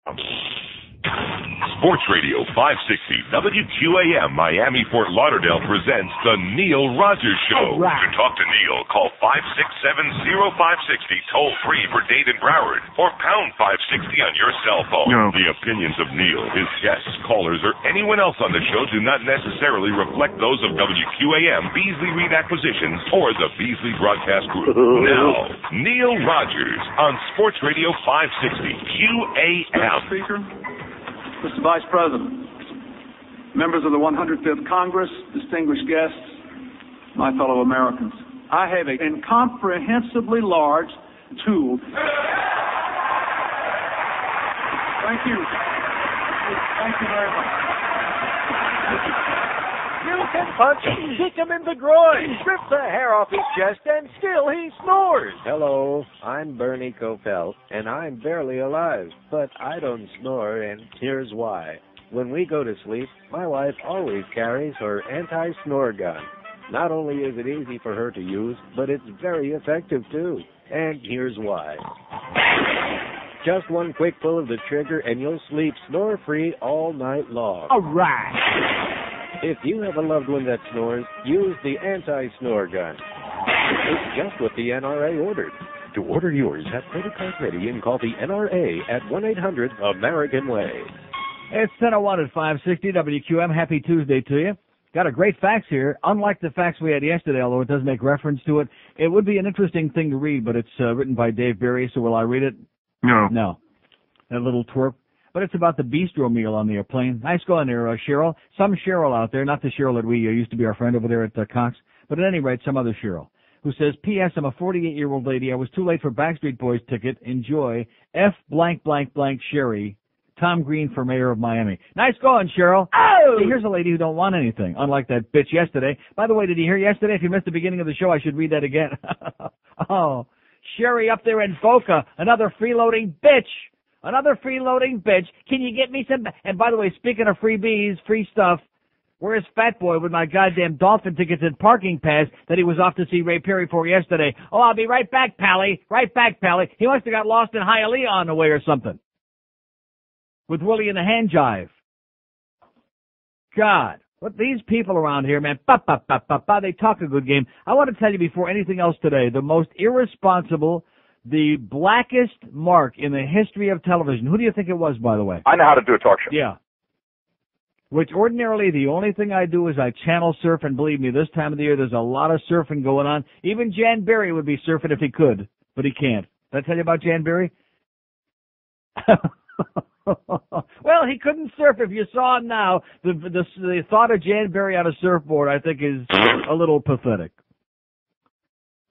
Sports Radio 560 WQAM Miami Fort Lauderdale presents The Neil Rogers Show. Right. To talk to Neil, call 567-0560 toll free for Dade and Broward, or pound 560 on your cell phone. No. The opinions of Neil, his guests, callers, or anyone else on the show do not necessarily reflect those of WQAM, Beasley Reed Acquisitions, or the Beasley Broadcast Group. Now, Neil Rogers on Sports Radio 560 QAM. Speaker, Mr. Vice President, members of the 105th Congress, distinguished guests, my fellow Americans, I have an incomprehensibly large tool. Thank you. Thank you very much. You can punch him, kick him in the groin, strip the hair off his chest, and still he snores. Hello, I'm Bernie Kopel, and I'm barely alive, but I don't snore, and here's why. When we go to sleep, my wife always carries her anti-snore gun. Not only is it easy for her to use, but it's very effective, too. And here's why. Just one quick pull of the trigger, and you'll sleep snore-free all night long. All right. If you have a loved one that snores, use the anti-snore gun. It's just what the NRA ordered. To order yours, have credit card ready and call the NRA at 1-800-AMERICAN-WAY. It's 10:01 at 560 WQM. Happy Tuesday to you. Got a great fax here. Unlike the fax we had yesterday, although it does make reference to it, it would be an interesting thing to read, but it's written by Dave Berry, so will I read it? No. No. That little twerp. But it's about the bistro meal on the airplane. Nice going there, Cheryl. Some Cheryl out there, not the Cheryl that we used to be our friend over there at Cox, but at any rate, some other Cheryl, who says, P.S. I'm a 48-year-old lady. I was too late for Backstreet Boys ticket. Enjoy. F blank blank blank Sherry. Tom Green for mayor of Miami. Nice going, Cheryl. Oh! See, here's a lady who don't want anything, unlike that bitch yesterday. By the way, did you hear yesterday? If you missed the beginning of the show, I should read that again. Oh, Sherry up there in Boca, another freeloading bitch. Another freeloading bitch. Can you get me some? And by the way, speaking of freebies, free stuff, where's Fat Boy with my goddamn dolphin tickets and parking pass that he was off to see Ray Perry for yesterday? Oh, I'll be right back, Pally. Right back, Pally. He must have got lost in Hialeah on the way or something. With Willie and the hand jive. God, what these people around here, man, they talk a good game. I want to tell you before anything else today, the most irresponsible, the blackest mark in the history of television. Who do you think it was, by the way? I know how to do a talk show. Yeah. Which ordinarily the only thing I do is I channel surf, and believe me, this time of the year there's a lot of surfing going on. Even Jan Berry would be surfing if he could, but he can't. Did I tell you about Jan Berry? Well, he couldn't surf. If you saw him now, the thought of Jan Berry on a surfboard, I think, is a little pathetic.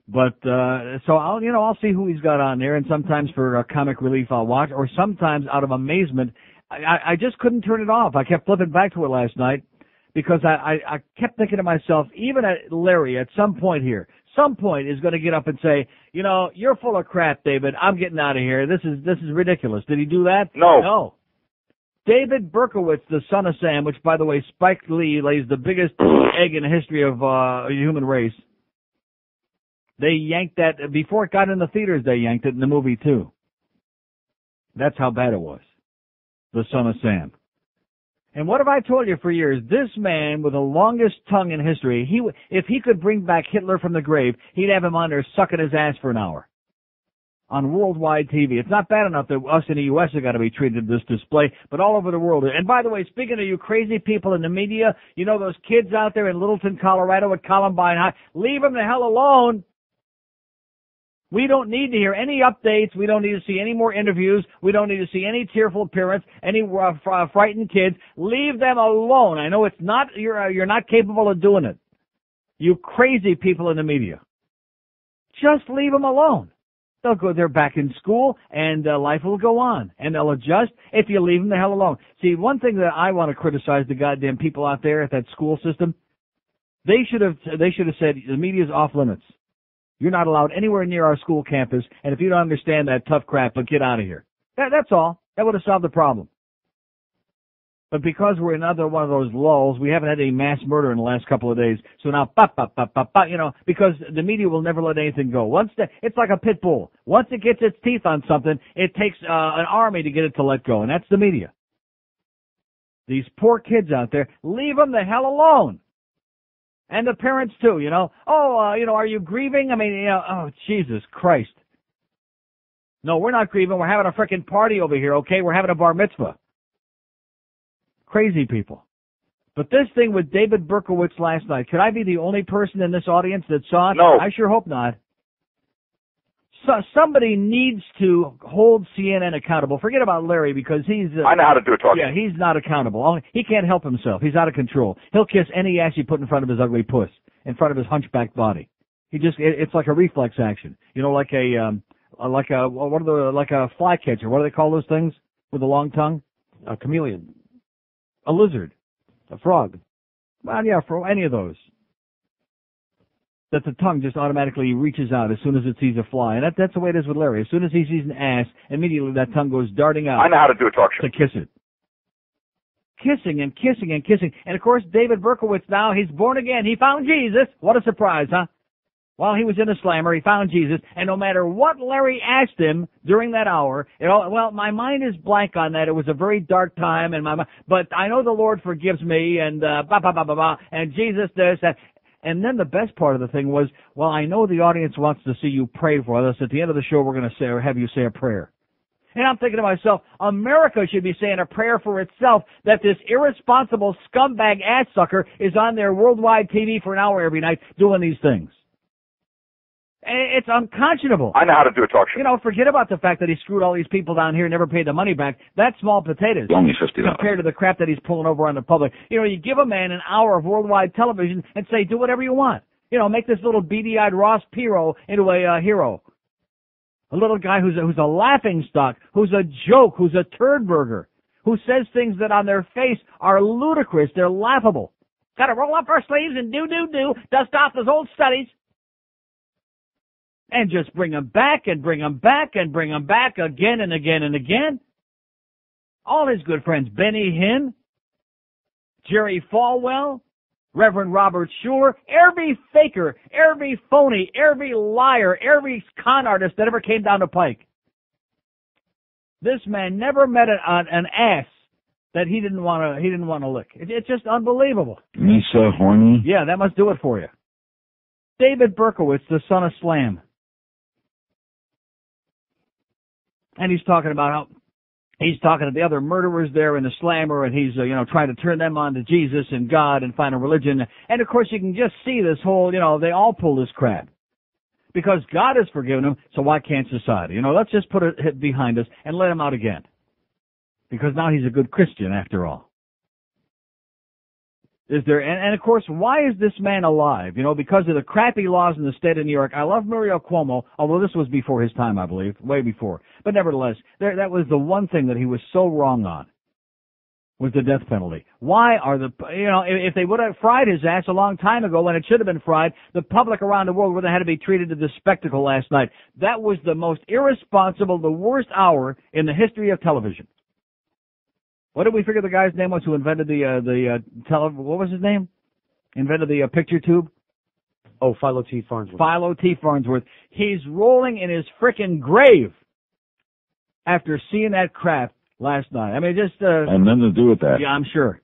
But so I'll see who he's got on there, and sometimes for comic relief I'll watch, or sometimes out of amazement, I just couldn't turn it off. I kept flipping back to it last night because I kept thinking to myself, even at Larry, at some point here, some point is going to get up and say, you're full of crap, David. I'm getting out of here. This is ridiculous. Did he do that? No. No. David Berkowitz, the son of Sam, which, by the way, Spike Lee lays the biggest egg in the history of the human race. They yanked that, before it got in the theaters, they yanked it in the movie, too. That's how bad it was. The son of Sam. And what have I told you for years? This man with the longest tongue in history, if he could bring back Hitler from the grave, he'd have him on there sucking his ass for an hour. On worldwide TV. It's not bad enough that us in the U.S. have got to be treated to this display, but all over the world. And by the way, speaking of you crazy people in the media, those kids out there in Littleton, Colorado at Columbine High, leave them the hell alone. We don't need to hear any updates. We don't need to see any more interviews. We don't need to see any tearful parents, any frightened kids. Leave them alone. I know it's not, you're not capable of doing it. You crazy people in the media. Just leave them alone. They're back in school, and life will go on, and they'll adjust if you leave them the hell alone. See, one thing that I want to criticize the goddamn people out there at that school system, they should have said the media's off limits. You're not allowed anywhere near our school campus, and if you don't understand that, tough crap, but get out of here. That's all. That would have solved the problem. But because we're in another one of those lulls, we haven't had any mass murder in the last couple of days. So now, because the media will never let anything go. It's like a pit bull. Once it gets its teeth on something, it takes an army to get it to let go, and that's the media. These poor kids out there, leave them the hell alone. And the parents too, are you grieving? I mean, oh, Jesus Christ. No, we're not grieving. We're having a frickin' party over here, okay? We're having a bar mitzvah. Crazy people. But this thing with David Berkowitz last night, could I be the only person in this audience that saw it? No. I sure hope not. So somebody needs to hold CNN accountable. Forget about Larry because he's... I know how to do a talk show. Yeah, he's not accountable. He can't help himself. He's out of control. He'll kiss any ass you put in front of his ugly puss, in front of his hunchback body. It's like a reflex action. Like a fly catcher. What do they call those things with a long tongue? A chameleon. A lizard. A frog. Well, yeah, for any of those. That the tongue just automatically reaches out as soon as it sees a fly. And that's the way it is with Larry. As soon as he sees an ass, immediately that tongue goes darting out. I know how to do a talk show. To kiss it. Kissing and kissing and kissing. And, of course, David Berkowitz now, he's born again. He found Jesus. What a surprise, huh? While he was in a slammer, he found Jesus, and no matter what Larry asked him during that hour, my mind is blank on that. It was a very dark time, but I know the Lord forgives me, and and Jesus this, that. And then the best part of the thing was, I know the audience wants to see you pray for us. At the end of the show, we're going to say, or have you say a prayer. And I'm thinking to myself, America should be saying a prayer for itself that this irresponsible scumbag ass sucker is on their worldwide TV for an hour every night doing these things. It's unconscionable. I know how to do a talk show. Forget about the fact that he screwed all these people down here and never paid the money back. That's small potatoes. Only $50. Compared to the crap that he's pulling over on the public. You give a man an hour of worldwide television and say, do whatever you want. Make this little beady-eyed Ross Perot into a hero. A little guy who's a laughing stock, who's a joke, who's a turd burger, who says things that on their face are ludicrous. They're laughable. Got to roll up our sleeves and do, dust off those old studies. And just bring them back and bring them back and bring them back again and again and again. All his good friends, Benny Hinn, Jerry Falwell, Reverend Robert Schuller, every faker, every phony, every liar, every con artist that ever came down the pike. This man never met an ass that he didn't want to lick. It's just unbelievable. Me so horny. Yeah, that must do it for you. David Berkowitz, the son of Slam. And he's talking about how he's talking to the other murderers there in the slammer, and he's, trying to turn them on to Jesus and God and find a religion. And, of course, you can just see this whole, they all pull this crap. Because God has forgiven them, so why can't society? Let's just put it behind us and let him out again. Because now he's a good Christian, after all. And of course, why is this man alive? Because of the crappy laws in the state of New York. I love Mario Cuomo, although this was before his time, I believe, way before. But nevertheless, that was the one thing that he was so wrong on, was the death penalty. Why are if they would have fried his ass a long time ago when it should have been fried, the public around the world would have had to be treated to this spectacle last night. That was the most irresponsible, the worst hour in the history of television. What did we figure the guy's name was who invented what was his name? Invented the picture tube? Oh, Philo T. Farnsworth. Philo T. Farnsworth. He's rolling in his frickin' grave after seeing that crap last night. I mean, just... and nothing to do with that. Yeah, I'm sure.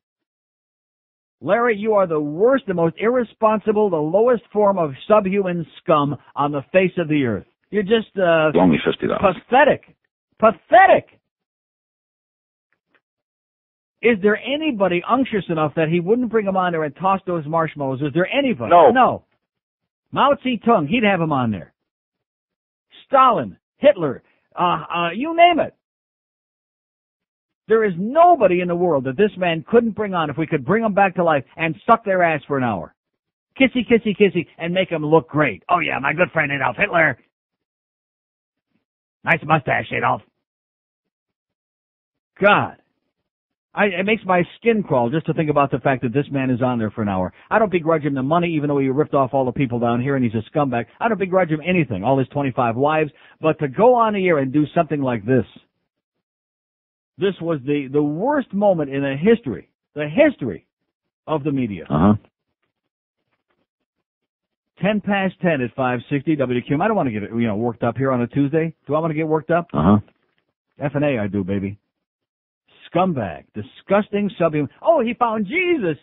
Larry, you are the worst, the most irresponsible, the lowest form of subhuman scum on the face of the earth. You're just... only $50. Pathetic. Pathetic. Is there anybody unctuous enough that he wouldn't bring him on there and toss those marshmallows? Is there anybody? No. Mao Zedong, he'd have him on there. Stalin, Hitler, you name it. There is nobody in the world that this man couldn't bring on if we could bring them back to life and suck their ass for an hour. Kissy, kissy, kissy, and make them look great. Oh, yeah, my good friend Adolf Hitler. Nice mustache, Adolf. God. It makes my skin crawl just to think about the fact that this man is on there for an hour. I don't begrudge him the money, even though he ripped off all the people down here and he's a scumbag. I don't begrudge him anything, all his 25 wives. But to go on the air and do something like this This was the worst moment in the history of the media. 10 past 10 at 560 WQM. I don't want to get worked up here on a Tuesday. Do I want to get worked up? F&A I do, baby. Scumbag. Disgusting subhuman. Oh, he found Jesus.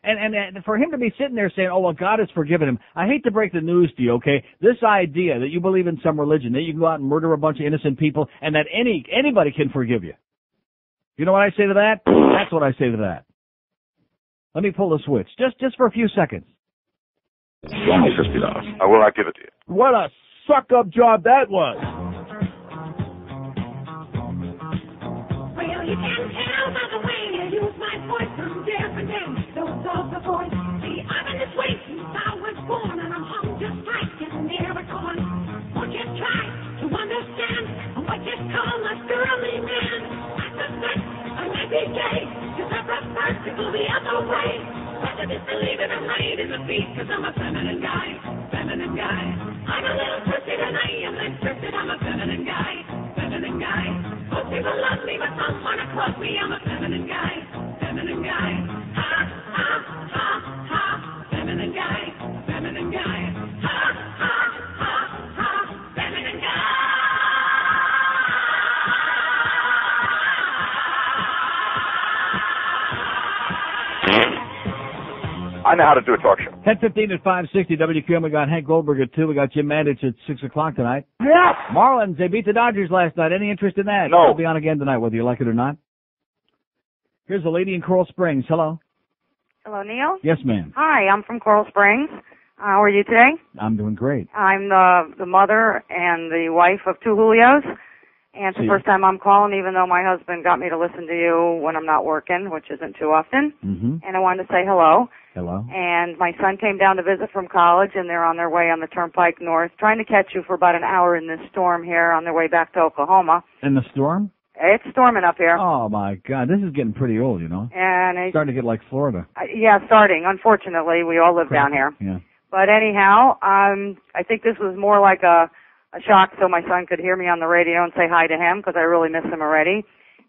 And for him to be sitting there saying, oh, well, God has forgiven him. I hate to break the news to you, okay? This idea that you believe in some religion, that you can go out and murder a bunch of innocent people, and that anybody can forgive you. You know what I say to that? That's what I say to that. Let me pull the switch, just for a few seconds. Only $50. I will not give it to you. What a suck-up job that was. Well, you can tell by the way you use my voice from different ends. Those of the voice. See, I've been this way since I was born, and I'm hung just right, getting never gone. Won't you try to understand what you call a girly man? I suspect I might be gay, cause I prefer to go the other way. Rather disbelieve it and right in the feet, cause I'm a feminine guy. I'm a little twisted and I am encrypted, I'm a feminine guy. Most people love me, but some wanna cross me, I'm a feminine guy. Ha, ha, ha, ha, feminine guy. Ha, ha, ha, ha, feminine guy. I know how to do a talk show. 10:15 at 560 WQM. We got Hank Goldberg at 2. We got Jim Mandich at 6 o'clock tonight. Yeah. Marlins, they beat the Dodgers last night. Any interest in that? No. They'll be on again tonight, whether you like it or not. Here's a lady in Coral Springs. Hello. Hello, Neil. Yes, ma'am. Hi, I'm from Coral Springs. How are you today? I'm doing great. I'm the mother and the wife of 2 Julios. And it's the first time I'm calling, even though my husband got me to listen to you when I'm not working, which isn't too often. And I wanted to say hello. Hello. And my son came down to visit from college, and they're on their way on the Turnpike North, trying to catch you for about an hour in this storm here on their way back to Oklahoma. In the storm? It's storming up here. Oh, my God. This is getting pretty old, you know. And it's starting to get like Florida. Yeah, starting. Unfortunately, we all live down here. Yeah. But anyhow, I think this was more like a shock so my son could hear me on the radio and say hi to him, because I really miss him already.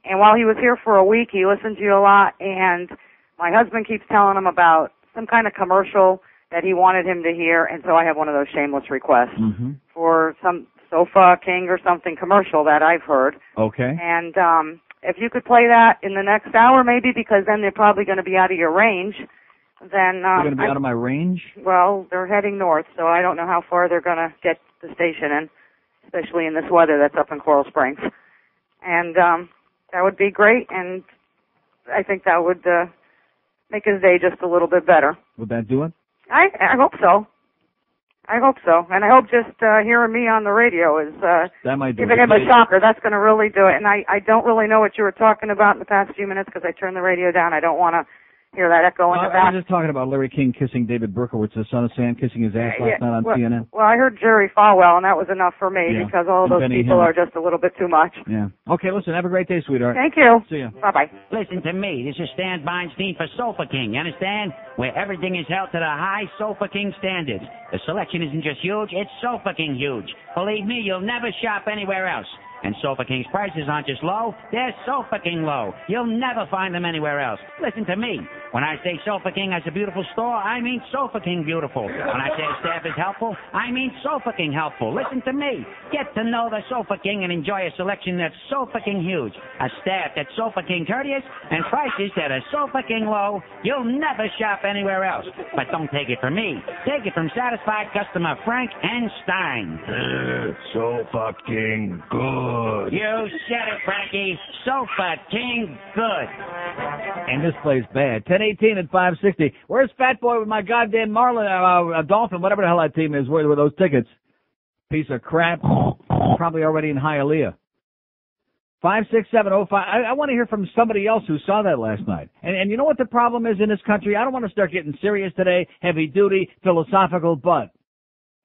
And while he was here for a week, he listened to you a lot, and my husband keeps telling him about some kind of commercial that he wanted him to hear, and so I have one of those shameless requests for some Sofa King or something commercial that I've heard. Okay. And if you could play that in the next hour, maybe, because then they're probably going to be out of your range. Then they're going to be out of my range? Well, they're heading north, so I don't know how far they're going to get the station in, especially in this weather that's up in Coral Springs. And that would be great, and I think that would make his day just a little bit better. Would that do it? I hope so. And I hope just hearing me on the radio is that might do giving him a shocker. That's going to really do it. And I don't really know what you were talking about in the past few minutes because I turned the radio down. I don't want to hear that echo in the back. I was just talking about Larry King kissing David Berkowitz, the son of Sam, kissing his ass last night on CNN. Well, I heard Jerry Falwell, and that was enough for me because all those people are just a little bit too much. Yeah. Okay, listen, have a great day, sweetheart. Thank you. See ya. Bye-bye. Listen to me. This is Stan Beinstein for Sofa King, you understand? Where everything is held to the high Sofa King standards. The selection isn't just huge, it's Sofa King huge. Believe me, you'll never shop anywhere else. And Sofa King's prices aren't just low, they're Sofa King low. You'll never find them anywhere else. Listen to me. When I say Sofa King has a beautiful store, I mean Sofa King beautiful. When I say the staff is helpful, I mean Sofa King helpful. Listen to me. Get to know the Sofa King and enjoy a selection that's Sofa King huge, a staff that's Sofa King courteous, and prices that are Sofa King low. You'll never shop anywhere else. But don't take it from me. Take it from satisfied customer Frank N. Stein. Sofa King good. You said it, Frankie. Sofa King good. And this plays bad. 10:18 at 560. Where's Fat Boy with my goddamn Marlin, Dolphin, whatever the hell that team is? Where were those tickets? Piece of crap. Probably already in Hialeah. 56705. I want to hear from somebody else who saw that last night. And you know what the problem is in this country? I don't want to start getting serious today, heavy duty, philosophical, but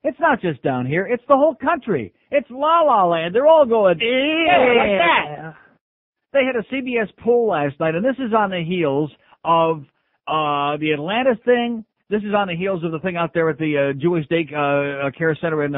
it's not just down here. It's the whole country. It's La La Land. They're all going, like that. They had a CBS poll last night, and this is on the heels of the Atlanta thing This is on the heels of the thing out there at the Jewish Day Care Center in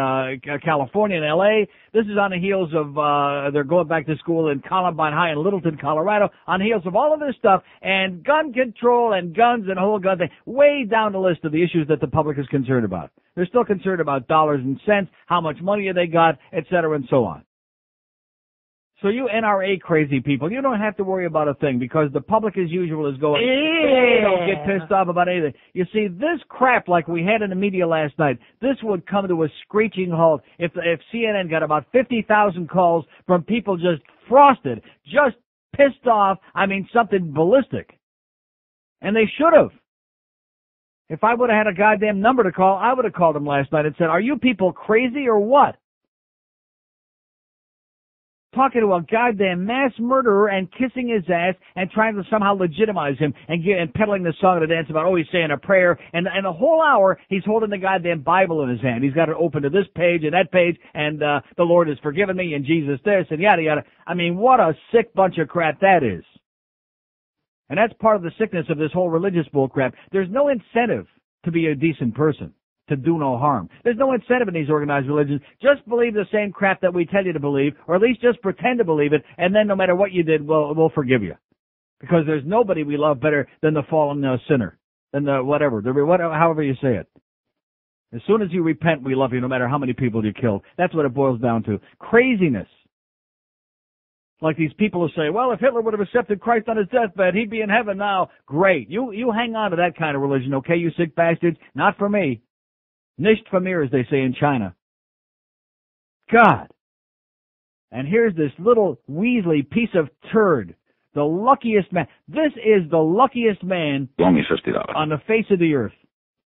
California, in L.A. This is on the heels of they're going back to school in Columbine High in Littleton, Colorado, on the heels of all of this stuff, and gun control and guns and whole gun thing, way down the list of the issues that the public is concerned about. They're still concerned about dollars and cents, how much money they got, et cetera, and so on. So you NRA crazy people, you don't have to worry about a thing because the public as usual is going, they don't get pissed off about anything. You see, this crap like we had in the media last night, this would come to a screeching halt if CNN got about 50,000 calls from people just frosted, just pissed off, I mean something ballistic. And they should have. If I would have had a goddamn number to call, I would have called them last night and said, are you people crazy or what? Talking to a goddamn mass murderer and kissing his ass and trying to somehow legitimize him and peddling the song and the dance about, oh, he's saying a prayer. And the whole hour, he's holding the goddamn Bible in his hand. He's got it open to this page and that page, and the Lord has forgiven me and Jesus this and yada, yada. I mean, what a sick bunch of crap that is. And that's part of the sickness of this whole religious bull crap. There's no incentive to be a decent person, to do no harm. There's no incentive in these organized religions. Just believe the same crap that we tell you to believe, or at least just pretend to believe it, and then no matter what you did, we'll forgive you. Because there's nobody we love better than the fallen sinner, than the whatever, however you say it. As soon as you repent, we love you, no matter how many people you killed. That's what it boils down to. Craziness. Like these people who say, well, if Hitler would have accepted Christ on his deathbed, he'd be in heaven now. Great. You hang on to that kind of religion, okay, you sick bastards? Not for me. Nicht for mir, as they say in China. God. And here's this little weaselly piece of turd. The luckiest man. This is the luckiest man on the face of the earth.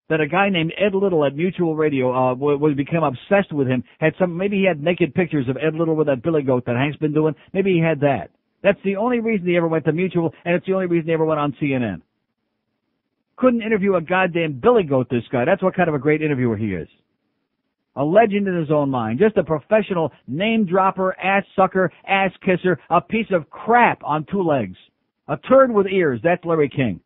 That a guy named Ed Little at Mutual Radio became obsessed with him. Maybe he had naked pictures of Ed Little with that billy goat that Hank's been doing. Maybe he had that. That's the only reason he ever went to Mutual, and it's the only reason he ever went on CNN. Couldn't interview a goddamn billy goat, this guy. That's what kind of a great interviewer he is. A legend in his own mind. Just a professional name dropper, ass sucker, ass kisser, a piece of crap on two legs. A turd with ears. That's Larry King.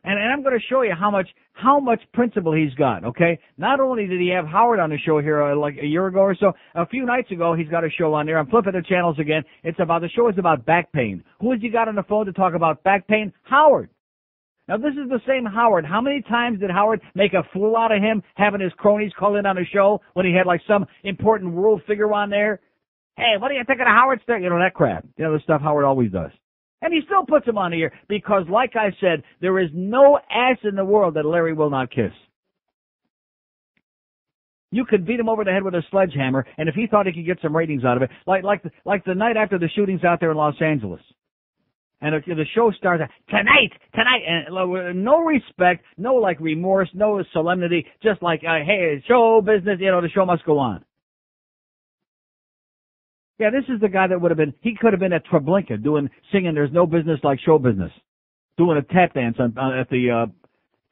And I'm going to show you how much principle he's got, okay? Not only did he have Howard on the show here like a year ago or so, a few nights ago he's got a show on there. I'm flipping the channels again. The show is about back pain. Who has he got on the phone to talk about back pain? Howard. Now, this is the same Howard. How many times did Howard make a fool out of him, having his cronies call in on the show when he had like some important world figure on there? Hey, what do you think of the Howard stuff? You know, that crap. You know, the stuff Howard always does. And he still puts him on the air because, like I said, there is no ass in the world that Larry will not kiss. You could beat him over the head with a sledgehammer, and if he thought he could get some ratings out of it, like the night after the shootings out there in Los Angeles. And the show starts tonight, and no respect, no like remorse, no solemnity, just like, hey, show business, you know, the show must go on. Yeah, this is the guy that he could have been at Treblinka singing There's No Business Like Show Business, doing a tap dance at the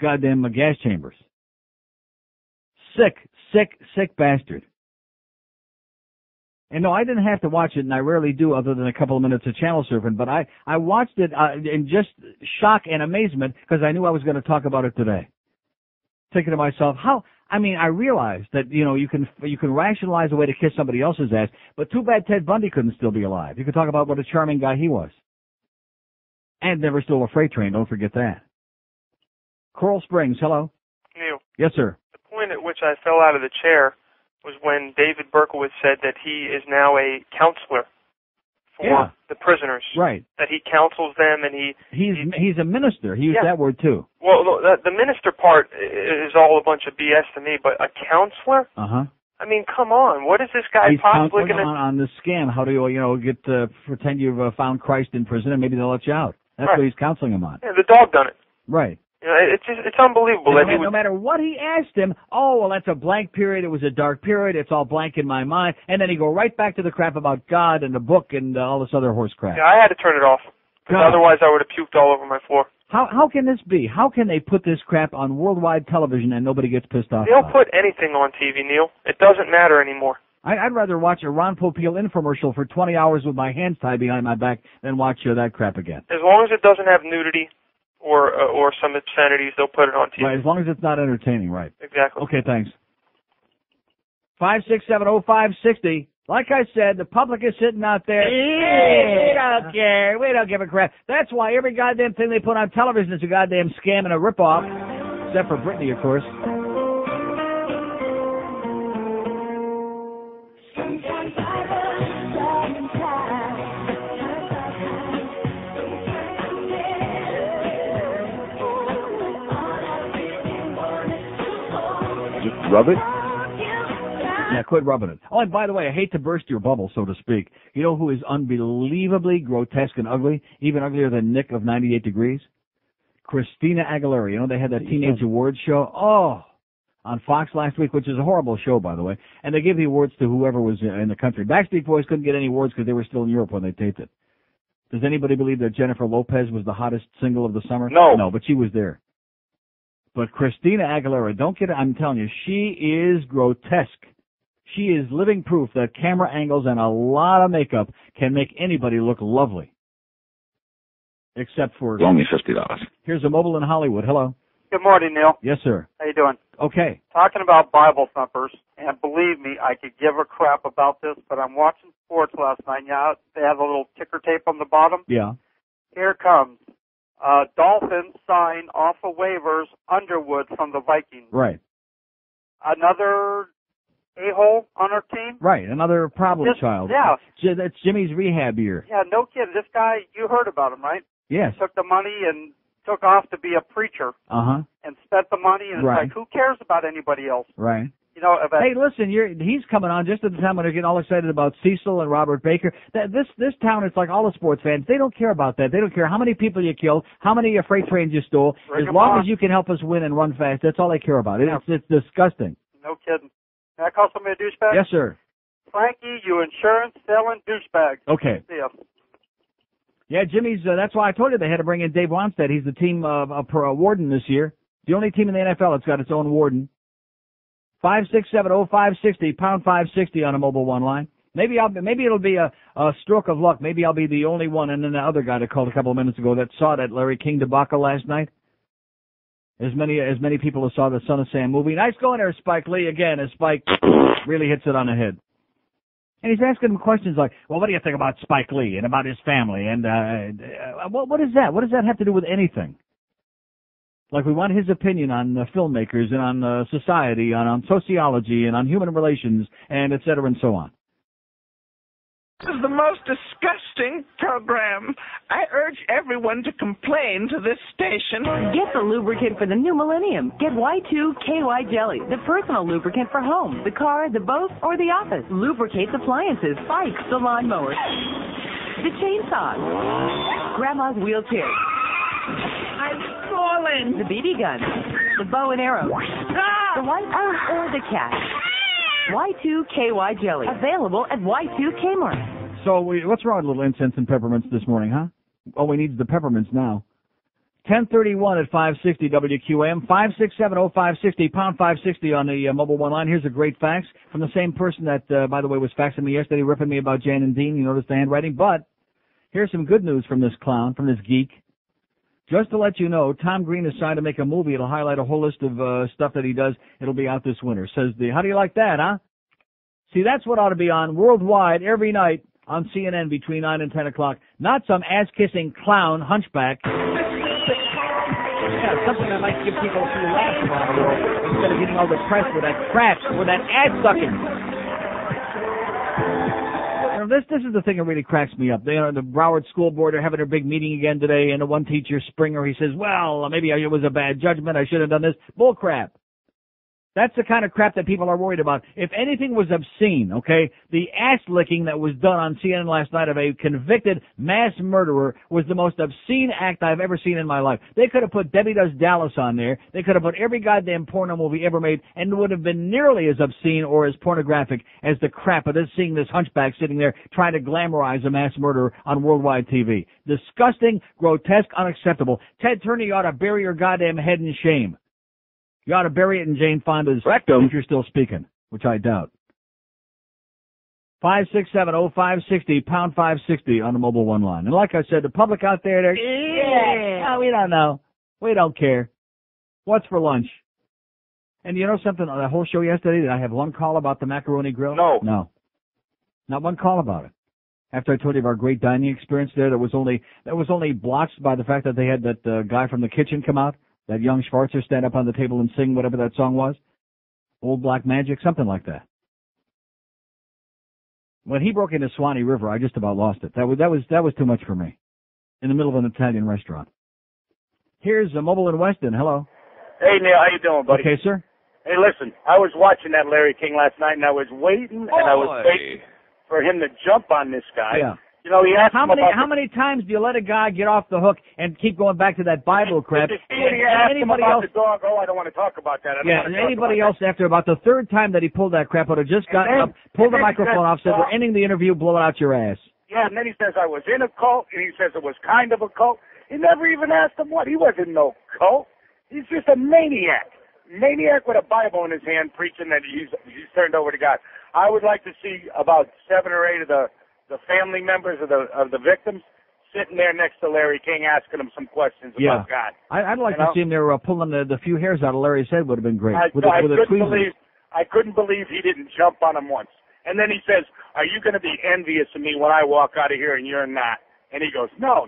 goddamn gas chambers. Sick bastard. And no, I didn't have to watch it, and I rarely do other than a couple of minutes of channel surfing, but I watched it in just shock and amazement because I knew I was going to talk about it today. Thinking to myself, I realized that, you know, you can rationalize a way to kiss somebody else's ass, but too bad Ted Bundy couldn't still be alive. You could talk about what a charming guy he was. And never stole a freight train, don't forget that. Coral Springs, hello. Neil. Yes, sir. The point at which I fell out of the chair was when David Berkowitz said that he is now a counselor for the prisoners. Right. That he counsels them and he's a minister. He used that word too. Well, the minister part is all a bunch of BS to me, but a counselor? Uh-huh. I mean, come on. What is this guy possibly going to... on the scam. How do you, get pretend you've found Christ in prison and maybe they'll let you out. That's what he's counseling him on. Yeah, the dog done it. Right. You know, it's unbelievable. No matter what he asked him, that's a blank period, it was a dark period, it's all blank in my mind, and then he go right back to the crap about God and the book and all this other horse crap. Yeah, I had to turn it off, because otherwise I would have puked all over my floor. How can this be? How can they put this crap on worldwide television and nobody gets pissed off? They'll put anything on TV, Neil. It doesn't matter anymore. I'd rather watch a Ron Popeil infomercial for 20 hours with my hands tied behind my back than watch that crap again. As long as it doesn't have nudity or some obscenities, they'll put it on TV. Right, as long as it's not entertaining, right. Exactly. Okay, thanks. 5670560. Like I said, the public is sitting out there. Hey, we don't care. We don't give a crap. That's why every goddamn thing they put on television is a goddamn scam and a ripoff. Except for Britney, of course. Just rub it? Yeah, quit rubbing it. Oh, and by the way, I hate to burst your bubble, so to speak. You know who is unbelievably grotesque and ugly? Even uglier than Nick of 98 Degrees? Christina Aguilera. You know, they had that Teenage Awards show. Oh, on Fox last week, which is a horrible show, by the way. And they gave the awards to whoever was in the country. Backstreet Boys couldn't get any awards because they were still in Europe when they taped it. Does anybody believe that Jennifer Lopez was the hottest single of the summer? No. No, but she was there. But Christina Aguilera, don't get it. I'm telling you, she is grotesque. She is living proof that camera angles and a lot of makeup can make anybody look lovely. Except for... It's only $50. Here's a mobile in Hollywood. Hello. Good morning, Neil. Yes, sir. How you doing? Okay. Talking about Bible thumpers, and believe me, I could give a crap about this, but I'm watching sports last night. Yeah, they have a little ticker tape on the bottom. Yeah. Here it comes. Dolphins sign off of waivers Underwood from the Vikings. Right. Another a-hole on our team? Right. Another problem child. Yeah. That's Jimmy's rehab year. Yeah, no kidding. This guy, you heard about him, right? Yes. He took the money and took off to be a preacher. Uh-huh. And spent the money, and it's like, who cares about anybody else? Right. You know, hey, listen, he's coming on just at the time when they're getting all excited about Cecil and Robert Baker. This town, it's like all the sports fans. They don't care about that. They don't care how many people you killed, how many freight trains you stole. As long as you can help us win and run fast, that's all they care about. It's disgusting. No kidding. Can I call somebody a douchebag? Yes, sir. Frankie, you insurance selling douchebag. Okay. See ya. Yeah, Jimmy's, that's why I told you they had to bring in Dave Wanstead. He's the team warden this year. The only team in the NFL that's got its own warden. 5670560, pound 560 on a mobile one line. Maybe it'll be a stroke of luck. Maybe I'll be the only one, and then the other guy that called a couple of minutes ago that saw that Larry King debacle last night. As many people as saw the Son of Sam movie. Nice going there, Spike Lee, again, as Spike really hits it on the head. And he's asking him questions like, well, what do you think about Spike Lee and about his family? And what is that? What does that have to do with anything? Like, we want his opinion on filmmakers and on society, on sociology and on human relations, and et cetera and so on. This is the most disgusting program. I urge everyone to complain to this station. Get the lubricant for the new millennium. Get Y2KY Jelly, the personal lubricant for home, the car, the boat, or the office. Lubricates appliances, bikes, the lawnmower, the chainsaw, Grandma's wheelchair. I'm falling. The BB gun, the bow and arrow, the white or the cat. Y2KY Jelly, available at Y2 Kmart. So what's wrong with little incense and peppermints this morning, huh? All we need is the peppermints now. 1031 at 560 WQAM, 5670560, pound 560 on the mobile one line. Here's a great fax from the same person that, by the way, was faxing me yesterday, ripping me about Jan and Dean. You noticed the handwriting. But here's some good news from this clown, from this geek. Just to let you know, Tom Green is trying to make a movie. It'll highlight a whole list of stuff that he does. It'll be out this winter. Says how do you like that, huh? See, that's what ought to be on worldwide every night on CNN between 9 and 10 o'clock. Not some ass-kissing clown hunchback. Yeah, something that might give people a few laughs around the world instead of getting all the press with that crap, with that ass-sucking. This is the thing that really cracks me up. The Broward School Board are having their big meeting again today, and the one teacher, Springer, he says, well, maybe it was a bad judgment. I should have done this. Bull crap. That's the kind of crap that people are worried about. If anything was obscene, okay, the ass-licking that was done on CNN last night of a convicted mass murderer was the most obscene act I've ever seen in my life. They could have put Debbie Does Dallas on there. They could have put every goddamn porno movie ever made, and it would have been nearly as obscene or as pornographic as the crap of seeing this hunchback sitting there trying to glamorize a mass murderer on worldwide TV. Disgusting, grotesque, unacceptable. Ted Turner, you ought to bury your goddamn head in shame. You ought to bury it in Jane Fonda's rectum if you're still speaking, which I doubt. 5670560, pound 560 on the mobile one line. And like I said, the public out there, we don't know. We don't care. What's for lunch? And you know something? On the whole show yesterday, did I have one call about the macaroni grill? No. No. Not one call about it. After I told you of our great dining experience there, that was only blotched by the fact that they had that guy from the kitchen come out, that young Schwarzer stand up on the table and sing whatever that song was. Old Black Magic, something like that. When he broke into Swanee River, I just about lost it. That was too much for me. In the middle of an Italian restaurant. Here's a Mobile in Weston. Hello. Hey, Neil, how you doing, buddy? Okay, sir. Hey, listen, I was watching that Larry King last night, and I was waiting for him to jump on this guy. Yeah. You know, he asked how him many times do you let a guy get off the hook and keep going back to that Bible crap? He asked him about the dog. Oh, I don't want to talk about that. Anybody else after about the third time that he pulled that crap would have just gotten up, pulled the microphone off, said, "We're ending the interview, blow it out your ass." Yeah, and then he says, I was in a cult, and he says it was kind of a cult. He never even asked him what. He wasn't no cult. He's just a maniac. Maniac with a Bible in his hand preaching that he's turned over to God. I would like to see about 7 or 8 of the family members of the victims sitting there next to Larry King asking him some questions about God. I'd like to see him there pulling the few hairs out of Larry's head would have been great. I couldn't believe he didn't jump on him once. And then he says, are you going to be envious of me when I walk out of here and you're not? And he goes, no.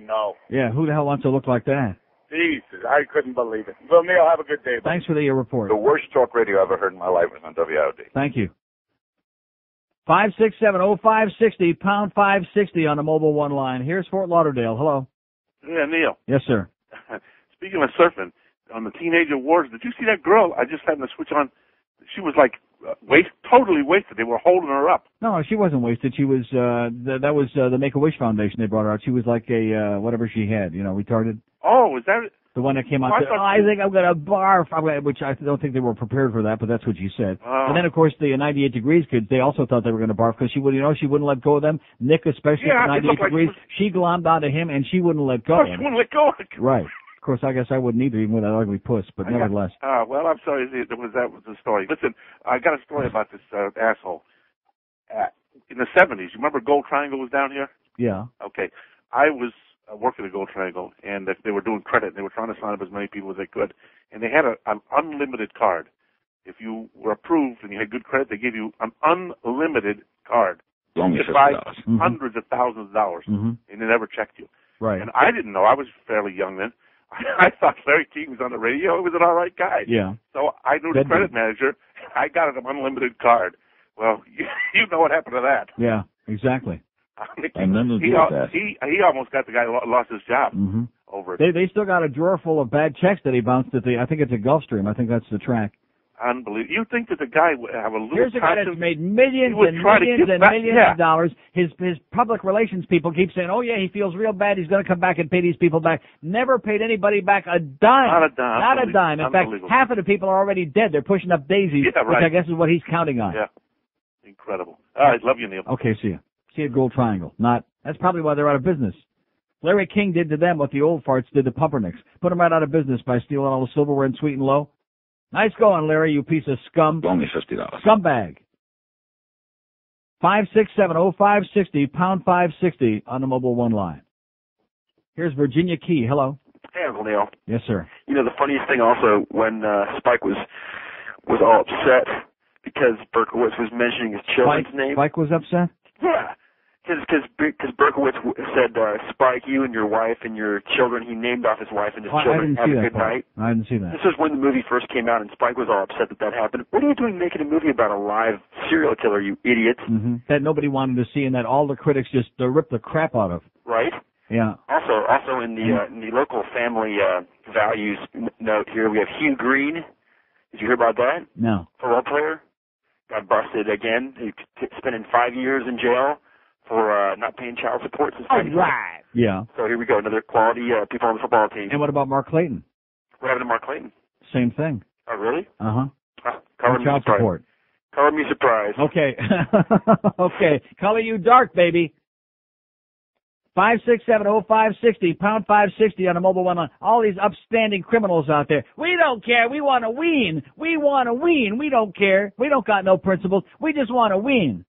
Yeah, who the hell wants to look like that? Jesus, I couldn't believe it. Well, Neil, have a good day. Thanks for the report. The worst talk radio I've ever heard in my life was on WIOD. Thank you. 567-0560, pound 560 on the mobile one line. Here's Fort Lauderdale. Hello. Yeah, Neil. Yes, sir. Speaking of surfing, on the Teenage Awards, did you see that girl? I just happened to switch on. She was like totally wasted. They were holding her up. No, she wasn't wasted. She was, that was the Make-A-Wish Foundation. They brought her out. She was like a, whatever she had, retarded. Oh, is that it? The one that came out, I think I'm going to barf, which I don't think they were prepared for that, but that's what she said. Oh. And then, of course, the 98 Degrees kids, they also thought they were going to barf because she wouldn't let go of them. Nick, especially at 98 Degrees, she glommed onto him and she wouldn't let go. Oh, she wouldn't let go. Right. Of course, I guess I wouldn't either, even with that ugly puss, but nevertheless. Well, I'm sorry. That was the story. Listen, I got a story about this asshole. In the 70s, you remember Gold Triangle was down here? Yeah. Okay. I was working at Gold Triangle, and they were doing credit, and they were trying to sign up as many people as they could. And they had an unlimited card. If you were approved and you had good credit, they gave you an unlimited card. Only you could buy $50. hundreds of thousands of dollars, and they never checked you. Right. And I didn't know. I was fairly young then. I thought Larry King was on the radio. He was an all right guy. Yeah. So I knew the credit manager. I got an unlimited card. Well, you know what happened to that. Yeah, exactly. And then he almost got the guy lost his job over it. They still got a drawer full of bad checks that he bounced at I think it's a Gulfstream. I think that's the track. Unbelievable. You think that the guy would have a little Here's a guy that's made millions and millions of dollars. His public relations people keep saying, oh, yeah, he feels real bad. He's going to come back and pay these people back. Never paid anybody back a dime. Not a dime. Not a dime. In fact, half of the people are already dead. They're pushing up daisies, which I guess is what he's counting on. Yeah. Incredible. All right. Love you, Neil. Okay, see you. See you at Gold Triangle. That's probably why they're out of business. Larry King did to them what the old farts did to Pumpernicks. Put them right out of business by stealing all the silverware and Sweet and Low. Nice going, Larry, you piece of scum. Only $50. Scumbag. 567-0560, pound 560 on the mobile one line. Here's Virginia Key. Hello. Hey, Uncle Neil. Yes, sir. You know, the funniest thing also, when Spike was all upset because Berkowitz was mentioning his children's name. Spike was upset? Yeah. Because Berkowitz said, Spike, you and your wife and your children, he named off his wife and his children. Have a good night. I didn't see that. This was when the movie first came out, and Spike was all upset that happened. What are you doing making a movie about a live serial killer, you idiots? That nobody wanted to see and that all the critics just ripped the crap out of. Right? Yeah. Also in the local family values note here, we have Hugh Green. Did you hear about that? No. Football player. Got busted again. He's spending 5 years in jail for not paying child support. Right. Yeah. So here we go, another quality people on the football team. And what about Mark Clayton? What happened to Mark Clayton? Same thing. Oh, really? Uh-huh. Color me child surprised. support. Color me surprised. Okay. Okay. Color you dark, baby. 567-0560, pound 560 on the mobile one line. All these upstanding criminals out there. We don't care. We want to win. We want to win. We don't care. We don't got no principles. We just want to win.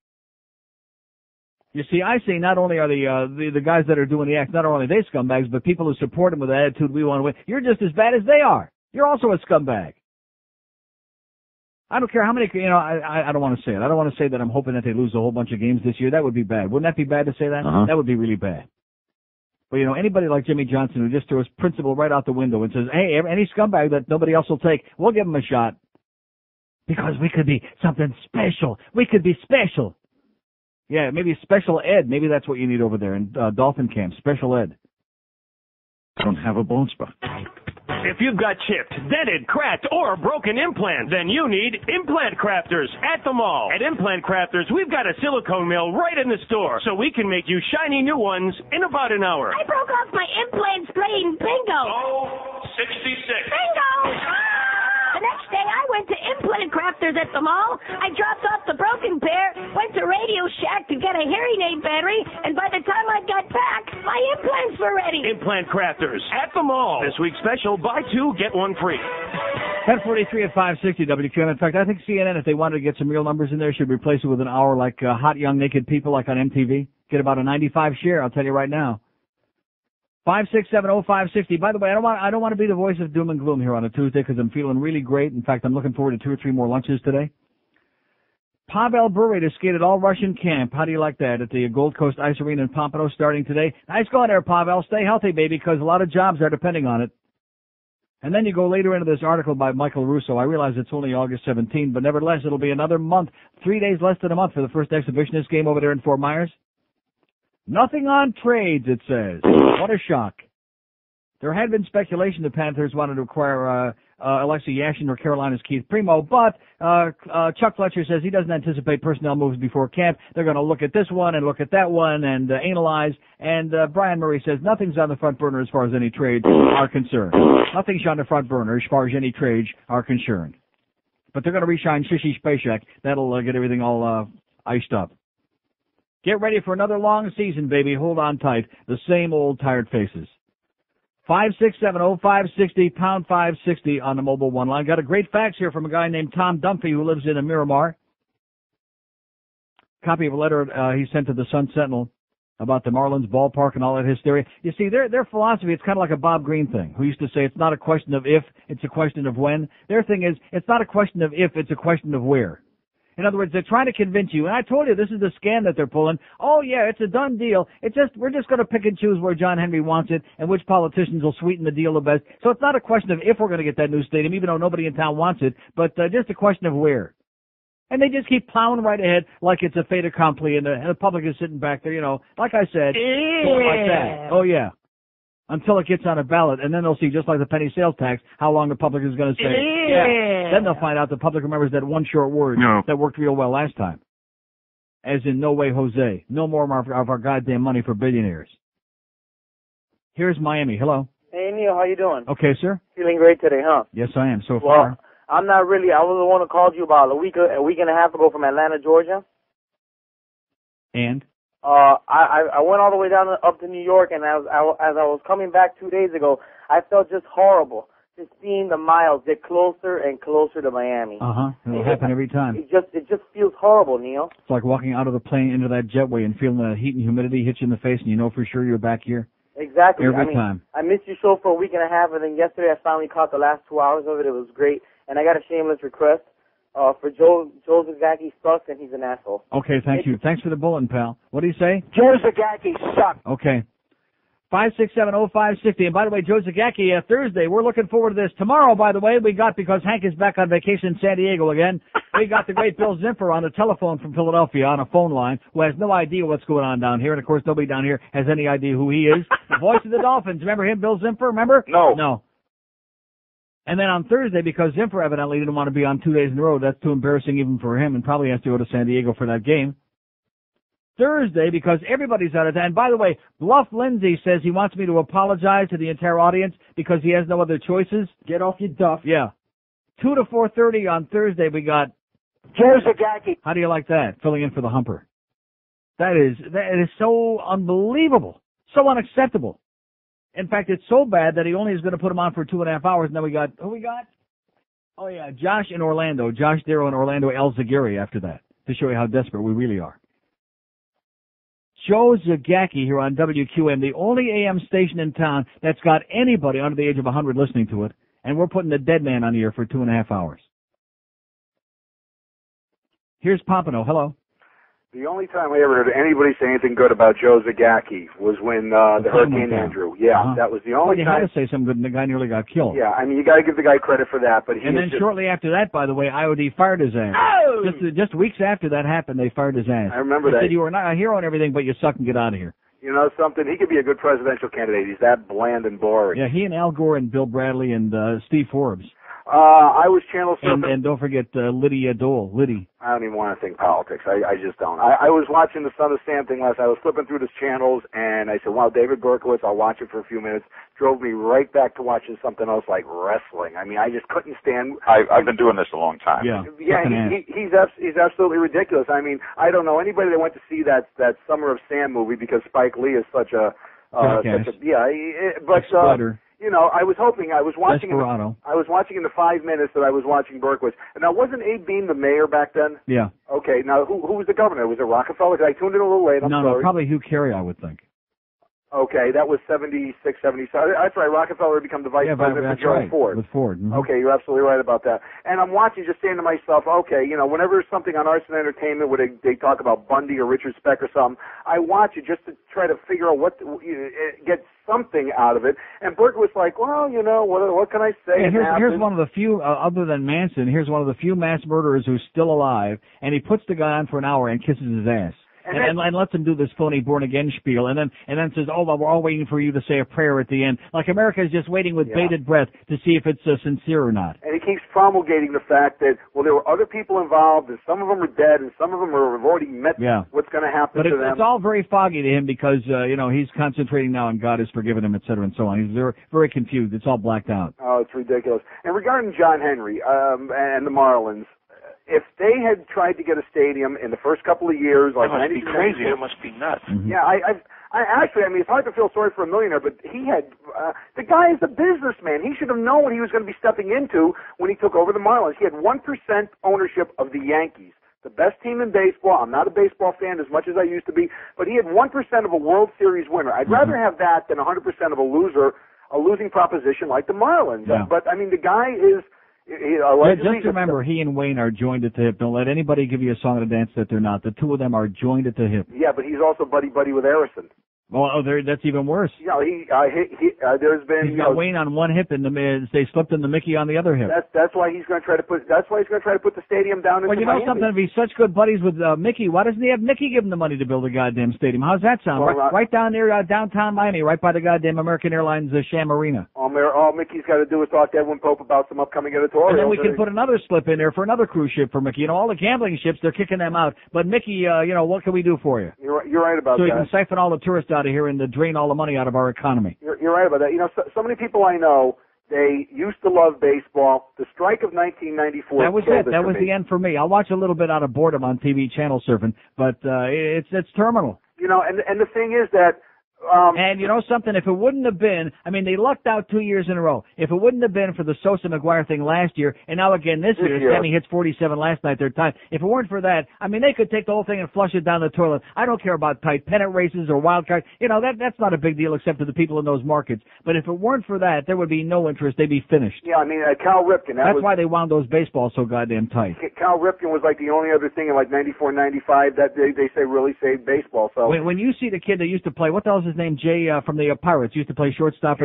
You see, I say not only are the guys that are doing the act, not only are they scumbags, but people who support them with the attitude we want to win. You're just as bad as they are. You're also a scumbag. I don't care how many, I don't want to say it. I don't want to say that I'm hoping that they lose a whole bunch of games this year. That would be bad. Wouldn't that be bad to say that? Uh-huh. That would be really bad. But, anybody like Jimmy Johnson who just throws principle right out the window and says, hey, any scumbag that nobody else will take, we'll give him a shot. Because we could be something special. We could be special. Yeah, maybe special ed. Maybe that's what you need over there in Dolphin Camp. Special ed. Don't have a bone spot. If you've got chipped, dented, cracked, or broken implant, then you need Implant Crafters at the mall. At Implant Crafters, we've got a silicone mill right in the store, so we can make you shiny new ones in about an hour. I broke off my implant spleen. Bingo. Oh, 66. Bingo. The next day, I went to Implant Crafters at the mall. I dropped off the broken pair, went to Radio Shack to get a hearing aid battery, and by the time I got back, my implants were ready. Implant Crafters at the mall. This week's special, buy two, get one free. 10:43 at 560 WQM. In fact, I think CNN, if they wanted to get some real numbers in there, should replace it with an hour like Hot Young Naked People like on MTV. Get about a 95 share, I'll tell you right now. 5670560. By the way, I don't want to be the voice of doom and gloom here on a Tuesday because I'm feeling really great. In fact, I'm looking forward to 2 or 3 more lunches today. Pavel Bure has skated all Russian camp. How do you like that? At the Gold Coast Ice Arena in Pompano starting today. Nice going there, Pavel. Stay healthy, baby, because a lot of jobs are depending on it. And then you go later into this article by Michael Russo. I realize it's only August 17, but nevertheless, it'll be another month, 3 days less than a month for the first exhibitionist game over there in Fort Myers. Nothing on trades, it says. What a shock. There had been speculation the Panthers wanted to acquire Alexei Yashin or Carolina's Keith Primo, but Chuck Fletcher says he doesn't anticipate personnel moves before camp. They're going to look at this one and look at that one and analyze. And Brian Murray says nothing's on the front burner as far as any trades are concerned. Nothing's on the front burner as far as any trades are concerned. But they're going to re-sign Shishi Spacek. That'll get everything all iced up. Get ready for another long season, baby. Hold on tight. The same old tired faces. 5670560, pound 560 on the mobile one line. Got a great fax here from a guy named Tom Dunphy who lives in Miramar. Copy of a letter he sent to the Sun Sentinel about the Marlins ballpark and all that hysteria. You see, their philosophy, it's kind of like a Bob Green thing, who used to say it's not a question of if, it's a question of when. Their thing is, it's not a question of if, it's a question of where. In other words, they're trying to convince you, and I told you this is the scam that they're pulling. Oh yeah, it's a done deal. We're just going to pick and choose where John Henry wants it and which politicians will sweeten the deal the best. So it's not a question of if we're going to get that new stadium, even though nobody in town wants it, but just a question of where. And they just keep plowing right ahead like it's a fait accompli, and the public is sitting back there, like I said, like that. Oh yeah. Until it gets on a ballot, and then they'll see, just like the penny sales tax, how long the public is going to say, yeah. Then they'll find out the public remembers that one short word that worked real well last time. As in, no way, Jose. No more of our goddamn money for billionaires. Here's Miami. Hello. Hey, Neil, how you doing? Okay, sir. Feeling great today, huh? Yes, I am, so far. I'm not really. I was the one who called you about a week and a half ago from Atlanta, Georgia. And? I went all the way down up to New York, and as I was coming back 2 days ago, I felt just horrible, just seeing the miles get closer and closer to Miami. It'll happen every time. It just feels horrible, Neil. It's like walking out of the plane into that jetway and feeling the heat and humidity hit you in the face, and you know for sure you're back here. Exactly. Every time. I missed your show for a week and a half, and then yesterday I finally caught the last 2 hours of it. It was great, and I got a shameless request. For Joe Zagacki sucks, and he's an asshole. Okay, thank you. Thanks for the bulletin, pal. What do you say? Joe Zagacki sucks. Okay. 5670560. And by the way, Joe Zagacki, Thursday, we're looking forward to this. Tomorrow, by the way, because Hank is back on vacation in San Diego again, we got the great Bill Zimfer on the telephone from Philadelphia on a phone line who has no idea what's going on down here. And, of course, nobody down here has any idea who he is. The voice of the Dolphins. Remember him, Bill Zimfer? Remember? No. And then on Thursday, because Zimfer evidently didn't want to be on 2 days in a row, that's too embarrassing even for him and probably has to go to San Diego for that game. Thursday, because everybody's out of town. And by the way, Bluff Lindsay says he wants me to apologize to the entire audience because he has no other choices. Get off your duff. Yeah. 2 to 4:30 on Thursday, we got Joe Zagacki. How do you like that? Filling in for the Humper. That is so unbelievable. So unacceptable. In fact, it's so bad that he only is going to put him on for 2.5 hours, and then we got, who we got? Oh, yeah, Josh in Orlando. Josh Darrow in Orlando, El Zagiri after that, to show you how desperate we really are. Joe Zagacki here on WQM, the only AM station in town that's got anybody under the age of 100 listening to it, and we're putting the dead man on the air for 2.5 hours. Here's Pompano. Hello. The only time I ever heard anybody say anything good about Joe Zagacki was when the Hurricane Andrew. Yeah, that was the only time. You had to say something good, and the guy nearly got killed. Yeah, I mean, you got to give the guy credit for that. But then shortly after that, by the way, IOD fired his ass. Oh! Just weeks after that happened, they fired his ass. I remember that. They said you were not a hero and everything, but you suck and get out of here. You know something? He could be a good presidential candidate. He's that bland and boring. Yeah, he and Al Gore and Bill Bradley and Steve Forbes. I was channel surfing. And don't forget Lydia Dole. Liddy. I don't even want to think politics. I just don't. I was watching the Son of Sam thing last night. I was flipping through the channels, and I said, wow, David Berkowitz, I'll watch it for a few minutes. Drove me right back to watching something else like wrestling. I mean, I just couldn't stand. I've been doing this a long time. Yeah, he's absolutely ridiculous. I mean, I don't know anybody that went to see that Summer of Sam movie because Spike Lee is such a you know, I was watching in the 5 minutes that I was watching Berkowitz. And now, wasn't Abe Bean the mayor back then? Yeah. Okay, now, who was the governor? Was it Rockefeller? I tuned in a little late, I'm sorry. No, probably Hugh Carey, I would think. Okay, that was 76, 77. That's right, Rockefeller had become the vice president for Gerald Ford. With Ford. Mm-hmm. Okay, you're absolutely right about that. And I'm watching, just saying to myself, okay, you know, whenever there's something on Arts and Entertainment where they talk about Bundy or Richard Speck or something, I watch it just to try to figure out get something out of it. And Berkowitz like, well, you know, what can I say? Yeah, here's one of the few, other than Manson, here's one of the few mass murderers who's still alive, and he puts the guy on for an hour and kisses his ass. And lets him do this phony born-again spiel, and then says, oh, well, we're all waiting for you to say a prayer at the end. Like America is just waiting with bated breath to see if it's sincere or not. And he keeps promulgating the fact that, well, there were other people involved, and some of them are dead, and some of them have already met what's going to happen to them. But it's all very foggy to him because, you know, he's concentrating now on God has forgiven him, et cetera, and so on. He's very, very confused. It's all blacked out. Oh, it's ridiculous. And regarding John Henry and the Marlins, if they had tried to get a stadium in the first couple of years, like that must be crazy. That must be nuts. Mm-hmm. Yeah, I mean, it's hard to feel sorry for a millionaire, but he had the guy is a businessman. He should have known what he was going to be stepping into when he took over the Marlins. He had 1% ownership of the Yankees, the best team in baseball. I'm not a baseball fan as much as I used to be, but he had 1% of a World Series winner. I'd rather have that than 100% of a losing proposition like the Marlins. Yeah. But I mean, the guy is. Just remember, he and Wayne are joined at the hip. Don't let anybody give you a song and a dance that they're not. The two of them are joined at the hip. Yeah, but he's also buddy-buddy with Harrison. Well, that's even worse. Yeah, there's been. He's got Wayne on one hip and they slipped in the Mickey on the other hip. That's why he's going to try to put. That's why he's going to try to put the stadium down into Miami. Well, you know something? If he's such good buddies with Mickey, why doesn't he have Mickey give him the money to build a goddamn stadium? How's that sound? Well, right down near downtown Miami, right by the goddamn American Airlines Sham Arena. All Mickey's got to do is talk to Edwin Pope about some upcoming editorials. And then we can put another slip in there for another cruise ship for Mickey. You know, all the gambling ships, they're kicking them out. But Mickey, you know, what can we do for you? You're right about that. So you can siphon all the tourists out of here and drain all the money out of our economy. You're right about that. You know, so many people I know, they used to love baseball. The strike of 1994. That was it. That was the end for me. I'll watch a little bit out of boredom on TV channel surfing, but it's terminal. You know, and the thing is that. And you know something? If it wouldn't have been, I mean, they lucked out 2 years in a row. If it wouldn't have been for the Sosa McGuire thing last year, and now again this year, Sammy hits 47 last night, they're tied. If it weren't for that, I mean, they could take the whole thing and flush it down the toilet. I don't care about tight pennant races or wild cards. You know, that's not a big deal except to the people in those markets. But if it weren't for that, there would be no interest. They'd be finished. Yeah, I mean, Cal Ripken. That's why they wound those baseballs so goddamn tight. Cal Ripken was like the only other thing in like 94, 95 that they say really saved baseball. So when you see the kid that used to play, what the hell is his name? Jay from the Pirates used to play shortstop.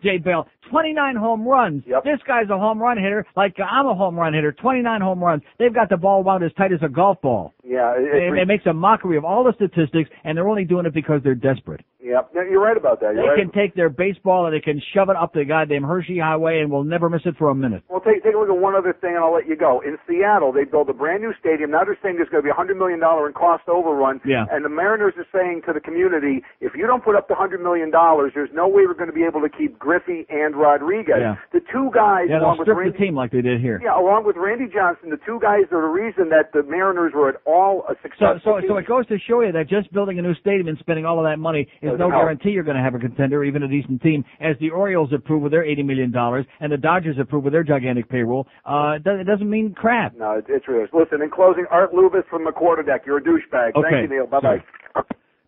Jay Bell. 29 home runs. Yep. This guy's a home run hitter. Like I'm a home run hitter. 29 home runs. They've got the ball wound as tight as a golf ball. Yeah. It makes a mockery of all the statistics, and they're only doing it because they're desperate. Yep. You're right about that. They can take their baseball and they can shove it up the goddamn Hershey Highway, and we'll never miss it for a minute. Well, take a look at one other thing, and I'll let you go. In Seattle, they built a brand new stadium. Now they're saying there's going to be $100 million in cost overrun. Yeah. And the Mariners are saying to the community, if you don't put up the $100 million, there's no way we're going to be able to keep Griffey and Rodriguez. Yeah. The two guys, along with Randy, the team like they did here. Yeah, along with Randy Johnson, the two guys are the reason that the Mariners were at all a success. So it goes to show you that just building a new stadium and spending all of that money is no guarantee you're going to have a contender, even a decent team, as the Orioles have proved with their $80 million and the Dodgers have proved with their gigantic payroll. It doesn't mean crap. No, it's real. Listen, in closing, Art Lubis from the quarterdeck. You're a douchebag. Okay. Thank you, Neil. Bye-bye.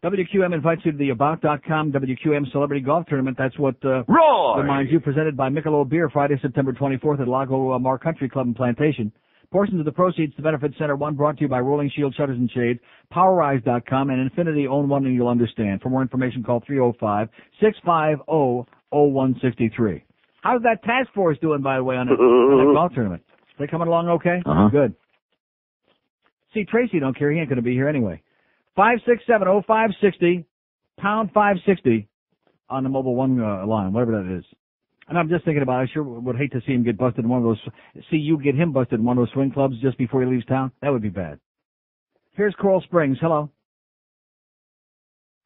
WQM invites you to the About.com WQM Celebrity Golf Tournament. That's what reminds you, presented by Michelob Beer, Friday, September 24th at Lago Mar Country Club and Plantation. Portions of the proceeds to benefit Center 1 brought to you by Rolling Shield Shutters and Shades, PowerEyes.com, and Infinity Own One and you'll understand. For more information, call 305-650-0163. How's that task force doing, by the way, on that golf tournament? They coming along okay? Good. See, Tracy don't care. He ain't going to be here anyway. 567-0560, pound 560 on the Mobile One line, whatever that is. And I'm just thinking about it. I sure would hate to see him get busted in one of those, see you get him busted in one of those swing clubs just before he leaves town. That would be bad. Here's Coral Springs. Hello.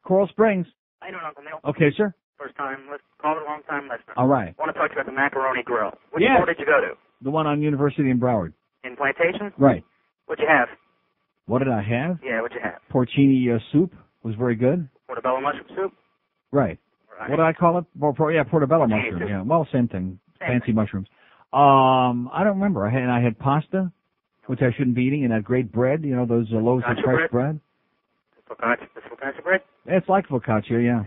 Coral Springs. I know, Uncle Neil. Okay, sir. First time, call it a long time listener. All right. I want to talk to you about the Macaroni Grill. Which Yes. store did you go to? The one on University in Broward. In Plantation? Right. What'd you have? What did I have? Yeah, what'd you have? Porcini soup was very good. Portobello mushroom soup? Right. Right. What did I call it? Portobello mushroom. soup. Yeah. Well, same thing. Fancy mushrooms. I don't remember. I had pasta, which I shouldn't be eating, and that great bread. You know those loaves of Focaccia fresh bread. Focaccia bread? It's like focaccia, yeah.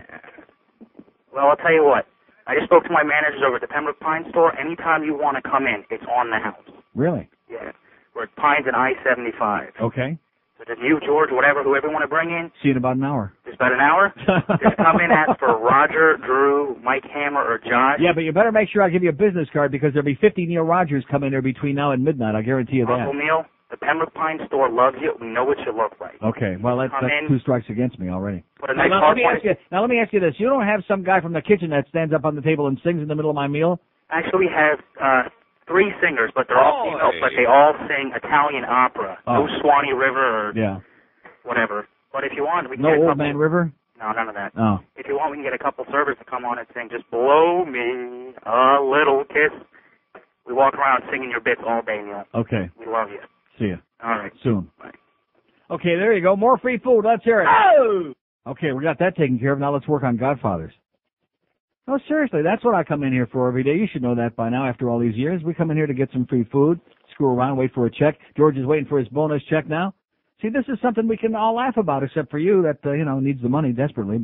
Well, I'll tell you what. I just spoke to my managers over at the Pembroke Pines store. Anytime you want to come in, it's on the house. Really? Yeah. We're at Pines and I-75. Okay. So just you, George, whoever you want to bring in. See you in about an hour. Just about an hour? Just come in, ask for Roger, Drew, Mike Hammer, or Josh. Yeah, but you better make sure I give you a business card because there'll be 50 Neil Rogers coming there between now and midnight. I guarantee you that. Uncle Neil, the Pembroke Pines store loves you. We know what you look like. Okay. Well, that's in. 2 strikes against me already. Put a nice Now, let me ask you this. You don't have some guy from the kitchen that stands up on the table and sings in the middle of my meal? Actually, we have 3 singers, but they're all female, but they all sing Italian opera. No Swanee River or whatever. But if you want, we can No get a Old couple. Man River? No, none of that. Oh. If you want, we can get a couple servers to come on and sing Just Blow Me a Little Kiss. We walk around singing your bits all day, Neil. Okay. We love you. See you. All right. Soon. Bye. Okay, there you go. More free food. Let's hear it. Oh! Okay, we got that taken care of. Now let's work on Godfathers. No, seriously, that's what I come in here for every day. You should know that by now after all these years. We come in here to get some free food, screw around, wait for a check. George is waiting for his bonus check now. See, this is something we can all laugh about, except for you that, needs the money desperately.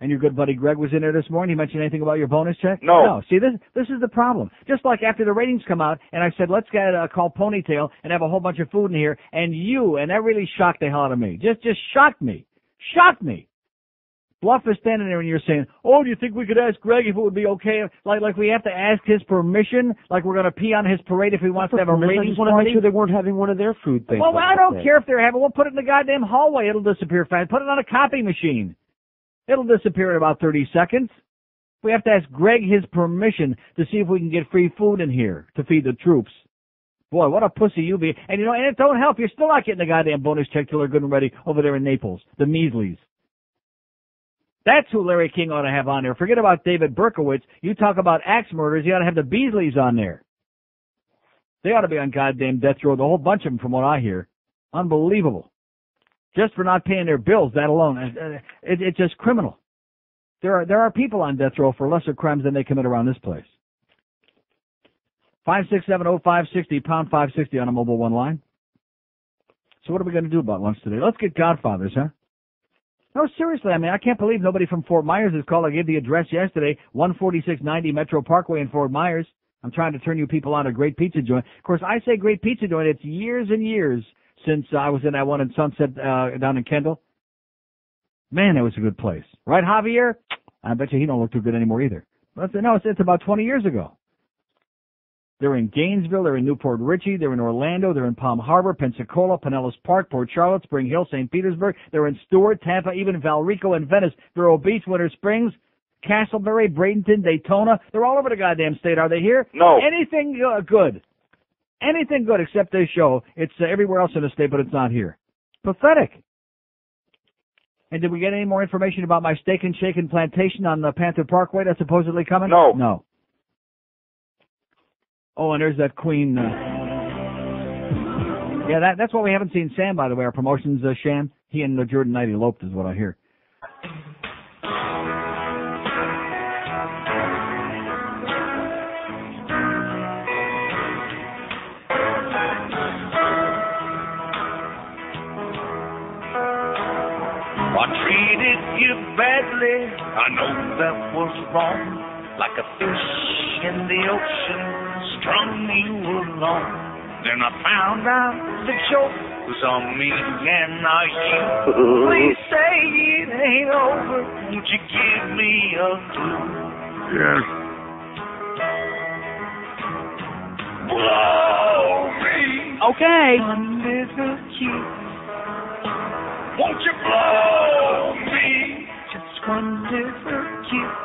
And your good buddy Greg was in there this morning. He mentioned anything about your bonus check? No. See, this is the problem. Just like after the ratings come out, and I said, let's get a call Ponytail and have a whole bunch of food in here, and that really shocked the hell out of me. Just shocked me. Shocked me. Bluff is standing there and you're saying, oh, do you think we could ask Greg if it would be okay? Like we have to ask his permission? Like we're going to pee on his parade if he wants to have a ratings I just want to make sure they weren't having one of their food things. Well, I don't care if they're having. We'll put it in the goddamn hallway. It'll disappear fast. Put it on a copy machine. It'll disappear in about 30 seconds. We have to ask Greg his permission to see if we can get free food in here to feed the troops. Boy, what a pussy you be. And and it don't help. You're still not getting the goddamn bonus check till they're good and ready over there in Naples. The measlies. That's who Larry King ought to have on there. Forget about David Berkowitz. You talk about axe murders, you ought to have the Beasleys on there. They ought to be on goddamn death row, the whole bunch of them from what I hear. Unbelievable. Just for not paying their bills, that alone. It's just criminal. There are people on death row for lesser crimes than they commit around this place. 5670560, pound 560 on a Mobile One line. So what are we going to do about lunch today? Let's get Godfathers, huh? No, seriously, I can't believe nobody from Fort Myers has called. I gave the address yesterday, 14690 Metro Parkway in Fort Myers. I'm trying to turn you people on a great pizza joint. Of course, I say great pizza joint. It's years and years since I was in that one in Sunset down in Kendall. Man, that was a good place. Right, Javier? I bet you he don't look too good anymore either. But no, it's about 20 years ago. They're in Gainesville, they're in Newport Richey, they're in Orlando, they're in Palm Harbor, Pensacola, Pinellas Park, Port Charlotte, Spring Hill, St. Petersburg. They're in Stewart, Tampa, even Valrico and Venice, Vero Beach, Winter Springs, Castleberry, Bradenton, Daytona. They're all over the goddamn state. Are they here? No. Anything good. Anything good except this show. It's everywhere else in the state, but it's not here. Pathetic. And did we get any more information about my Steak and Shake and Plantation on the Panther Parkway that's supposedly coming? No. No. Oh, and there's that Queen. Yeah, that's why we haven't seen Sam, by the way. Our promotions, Sham. He and Jordan Knight eloped is what I hear. eventually I know that was wrong. Like a fish in the ocean, strung you along. Then I found out the joke was on me and not you. Please say it ain't over. Won't you give me a clue? Yes. Blow me. Okay. One little kiss. Won't you blow me? Just one little kiss.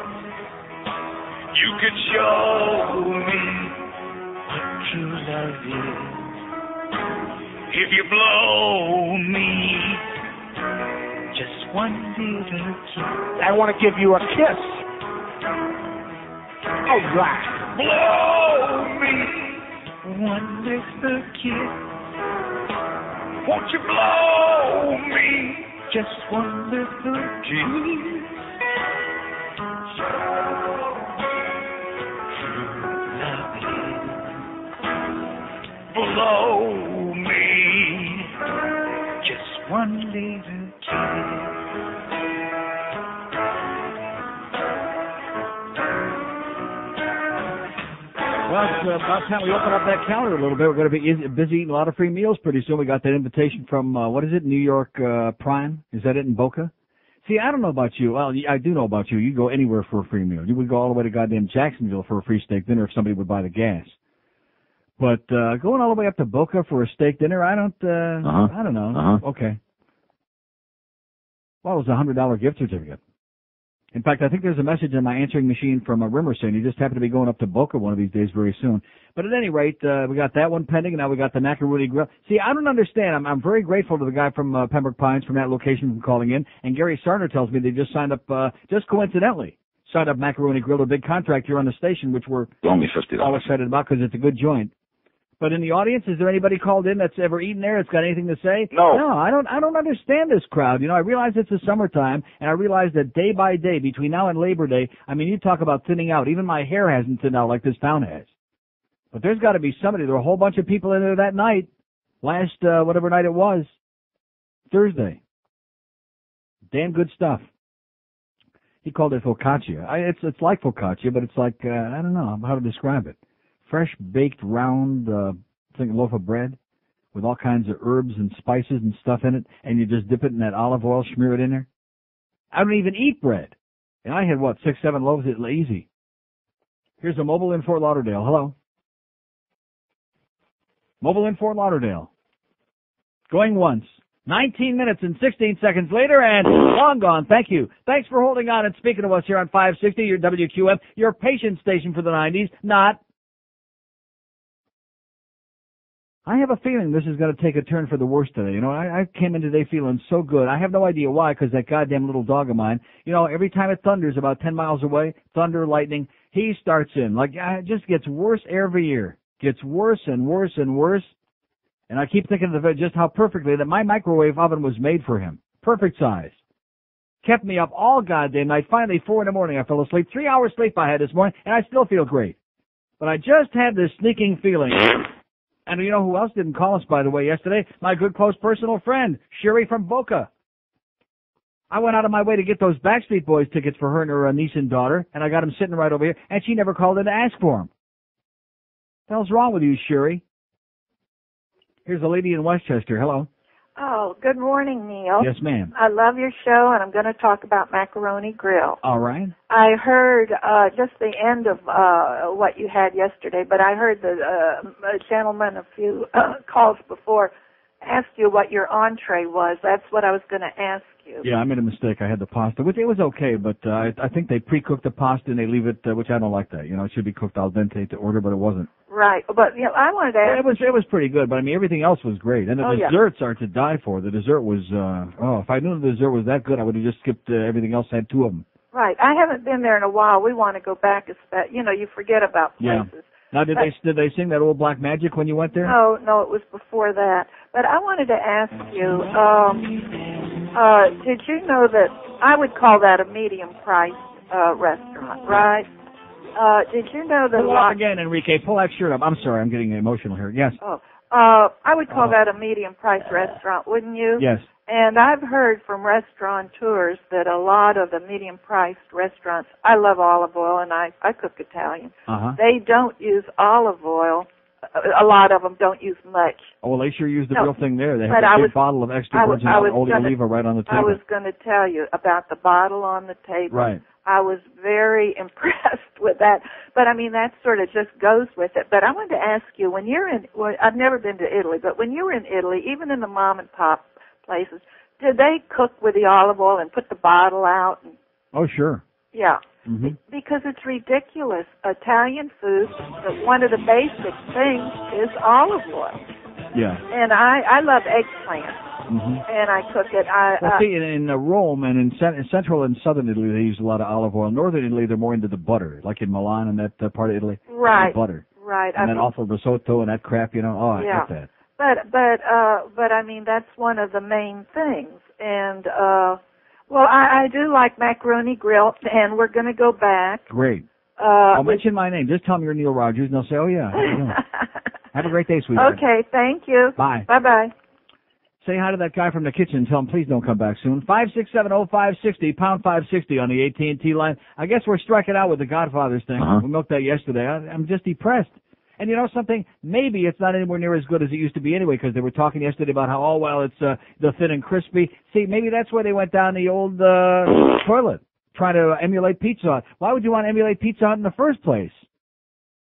You could show me what true love is. If you blow me, just one little kiss. I want to give you a kiss. All right. Blow me, one little kiss. Won't you blow me, just one little kiss. Blow me, just one little kiss. Well, it's about time we open up that calendar a little bit. We're going to be busy eating a lot of free meals pretty soon. We got that invitation from, what is it, New York Prime? Is that it in Boca? See, I don't know about you. Well, I do know about you. You go anywhere for a free meal. You would go all the way to goddamn Jacksonville for a free steak dinner if somebody would buy the gas. But going all the way up to Boca for a steak dinner, I don't know. Okay. Well, it was a $100 gift certificate. In fact, I think there's a message in my answering machine from a Rimmer saying you just happen to be going up to Boca one of these days very soon. But at any rate, we got that one pending, and now we got the macaroni grill. See, I don't understand. I'm very grateful to the guy from Pembroke Pines from that location from calling in, and Gary Sarner tells me they just signed up, just coincidentally, signed up Macaroni Grill, a big contract here on the station, which we're only $50. All excited about because it's a good joint. But in the audience, is there anybody called in that's ever eaten there that's got anything to say? No, I don't understand this crowd. You know, I realize it's the summertime, and I realize that day by day, between now and Labor Day, I mean, you talk about thinning out. Even my hair hasn't thinned out like this town has. But there's got to be somebody. There were a whole bunch of people in there that night, last, whatever night it was, Thursday. Damn good stuff. He called it focaccia. It's like focaccia, but it's like, I don't know how to describe it. Fresh baked round loaf of bread with all kinds of herbs and spices and stuff in it, and you just dip it in that olive oil, smear it in there. I don't even eat bread. And I had, 6, 7 loaves, it's easy. Here's a mobile in Fort Lauderdale. Hello. Mobile in Fort Lauderdale. Going once. 19 minutes and 16 seconds later, and long gone. Thank you. Thanks for holding on and speaking to us here on 560, your WQM, your patient station for the 90s, not. I have a feeling this is going to take a turn for the worse today. You know, I came in today feeling so good. I have no idea why, because that goddamn little dog of mine, you know, every time it thunders about 10 miles away, thunder, lightning, he starts in. Like, it just gets worse every year. Gets worse and worse and worse. And I keep thinking of just how perfectly that my microwave oven was made for him. Perfect size. Kept me up all goddamn night. Finally, 4 in the morning, I fell asleep. 3 hours sleep I had this morning, and I still feel great. But I just had this sneaking feeling. And you know who else didn't call us, by the way, yesterday? My good, close personal friend, Sherry from Boca. I went out of my way to get those Backstreet Boys tickets for her and her niece and daughter, and I got them sitting right over here, and she never called in to ask for them. What the hell's wrong with you, Sherry? Here's a lady in Westchester. Hello. Oh, good morning, Neil. Yes, ma'am. I love your show, and I'm going to talk about Macaroni Grill. All right. I heard just the end of what you had yesterday, but I heard the gentleman a few calls before asked you what your entree was. That's what I was going to ask you. Yeah, I made a mistake. I had the pasta, which it was okay, but I think they pre-cook the pasta and they leave it, which I don't like that. You know, it should be cooked al dente to order, but it wasn't. Right, but you know, I wanted to ask. It was pretty good, but I mean everything else was great, and the desserts are to die for. The dessert was if I knew the dessert was that good, I would have just skipped everything else. I had 2 of them. Right, I haven't been there in a while. We want to go back. You know, you forget about places. Yeah. Now, did they sing that old Black Magic when you went there? No, it was before that. But I wanted to ask you, did you know that I would call that a medium-priced restaurant, right? Did you know that... Pull up again, Enrique. Pull that shirt up. I'm sorry, I'm getting emotional here. Yes. I would call that a medium-priced restaurant, wouldn't you? Yes. And I've heard from restaurateurs that a lot of the medium-priced restaurants, I love olive oil, and I cook Italian. They don't use olive oil. A lot of them don't use much. Oh, well, they sure use the real thing there. They have But a I big was- bottle of extra virgin olive oil right on the table. I was going to tell you about the bottle on the table. Right. I was very impressed with that. But, I mean, that sort of just goes with it. But I wanted to ask you, when you're in, well, I've never been to Italy, but when you were in Italy, even in the mom-and-pop places, did they cook with the olive oil and put the bottle out? And, Oh, sure. yeah. Mm-hmm. Because it's ridiculous. Italian food, but one of the basic things is olive oil. Yeah. And I love eggplant, Mm-hmm. and I cook it. Well, see, in Rome and in central and southern Italy, they use a lot of olive oil. Northern Italy, they're more into the butter, like in Milan and that part of Italy. Right. Butter. Right. And then awful risotto and that crap, you know. Oh, I Yeah. get that. But I mean, that's one of the main things. And, well, I do like macaroni grill, and we're going to go back. Great. I'll mention my name. Just tell them you're Neil Rogers, and they'll say, oh, yeah. How you doing? Have a great day, sweetheart. Okay, thank you. Bye. Bye-bye. Say hi to that guy from the kitchen. Tell him please don't come back soon. 5670560, pound 560 on the AT&T line. I guess we're striking out with the Godfathers thing. We milked that yesterday. I'm just depressed. And you know something? Maybe it's not anywhere near as good as it used to be anyway, because they were talking yesterday about how, oh, well, it's the thin and crispy. See, maybe that's where they went down the old toilet, trying to emulate Pizza Hut. Why would you want to emulate Pizza Hut in the first place?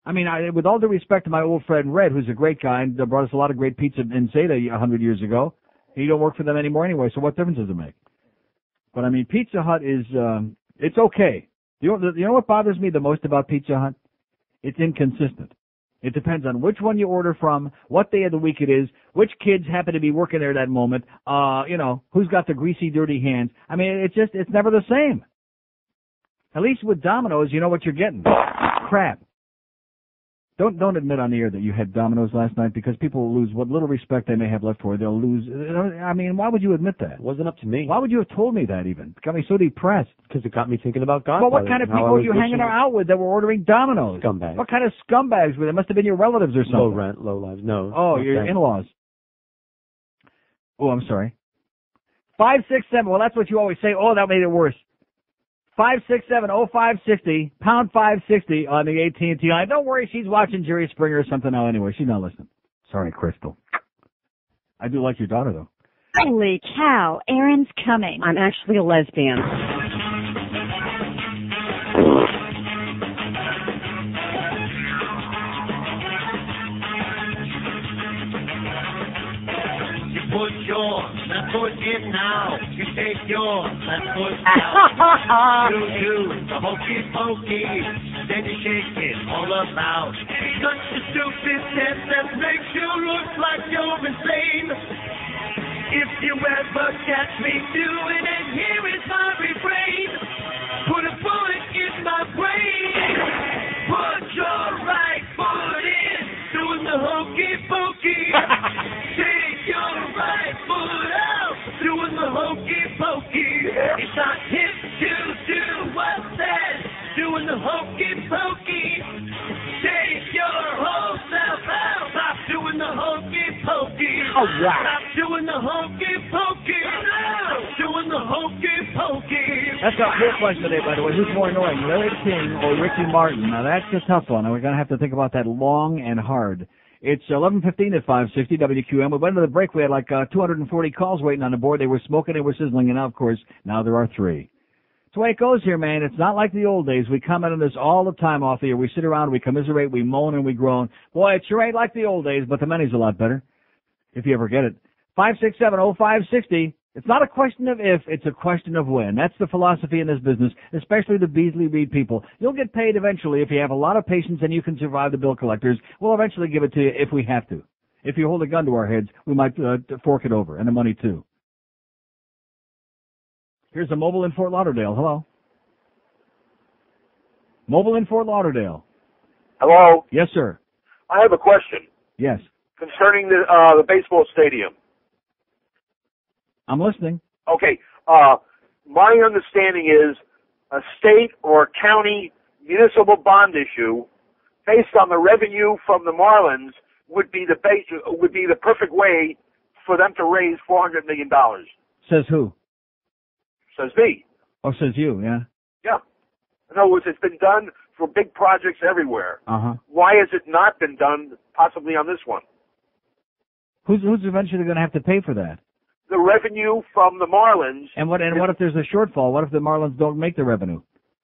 I mean, with all due respect to my old friend Red, who's a great guy and brought us a lot of great pizza in Zeta 100 years ago. He don't work for them anymore anyway, so what difference does it make? But I mean, Pizza Hut is, it's okay. You know what bothers me the most about Pizza Hut? It's inconsistent. It depends on which one you order from, what day of the week it is, which kids happen to be working there that moment, you know, who's got the greasy, dirty hands. I mean, it's never the same. At least with Domino's, you know what you're getting. Crap. Don't admit on the air that you had Domino's last night, because people will lose what little respect they may have left for it. They'll lose. I mean, why would you admit that? It wasn't up to me. Why would you have told me that even? It got me so depressed. Because it got me thinking about Godfather. Well, what kind of people were you hanging out with that were ordering Domino's? Scumbags. What kind of scumbags were they? Must have been your relatives or something. Low rent, low lives. No. Oh, your in-laws. Oh, I'm sorry. 567. Well, that's what you always say. Oh, that made it worse. 5670560, pound 560 on the AT&T line. Don't worry, she's watching Jerry Springer or something now anyway. She's not listening. Sorry, Crystal. I do like your daughter, though. Holy cow, Aaron's coming. I'm actually a lesbian. Put your left foot in now. You take your left foot out. You do the hokey pokey. Then you shake it all about. Such a stupid step that makes you look like you're insane. If you ever catch me doing it, here is my refrain. Put a bullet in my brain. Put your right foot in. Doing the hokey pokey. Take your right foot out. Doing the hokey pokey. It's not hip to do what's said. Doing the hokey pokey. Take your whole self out. Stop doing the hokey pokey. Oh, wow. Stop doing the hokey pokey. Stop doing the hokey pokey. That's our first question today, by the way. Who's more annoying, Larry King or Ricky Martin? Now, that's a tough one, and we're going to have to think about that long and hard. It's 11:15 at 560 WQM. We went to the break. We had like 240 calls waiting on the board. They were smoking, they were sizzling, and now, of course, now there are 3. That's the way it goes here, man. It's not like the old days. We comment on this all the time off the air. We sit around, we commiserate, we moan, and we groan. Boy, it sure ain't like the old days, but the money's a lot better, if you ever get it. 5670560. It's not a question of if, it's a question of when. That's the philosophy in this business, especially the Beasley Reed people. You'll get paid eventually if you have a lot of patience and you can survive the bill collectors. We'll eventually give it to you if we have to. If you hold a gun to our heads, we might fork it over, and the money too. Here's a mobile in Fort Lauderdale. Hello. Mobile in Fort Lauderdale. Hello? Yes, sir. I have a question Yes. concerning the baseball stadium. I'm listening. Okay, my understanding is a state or county municipal bond issue based on the revenue from the Marlins would be the perfect way for them to raise $400 million. Says who? Says me. Oh, says you, yeah. Yeah. In other words, it's been done for big projects everywhere. Uh-huh. Why has it not been done possibly on this one? Who's eventually going to have to pay for that? The revenue from the Marlins. And what if there's a shortfall? What if the Marlins don't make the revenue?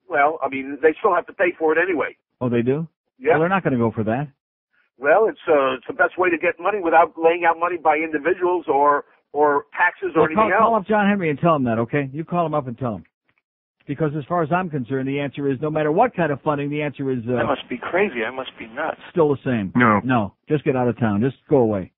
Well, I mean, they still have to pay for it anyway. Oh, they do? Yeah. Well, they're not going to go for that. Well, it's the best way to get money without laying out money by individuals or taxes or anything else. Call up John Henry and tell him that, okay? You call him up and tell him. Because as far as I'm concerned, the answer is no matter what kind of funding, the answer is... I must be crazy. I must be nuts. Still the same. No. No. Just get out of town. Just go away.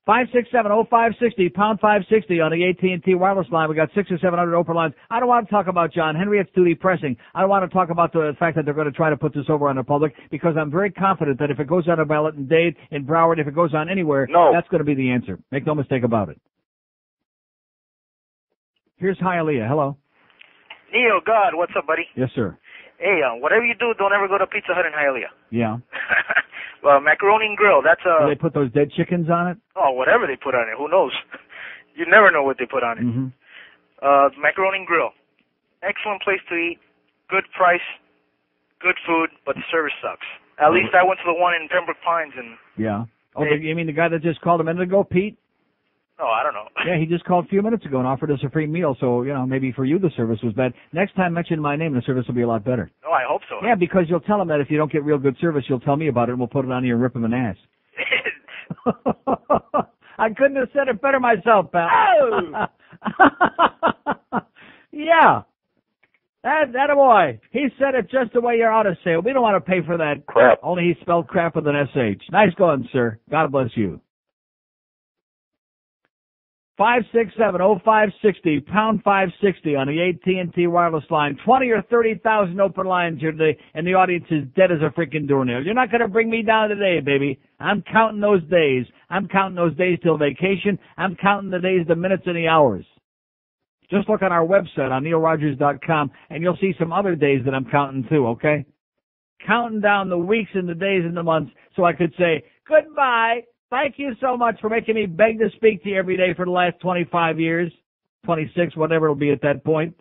567-0560, pound 560 on the AT&T wireless line. We got 600 or 700 open lines. I don't want to talk about John Henry. It's too depressing. I don't want to talk about the fact that they're going to try to put this over on the public because I'm very confident that if it goes on a ballot in Dade, in Broward, if it goes on anywhere, that's going to be the answer. Make no mistake about it. Here's Hialeah. Hello. Neil, God, what's up, buddy? Yes, sir. Hey, whatever you do, don't ever go to Pizza Hut in Hialeah. Yeah. Macaroni and grill, that's Do they put those dead chickens on it? Oh, whatever they put on it, who knows? You never know what they put on it. Mm-hmm. Macaroni and grill. Excellent place to eat, good price, good food, but the service sucks. At least I went to the one in Pembroke Pines and... Yeah. Oh, you mean the guy that just called a minute ago, Pete? Oh, I don't know. Yeah, he just called a few minutes ago and offered us a free meal, so, maybe for you the service was bad. Next time mention my name, the service will be a lot better. Oh, I hope so. Yeah, because you'll tell him that if you don't get real good service, you'll tell me about it and we'll put it on you and rip him an ass. I couldn't have said it better myself, pal. Oh! Yeah. That a boy. He said it just the way you ought to say it. We don't want to pay for that crap. Only he spelled crap with an SH. Nice going, sir. God bless you. 567-0560, pound 560 on the AT&T wireless line. 20 or 30,000 open lines here today, and the audience is dead as a freaking doornail. You're not going to bring me down today, baby. I'm counting those days. I'm counting those days till vacation. I'm counting the days, the minutes, and the hours. Just look on our website on neilrogers.com, and you'll see some other days that I'm counting too, okay? Counting down the weeks and the days and the months so I could say, goodbye. Thank you so much for making me beg to speak to you every day for the last 25 years, 26, whatever it'll be at that point.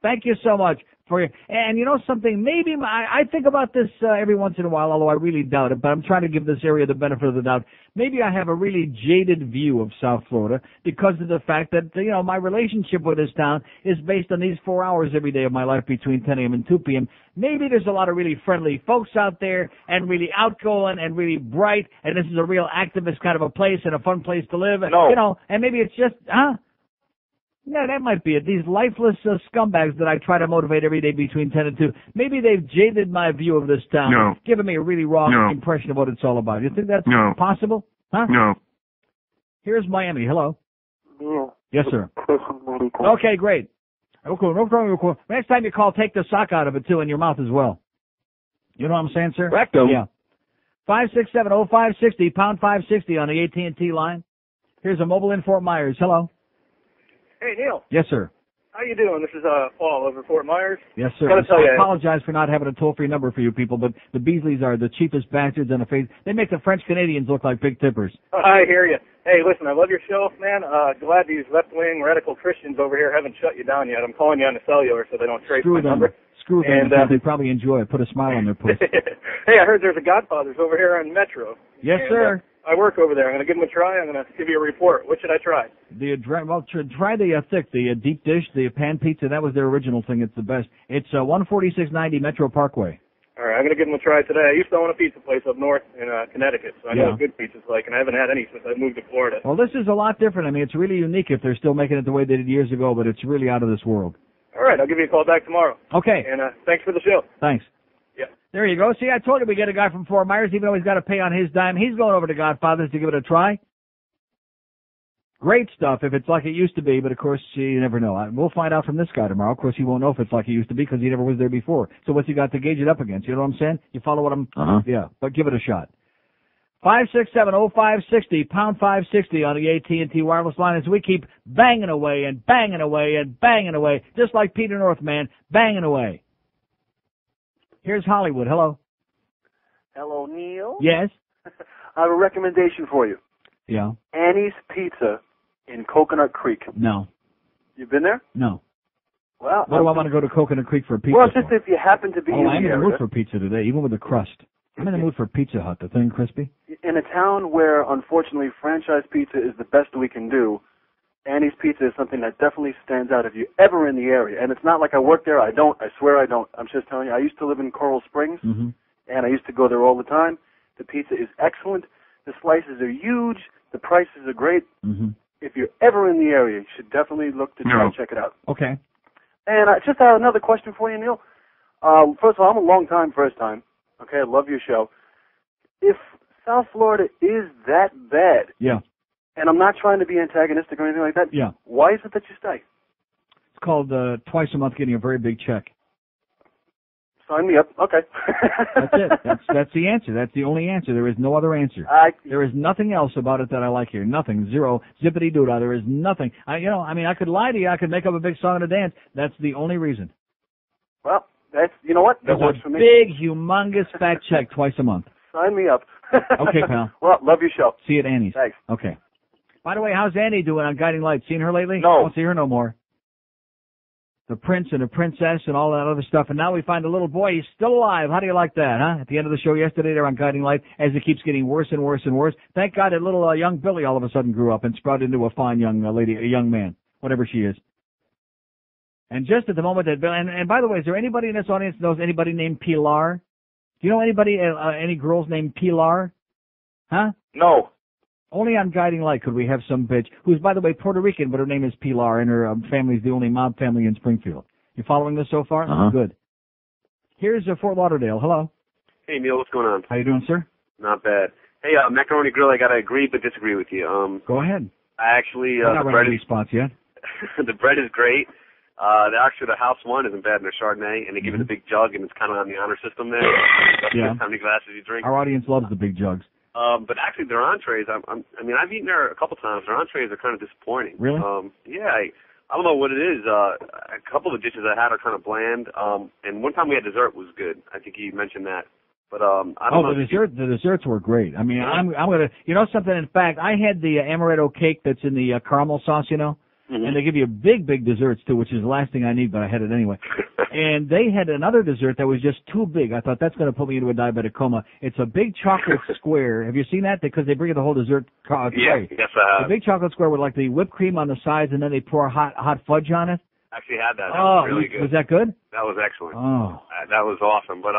Thank you so much for you. And you know something, maybe I think about this every once in a while, although I really doubt it, but I'm trying to give this area the benefit of the doubt. Maybe I have a really jaded view of South Florida because of the fact that, my relationship with this town is based on these 4 hours every day of my life between 10 a.m. and 2 p.m. Maybe there's a lot of really friendly folks out there and really outgoing and really bright, and this is a real activist kind of a place and a fun place to live. No. And maybe it's just, Yeah, that might be it. These lifeless scumbags that I try to motivate every day between 10 and 2, maybe they've jaded my view of this town, giving me a really wrong impression of what it's all about. You think that's possible? Huh? No. Here's Miami. Hello. Yeah. Yes, sir. Okay, great. Okay, no problem. Next time you call, take the sock out of it, too, in your mouth as well. You know what I'm saying, sir? Rectum. Yeah. 567-0560, pound 560 on the AT&T line. Here's a mobile in Fort Myers. Hello. Hey, Neil. Yes, sir. How you doing? This is Paul over Fort Myers. Yes, sir. Gotta tell you, I apologize for not having a toll-free number for you people, but the Beasleys are the cheapest bastards on the face. They make the French Canadians look like big tippers. I hear you. Hey, listen, I love your show, man. Glad these left-wing radical Christians over here haven't shut you down yet. I'm calling you on the cellular so they don't trace my number. Screw them. And, They probably enjoy it. Put a smile on their puss. Hey, I heard there's a Godfathers over here on Metro. Yes, and, sir. I work over there. I'm going to give them a try. I'm going to give you a report. What should I try? Try the thick, the deep dish, the pan pizza. That was their original thing. It's the best. It's 14690 Metro Parkway. All right, I'm going to give them a try today. I used to own a pizza place up north in Connecticut, so I know what good pizza's like, and I haven't had any since I moved to Florida. Well, this is a lot different. I mean, it's really unique if they're still making it the way they did years ago, but it's really out of this world. All right, I'll give you a call back tomorrow. Okay. And thanks for the show. Thanks. Yeah. There you go. See, I told you we get a guy from Fort Myers, even though he's got to pay on his dime. He's going over to Godfathers to give it a try. Great stuff if it's like it used to be, but of course, you never know. We'll find out from this guy tomorrow. Of course, he won't know if it's like it used to be because he never was there before. So what's he got to gauge it up against? You know what I'm saying? You follow what I'm... Yeah, but give it a shot. 567-0560, pound 560 on the AT&T wireless line as we keep banging away and banging away and banging away, just like Peter North, man, banging away. Here's Hollywood. Hello. Hello, Neil. Yes? I have a recommendation for you. Yeah. Annie's Pizza in Coconut Creek. No. You've been there? No. Well, what do I want to go to Coconut Creek for pizza? Well, just if you happen to be in I'm the in the mood area. for pizza today, even with the crust. I'm in the mood for Pizza Hut, the thin crispy. In a town where, unfortunately, franchise pizza is the best we can do, Annie's Pizza is something that definitely stands out if you're ever in the area. And it's not like I work there. I don't. I swear I don't. I'm just telling you. I used to live in Coral Springs, and I used to go there all the time. The pizza is excellent. The slices are huge. The prices are great. If you're ever in the area, you should definitely look to try and check it out. Okay. And I just have another question for you, Neil. First of all, I'm a long-time first-time. Okay, I love your show. If South Florida is that bad, and I'm not trying to be antagonistic or anything like that, why is it that you stay? It's called twice a month getting a very big check. Sign me up. Okay. That's it. That's the answer. That's the only answer. There is no other answer. There is nothing else about it that I like here. Nothing. Zero. Zippity doodah. There is nothing. I could lie to you. I could make up a big song and a dance. That's the only reason. Well, you know what? That works for me. Big, humongous, fat check twice a month. Sign me up. Okay, pal. Well, love your show. See you at Annie's. Thanks. Okay. By the way, how's Annie doing on Guiding Light? Seen her lately? No. Don't see her no more. The prince and the princess and all that other stuff. And now we find a little boy. He's still alive. How do you like that, huh? At the end of the show yesterday, they're on Guiding Light as it keeps getting worse and worse and worse. Thank God that little young Billy all of a sudden grew up and sprouted into a fine young lady, a young man, whatever she is. And just at the moment that Billy, and by the way, is there anybody in this audience knows anybody named Pilar? Do you know anybody, any girls named Pilar? Huh? No. Only on Guiding Light could we have some bitch, who's, by the way, Puerto Rican, but her name is Pilar, and her family's the only mob family in Springfield. You following this so far? Good. Here's Fort Lauderdale. Hello. Hey, Neil, what's going on? How you doing, sir? Not bad. Hey, Macaroni Grill, I got to agree but disagree with you. Go ahead. I actually, I'm not the running bread any spots yet. the bread is great. The House One isn't bad in their Chardonnay, and they give it a big jug, and it's kind of on the honor system there. Yeah. How many glasses you drink. Our audience loves the big jugs. But actually, their entrees, I've eaten there a couple times. Their entrees are kind of disappointing. Really? Yeah, I don't know what it is. A couple of the dishes I had are kind of bland. And one time we had dessert was good. I think you mentioned that. But I don't know. The desserts were great. I mean, I'm gonna, you know something. In fact, I had the amaretto cake that's in the caramel sauce, you know. And they give you big desserts too, which is the last thing I need, but I had it anyway. And they had another dessert that was just too big. I thought that's going to put me into a diabetic coma. It's a big chocolate square. Have you seen that? Because they bring you the whole dessert tray. Yeah, yes, I have. The big chocolate square with like the whipped cream on the sides, and then they pour hot fudge on it. Actually had that. That was really good. Was that good? That was excellent. Oh. That was awesome. But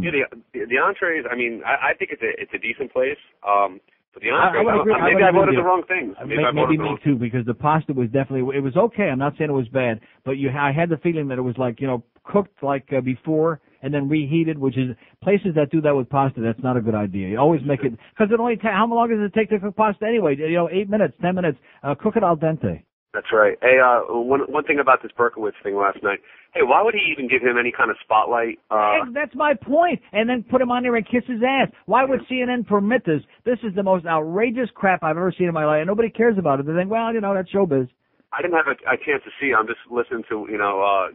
yeah, the entrees. I mean, I think it's a decent place. But the entrees, maybe I voted the wrong things. Maybe me too, because the pasta was definitely, it was okay. I'm not saying it was bad, but I had the feeling that it was like, cooked like before and then reheated, which is, places that do that with pasta, that's not a good idea. You always make it, because it only, how long does it take to cook pasta anyway? 8 minutes, 10 minutes. Cook it al dente. That's right. Hey, one thing about this Berkowitz thing last night. Hey, why would he even give him any kind of spotlight? That's my point. And then put him on there and kiss his ass. Why would CNN permit this? This is the most outrageous crap I've ever seen in my life. And nobody cares about it. They think, well, that's showbiz. I didn't have a chance to see it. I'm just listening to,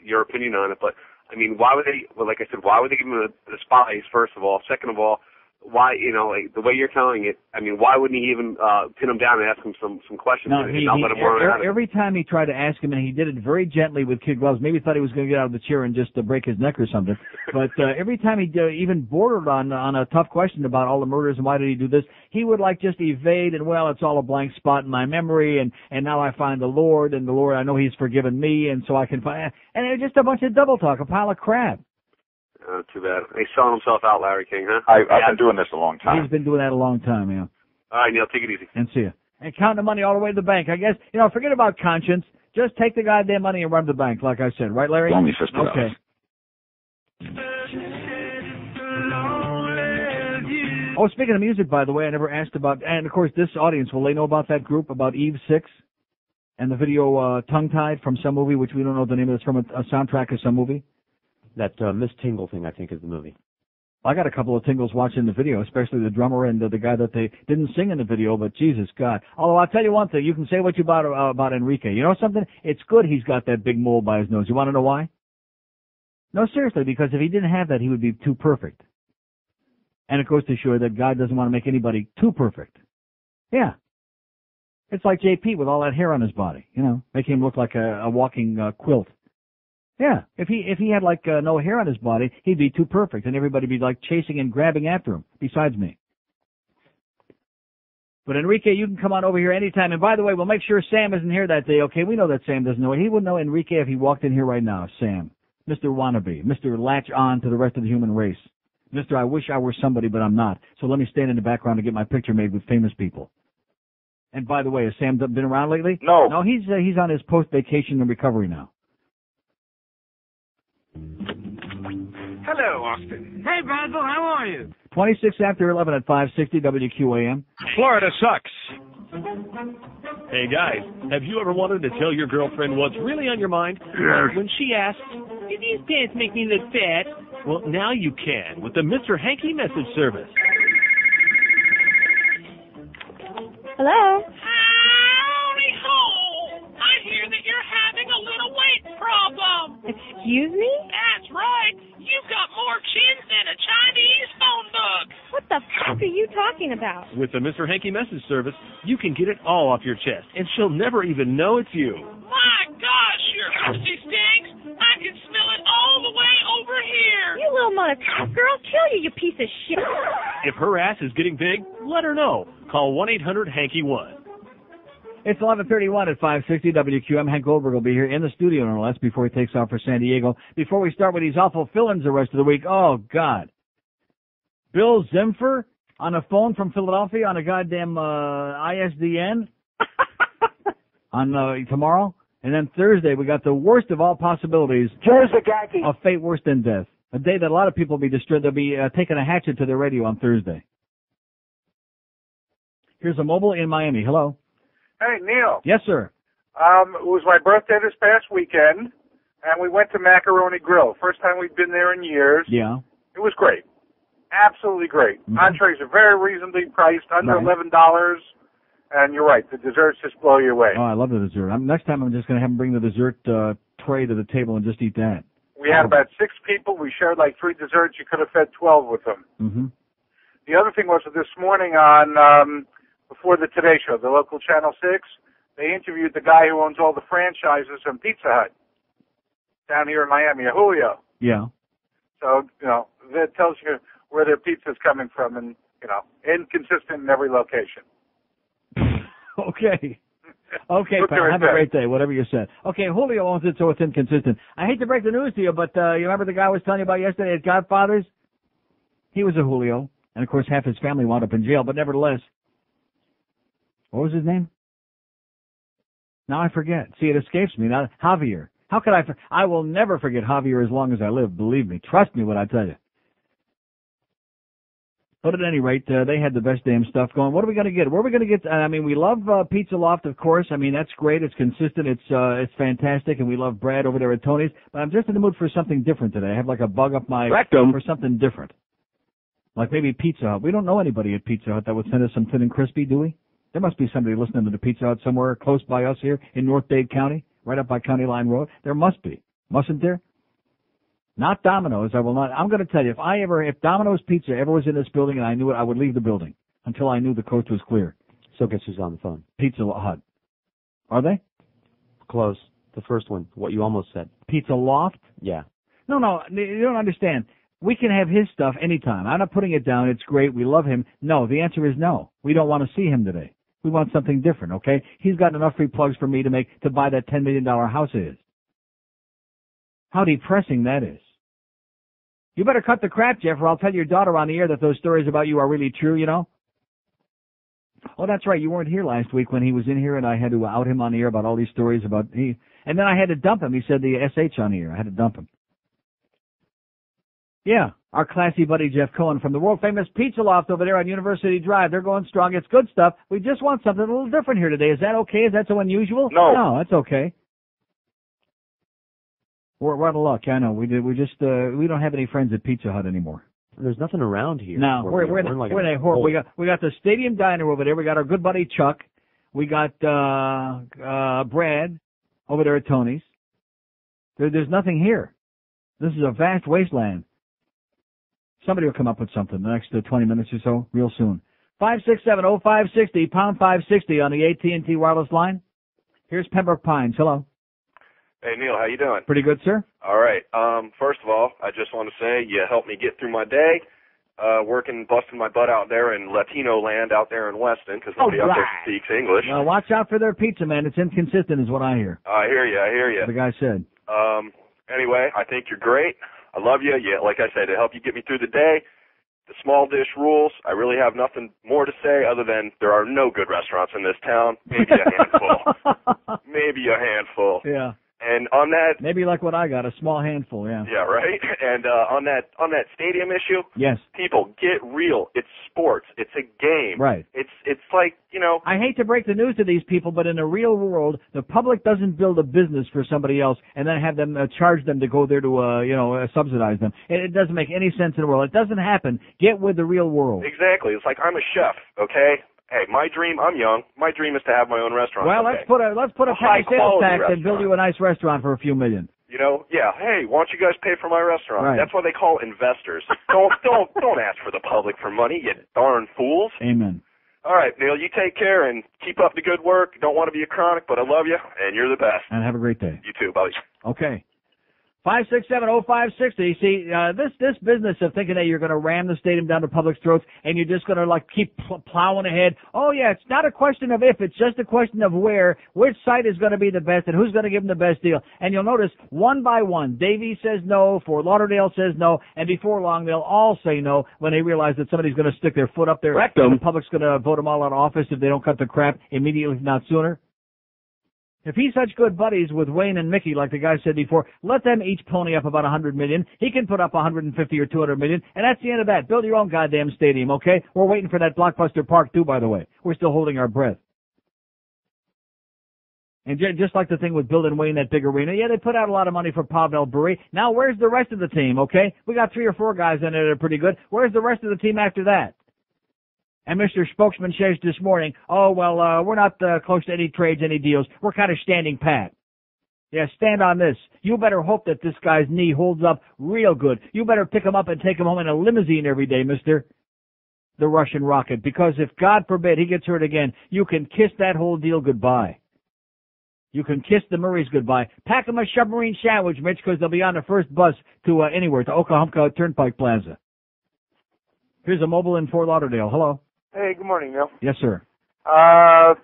your opinion on it. But, I mean, why would they, well, like I said, why would they give him the spotlight, first of all? Second of all, why, like, the way you're telling it, I mean, why wouldn't he even pin him down and ask him some questions? No, and not let him run out? Every time he tried to ask him, and he did it very gently with kid gloves, maybe thought he was going to get out of the chair and just break his neck or something. But every time he even bordered on a tough question about all the murders and why did he do this, he would just evade and, well, it's all a blank spot in my memory, and now I find the Lord, and the Lord, I know He's forgiven me, and so I can find, and it was just a bunch of double talk, a pile of crap. Too bad. He's selling himself out, Larry King, huh? I've been doing this a long time. He's been doing that a long time, yeah. All right, Neil, take it easy. And see ya. And counting the money all the way to the bank. I guess, forget about conscience. Just take the goddamn money and run to the bank, like I said. Right, Larry? Only $50. Okay. Oh, speaking of music, by the way, I never asked about, and of course this audience, will they know about that group, about Eve 6? And the video Tongue-Tied from some movie, which we don't know the name of. It's from a soundtrack of some movie. That Miss Tingle thing, I think, is the movie. I got a couple of tingles watching the video, especially the drummer and the guy that they didn't sing in the video, but Jesus God. Although I'll tell you one thing, you can say what you about Enrique. You know something? It's good he's got that big mole by his nose. You want to know why? No, seriously, because if he didn't have that, he would be too perfect. And it goes to show that God doesn't want to make anybody too perfect. Yeah. It's like JP with all that hair on his body, you know, make him look like a walking quilt. Yeah, if he had like no hair on his body, he'd be too perfect, and everybody'd be like chasing and grabbing after him. Besides me. But Enrique, you can come on over here anytime. And by the way, we'll make sure Sam isn't here that day. Okay, we know that Sam doesn't know it. He wouldn't know Enrique if he walked in here right now. Sam, Mr. Wannabe, Mr. Latch on to the rest of the human race, Mr. I wish I were somebody, but I'm not. So let me stand in the background and get my picture made with famous people. And by the way, has Sam been around lately? No. No, he's on his post-vacation and recovery now. Hello, Austin. Hey, Basil, how are you? 26 after 11 at 560 WQAM. Florida sucks. Hey, guys, have you ever wanted to tell your girlfriend what's really on your mind? Yes. When she asks, do these pants make me look fat? Well, now you can with the Mr. Hanky message service. Hello? Howdy ho! I hear that you're having a little weight problem. Excuse me? That's right. You've got more chins than a Chinese phone book. What the fuck are you talking about? With the Mr. Hanky message service, you can get it all off your chest, and she'll never even know it's you. My gosh, your pussy stinks. I can smell it all the way over here. You little motherfucker, girl, kill you, you piece of shit. If her ass is getting big, let her know. Call 1-800-HANKY-1. It's 11:31 at 560 WQAM. Hank Goldberg will be here in the studio, no less, before he takes off for San Diego. Before we start with these awful fill-ins the rest of the week, oh, God. Bill Zimfer on a phone from Philadelphia on a goddamn ISDN on tomorrow. And then Thursday, we got the worst of all possibilities of fate worse than death. A day that a lot of people will be destroyed. They'll be taking a hatchet to their radio on Thursday. Here's a mobile in Miami. Hello. Hey, Neil. Yes, sir. It was my birthday this past weekend, and we went to Macaroni Grill. First time we've been there in years. Yeah. It was great. Absolutely great. Mm-hmm. Entrees are very reasonably priced, under Right. $11. And you're right, the desserts just blow you away. Oh, I love the dessert. Next time I'm just going to have them bring the dessert tray to the table and just eat that. We had about 6 people. We shared like 3 desserts. You could have fed 12 with them. Mm-hmm. The other thing was that this morning on before the Today Show, the local Channel 6, they interviewed the guy who owns all the franchises from Pizza Hut down here in Miami, Julio. Yeah. So, you know, that tells you where their pizza's coming from and, you know, inconsistent in every location. Okay. Okay, pal. Have a great day, whatever you said. Okay, Julio owns it, so it's inconsistent. I hate to break the news to you, but you remember the guy I was telling you about yesterday at Godfather's? He was a Julio, and of course half his family wound up in jail, but nevertheless. What was his name? Now I forget. See, it escapes me. Now, Javier. How could I will never forget Javier as long as I live, believe me. Trust me when I tell you. But at any rate, they had the best damn stuff going. What are we going to get? Where are we going to get? I mean, we love Pizza Loft, of course. I mean, that's great. It's consistent. It's fantastic. And we love Brad over there at Tony's. But I'm just in the mood for something different today. I have like a bug up my rectum for something different. Like maybe Pizza Hut. We don't know anybody at Pizza Hut that would send us some thin and crispy, do we? There must be somebody listening to the Pizza Hut somewhere close by us here in North Dade County, right up by County Line Road. There must be. Mustn't there? Not Domino's. I will not. I'm going to tell you, if Domino's Pizza ever was in this building and I knew it, I would leave the building until I knew the coast was clear. So guess who's on the phone? Pizza Hut. Are they? Close. The first one. What you almost said. Pizza Loft? Yeah. No, you don't understand. We can have his stuff anytime. I'm not putting it down. It's great. We love him. No, the answer is no. We don't want to see him today. We want something different, okay? He's got enough free plugs for me to buy that $10 million house of his. How depressing that is. You better cut the crap, Jeff, or I'll tell your daughter on the air that those stories about you are really true, you know? Oh, that's right. You weren't here last week when he was in here and I had to out him on the air about all these stories about he. And then I had to dump him. He said the SH on the air. I had to dump him. Yeah, our classy buddy Jeff Cohen from the world-famous Pizza Loft over there on University Drive. They're going strong. It's good stuff. We just want something a little different here today. Is that okay? Is that so unusual? No, that's okay. We're out of luck. I know. We don't have any friends at Pizza Hut anymore. There's nothing around here. No, we're in a hole. We got the Stadium Diner over there. We got our good buddy Chuck. We got Brad over there at Tony's. There's nothing here. This is a vast wasteland. Somebody will come up with something in the next 20 minutes or so, real soon. 567-0560, pound 560 on the AT&T wireless line. Here's Pembroke Pines. Hello. Hey, Neil, how you doing? Pretty good, sir. All right. First of all, I just want to say you helped me get through my day, busting my butt out there in Latino land out there in Weston, because nobody out there speaks English. Well, watch out for their pizza, man. It's inconsistent is what I hear. I hear you. The guy said. Anyway, I think you're great. I love you. Yeah, like I said, to help you get me through the day. The small dish rules. I really have nothing more to say other than there are no good restaurants in this town. Maybe a handful. Yeah. And on that, maybe like what I got, a small handful. Yeah. Yeah, right. And on that stadium issue, yes, people get real. It's sports. It's a game. Right. It's like, you know. I hate to break the news to these people, but in the real world, the public doesn't build a business for somebody else and then have them charge them to go there to subsidize them. It doesn't make any sense in the world. It doesn't happen. Get with the real world. Exactly. It's like I'm a chef. Okay. Hey, my dream, I'm young. My dream is to have my own restaurant. Well, someday. let's put a high sales tax and build you a nice restaurant for a few million. You know, yeah. Hey, why don't you guys pay for my restaurant? Right. That's what they call investors. Don't ask for the public for money, you darn fools. Amen. All right, Neil, you take care and keep up the good work. Don't want to be a chronic, but I love you, and you're the best. And have a great day. You too, buddy. Okay. 567-0560. See, this business of thinking that you're going to ram the stadium down the public's throats and you're just going to keep plowing ahead. Oh yeah, it's not a question of if, it's just a question of where, which site is going to be the best and who's going to give them the best deal. And you'll notice one by one, Davie says no, Fort Lauderdale says no, and before long they'll all say no when they realize that somebody's going to stick their foot up there. The public's going to vote them all out of office if they don't cut the crap immediately, if not sooner. If he's such good buddies with Wayne and Mickey, like the guy said before, let them each pony up about $100 million. He can put up $150 or $200 million, and that's the end of that. Build your own goddamn stadium, okay? We're waiting for that Blockbuster Park too, by the way. We're still holding our breath. And just like the thing with building Wayne that big arena, yeah, they put out a lot of money for Pavel Bure. Now, where's the rest of the team, okay? We got 3 or 4 guys in there that are pretty good. Where's the rest of the team after that? And Mr. Spokesman says this morning, we're not close to any trades, any deals. We're kind of standing pat. Yeah, stand on this. You better hope that this guy's knee holds up real good. You better pick him up and take him home in a limousine every day, mister. The Russian rocket. Because if, God forbid, he gets hurt again, you can kiss that whole deal goodbye. You can kiss the Murrays goodbye. Pack them a submarine sandwich, Mitch, because they'll be on the first bus to anywhere, to Oklahoma Turnpike Plaza. Here's a mobile in Fort Lauderdale. Hello. Hey, good morning, Neil. Yes, sir.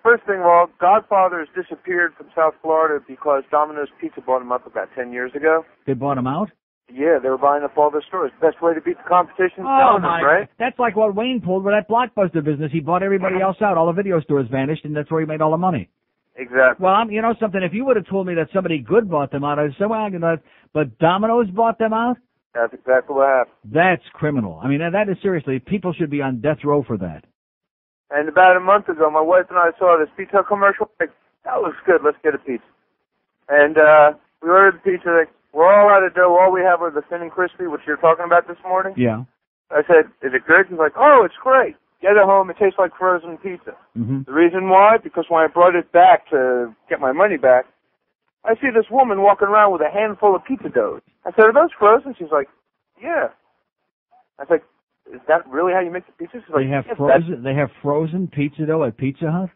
First thing of all, Godfather has disappeared from South Florida because Domino's Pizza bought him up about 10 years ago. They bought him out? Yeah, they were buying up all their stores. Best way to beat the competition is selling them, right? That's like what Wayne pulled with that Blockbuster business. He bought everybody else out. All the video stores vanished, and that's where he made all the money. Exactly. Well, you know something? If you would have told me that somebody good bought them out, I'd say, but Domino's bought them out? That's exactly what happened. That's criminal. I mean, that is seriously, people should be on death row for that. And about a month ago, my wife and I saw this pizza commercial. Like, that looks good. Let's get a pizza. And we ordered the pizza. Like, we're all out of dough. All we have are the thin and crispy, which you're talking about this morning. Yeah. I said, is it good? He's like, oh, it's great. Get it home. It tastes like frozen pizza. Mm-hmm. The reason why? Because when I brought it back to get my money back, I see this woman walking around with a handful of pizza dough. I said, are those frozen? She's like, yeah. I was like, is that really how you make the pizza? She's like, they have frozen pizza dough at Pizza Hut?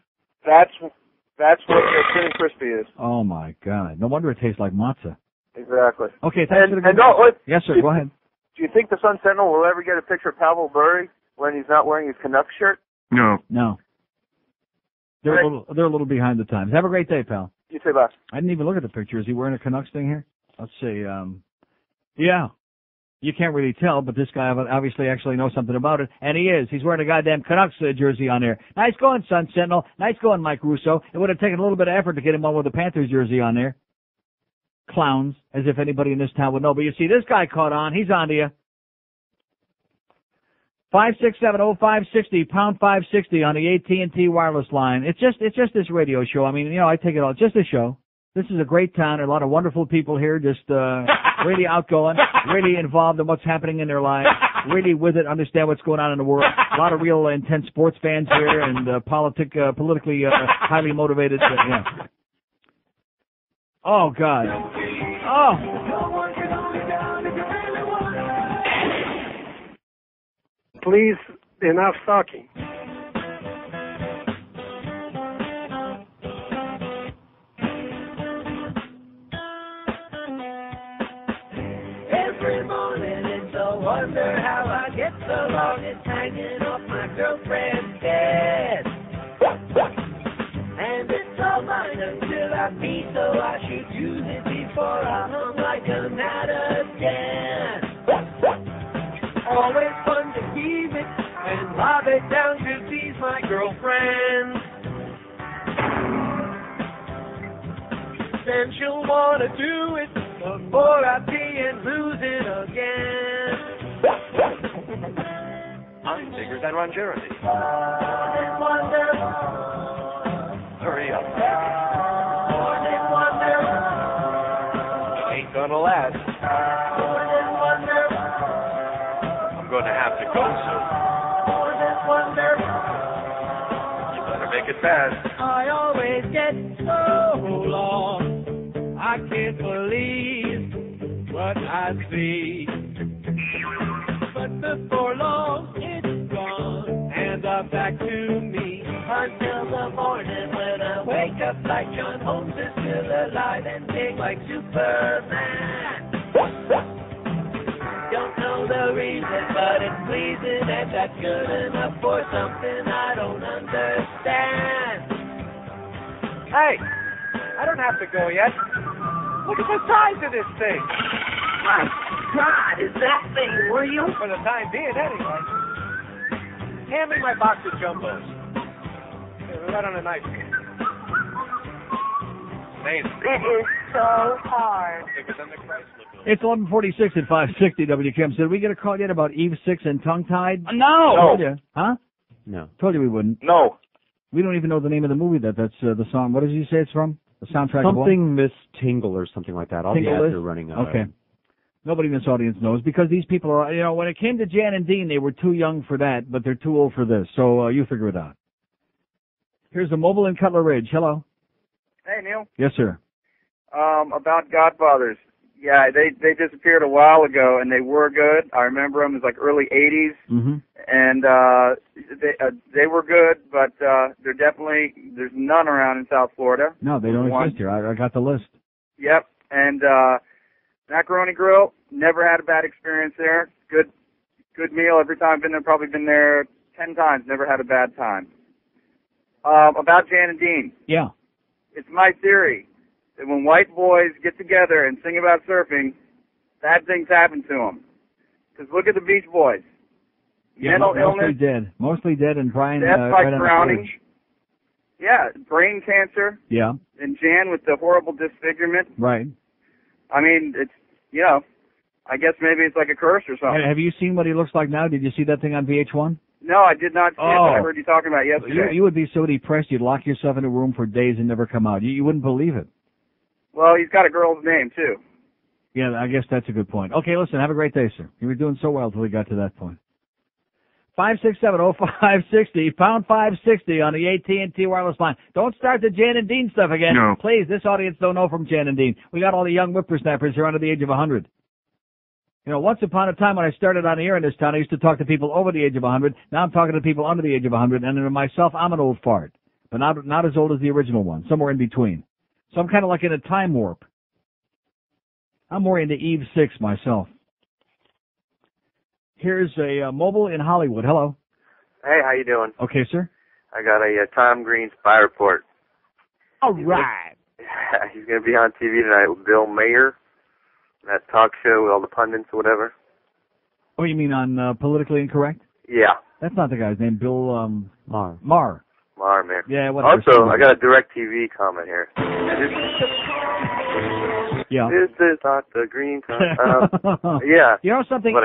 That's what their thin and crispy is. Oh, my God. No wonder it tastes like matzah. Exactly. Okay, thanks for the good news. Yes, sir, go ahead. Do you think the Sun Sentinel will ever get a picture of Pavel Bure when he's not wearing his Canucks shirt? No. They're a little behind the times. Have a great day, pal. You too, boss. I didn't even look at the picture. Is he wearing a Canucks thing here? Let's see. Yeah. You can't really tell, but this guy obviously actually knows something about it, and he is. He's wearing a goddamn Canucks jersey on there. Nice going, Sun Sentinel. Nice going, Mike Russo. It would have taken a little bit of effort to get him one with a Panthers jersey on there. Clowns, as if anybody in this town would know. But you see, this guy caught on. He's on to you. 567-0560, pound 560 on the AT&T wireless line. It's just this radio show. I mean, I take it all. It's just a show. This is a great town. There are a lot of wonderful people here, just really outgoing, really involved in what's happening in their lives, really with it, understand what's going on in the world. A lot of real intense sports fans here and politically highly motivated. Yeah. Oh, God. Oh. Please, enough talking. how I get so long. It's hanging off my girlfriend's head. And it's all mine until I pee, so I should use it before I hung like a mannequin. Always fun to keep it and lob it down to tease my girlfriend. Then she'll wanna do it before I pee and lose it again. I'm bigger than Ron Jeremy. Hurry up. Ain't gonna last. I'm gonna have to go soon. You better make it fast. I always get so lost. I can't believe what I see. But before long, it's gone, and I'm back to me. Until the morning when I wake up like John Holmes is still alive and big like Superman. Don't know the reason, but it's pleasing, and that's good enough for something I don't understand. Hey, I don't have to go yet. Look at the size of this thing. My God, is that thing real? For the time being, anyway. Hand me my box of jumbos. Right on a knife. Amazing. It is so hard. Bigger than the Chrysler. It's 11:46 at 560 WQAM. Did we get a call yet about Eve 6 and tongue-tied? No. Told you. Huh? No. Told you we wouldn't. No. We don't even know the name of the movie that's the song. What did you say it's from? The soundtrack of what? Something Miss Tingle or something like that. All the Tingle ads is? are running out. Okay. Nobody in this audience knows because these people are, when it came to Jan and Dean, they were too young for that, but they're too old for this. So you figure it out. Here's the mobile in Cutler Ridge. Hello. Hey, Neil. Yes, sir. About Godfathers. Yeah, they disappeared a while ago, and they were good. I remember them. It was like early 80s. Mm-hmm. And they were good, but there's none around in South Florida. No, they don't exist here. I got the list. Yep. And Macaroni Grill, never had a bad experience there. Good meal every time I've been there. Probably been there 10 times. Never had a bad time. About Jan and Dean. Yeah. It's my theory that when white boys get together and sing about surfing, bad things happen to them. Because look at the Beach Boys. Yeah, Mental mostly illness, dead. Mostly dead and Brian. death by right on the drowning. bridge. Yeah, brain cancer. Yeah. And Jan with the horrible disfigurement. Right. I mean, it's, I guess maybe it's like a curse or something. Have you seen what he looks like now? Did you see that thing on VH1? No, I did not see it, but I heard you talking about it yesterday. You would be so depressed you'd lock yourself in a room for days and never come out. You wouldn't believe it. Well, he's got a girl's name, too. Yeah, I guess that's a good point. Okay, listen, have a great day, sir. You were doing so well until we got to that point. 567-0560, pound 560 on the AT&T wireless line. Don't start the Jan and Dean stuff again. No. Please, this audience don't know from Jan and Dean. We got all the young whippersnappers here under the age of 100. Once upon a time when I started on the air in this town, I used to talk to people over the age of 100. Now I'm talking to people under the age of 100, and myself, I'm an old fart. But not as old as the original one, somewhere in between. So I'm kind of like in a time warp. I'm more into Eve 6 myself. Here's a mobile in Hollywood. Hello. Hey, how you doing? Okay, sir. I got a Tom Green spy report. All right. He's going to be on TV tonight with Bill Maher, that talk show with all the pundits or whatever. Oh, you mean on Politically Incorrect? Yeah. That's not the guy's name. Bill Maher. Maher, man. Yeah, whatever. Also, I got a DirecTV comment here. Yeah. This is not the green time. Yeah. You know something?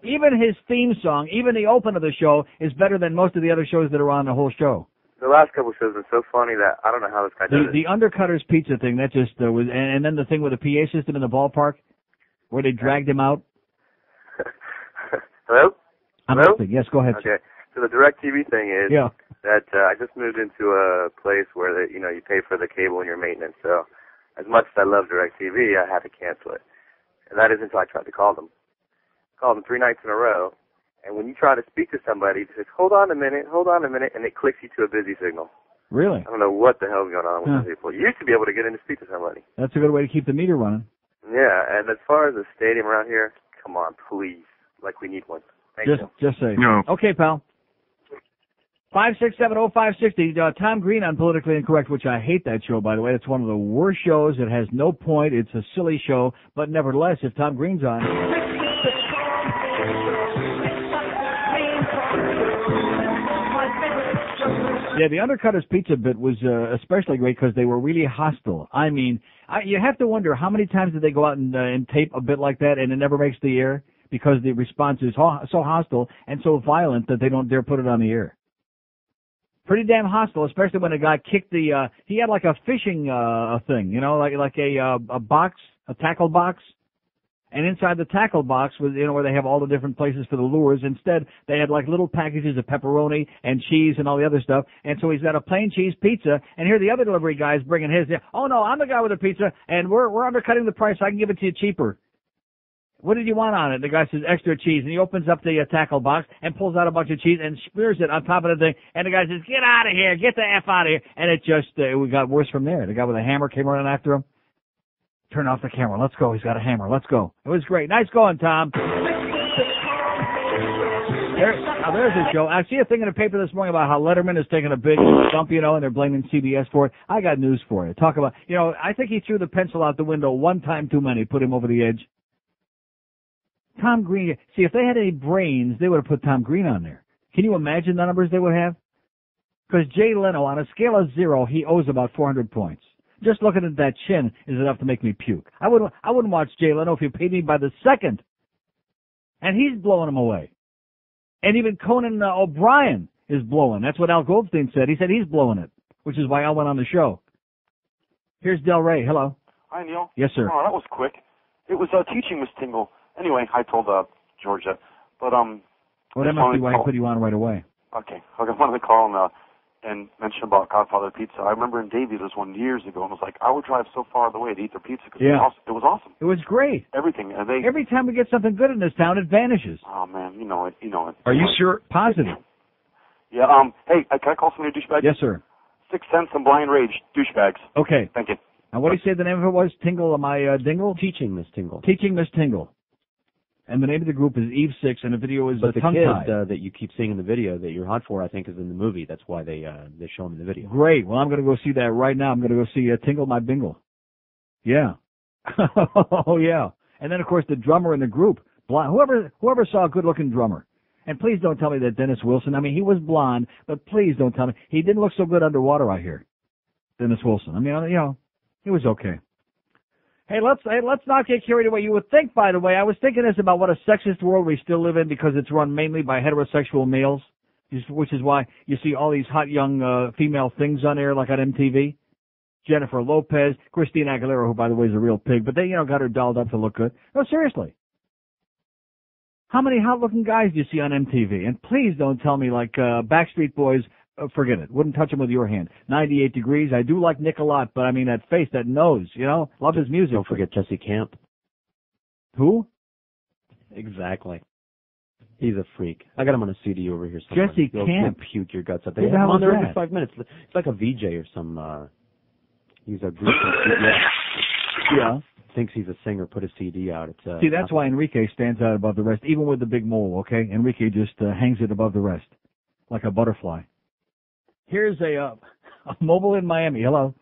Even his theme song, even the open of the show, is better than most of the other shows that are on the whole show. The last couple shows have been so funny that I don't know how this guy does it. The Undercutters Pizza thing, that just was, and then the thing with the PA system in the ballpark, where they dragged him out. Hello? I'm Hello? listening. Yes, go ahead. Okay. So the DirecTV thing is that I just moved into a place where you pay for the cable and your maintenance. So as much as I love DirecTV, I had to cancel it. And that is until I tried to call them. Called them 3 nights in a row. And when you try to speak to somebody, it says, hold on a minute, and it clicks you to a busy signal. Really? I don't know what the hell's going on with those people. You used to be able to get in to speak to somebody. That's a good way to keep the meter running. Yeah, and as far as the stadium around here, come on, please. Like, we need one. Thank you. Just say. No. Okay, pal. 5670560. Tom Green on Politically Incorrect, which I hate that show, by the way. It's one of the worst shows. It has no point. It's a silly show. But nevertheless, if Tom Green's on... Yeah, the Undercutters Pizza bit was especially great because they were really hostile. I mean, you have to wonder how many times did they go out and tape a bit like that and it never makes the air because the response is so hostile and so violent that they don't dare put it on the air. Pretty damn hostile, especially when a guy kicked the, he had like a fishing thing, you know, like a box, a tackle box. And inside the tackle box was, you know, where they have all the different places for the lures. Instead, they had like little packages of pepperoni and cheese and all the other stuff. And so he's got a plain cheese pizza. And here the other delivery guy's bringing his. Oh no, I'm the guy with the pizza, and we're undercutting the price. I can give it to you cheaper. What did you want on it? The guy says extra cheese, and he opens up the tackle box and pulls out a bunch of cheese and smears it on top of the thing. And the guy says, "Get out of here! Get the F out of here!" And it just we got worse from there. The guy with a hammer came running after him. Turn off the camera. Let's go. He's got a hammer. Let's go. It was great. Nice going, Tom. There's the show. I see a thing in the paper this morning about how Letterman is taking a big bump, you know, and they're blaming CBS for it. I got news for you. Talk about, you know, I think he threw the pencil out the window one time too many, put him over the edge. Tom Green. See, if they had any brains, they would have put Tom Green on there. Can you imagine the numbers they would have? Because Jay Leno, on a scale of 0, he owes about 400 points. Just looking at that chin is enough to make me puke. I wouldn't watch Jay Leno if you paid me by the second. And he's blowing him away. And even Conan O'Brien is blowing. That's what Al Goldstein said. He said he's blowing it, which is why Al went on the show. Here's Del Rey. Hello. Hi, Neil. Yes, sir. Oh, that was quick. It was teaching Miss Tingle. Anyway, I told Georgia. But well, that must be why he put you on right away. Okay. I wanted to call and mention about Godfather Pizza. I remember in Davie, there was one years ago, and it was like, I would drive so far the way to eat their pizza because it was awesome. It was great. Everything. Every time we get something good in this town, it vanishes. Oh, man, you know it. Are you sure? Positive. Yeah, hey, can I call somebody a douchebag? Yes, sir. 6 Cents and Blind Rage, douchebags. Okay. Thank you. And what do you say the name of it was? Tingle, Dingle? Teaching Miss Tingle. Teaching Miss Tingle. And the name of the group is Eve 6, and the video is But the tongue-tied. kid that you keep seeing in the video that you're hot for, I think, is in the movie. That's why they show him in the video. Great. Well, I'm going to go see that right now. I'm going to go see Tingle My Bingle. Yeah. Oh, yeah. And then, of course, the drummer in the group. Whoever saw a good-looking drummer. And please don't tell me that Dennis Wilson, I mean, he was blonde, but please don't tell me. He didn't look so good underwater, I hear. Dennis Wilson. I mean, you know, he was okay. Hey, let's not get carried away. You would think, by the way, I was thinking this about what a sexist world we still live in because it's run mainly by heterosexual males, which is why you see all these hot young female things on air like on MTV. Jennifer Lopez, Christina Aguilera, who, by the way, is a real pig, but they, you know, got her dolled up to look good. No, seriously. How many hot-looking guys do you see on MTV? And please don't tell me like Backstreet Boys. Forget it. Wouldn't touch him with your hand. 98 Degrees. I do like Nick a lot, but I mean that face, that nose, you know? Love his music. Don't forget Jesse Camp. Who? Exactly. He's a freak. I got him on a CD over here somewhere. Jesse Camp? He'll puke your guts up. Who They the have him hell on there is every that? 5 minutes. It's like a VJ or some, he's a group. Yeah. Thinks he's a singer, put a CD out. It's, See, that's why Enrique stands out above the rest, even with the big mole, okay? Enrique just hangs it above the rest, like a butterfly. Here's a mobile in Miami. Hello.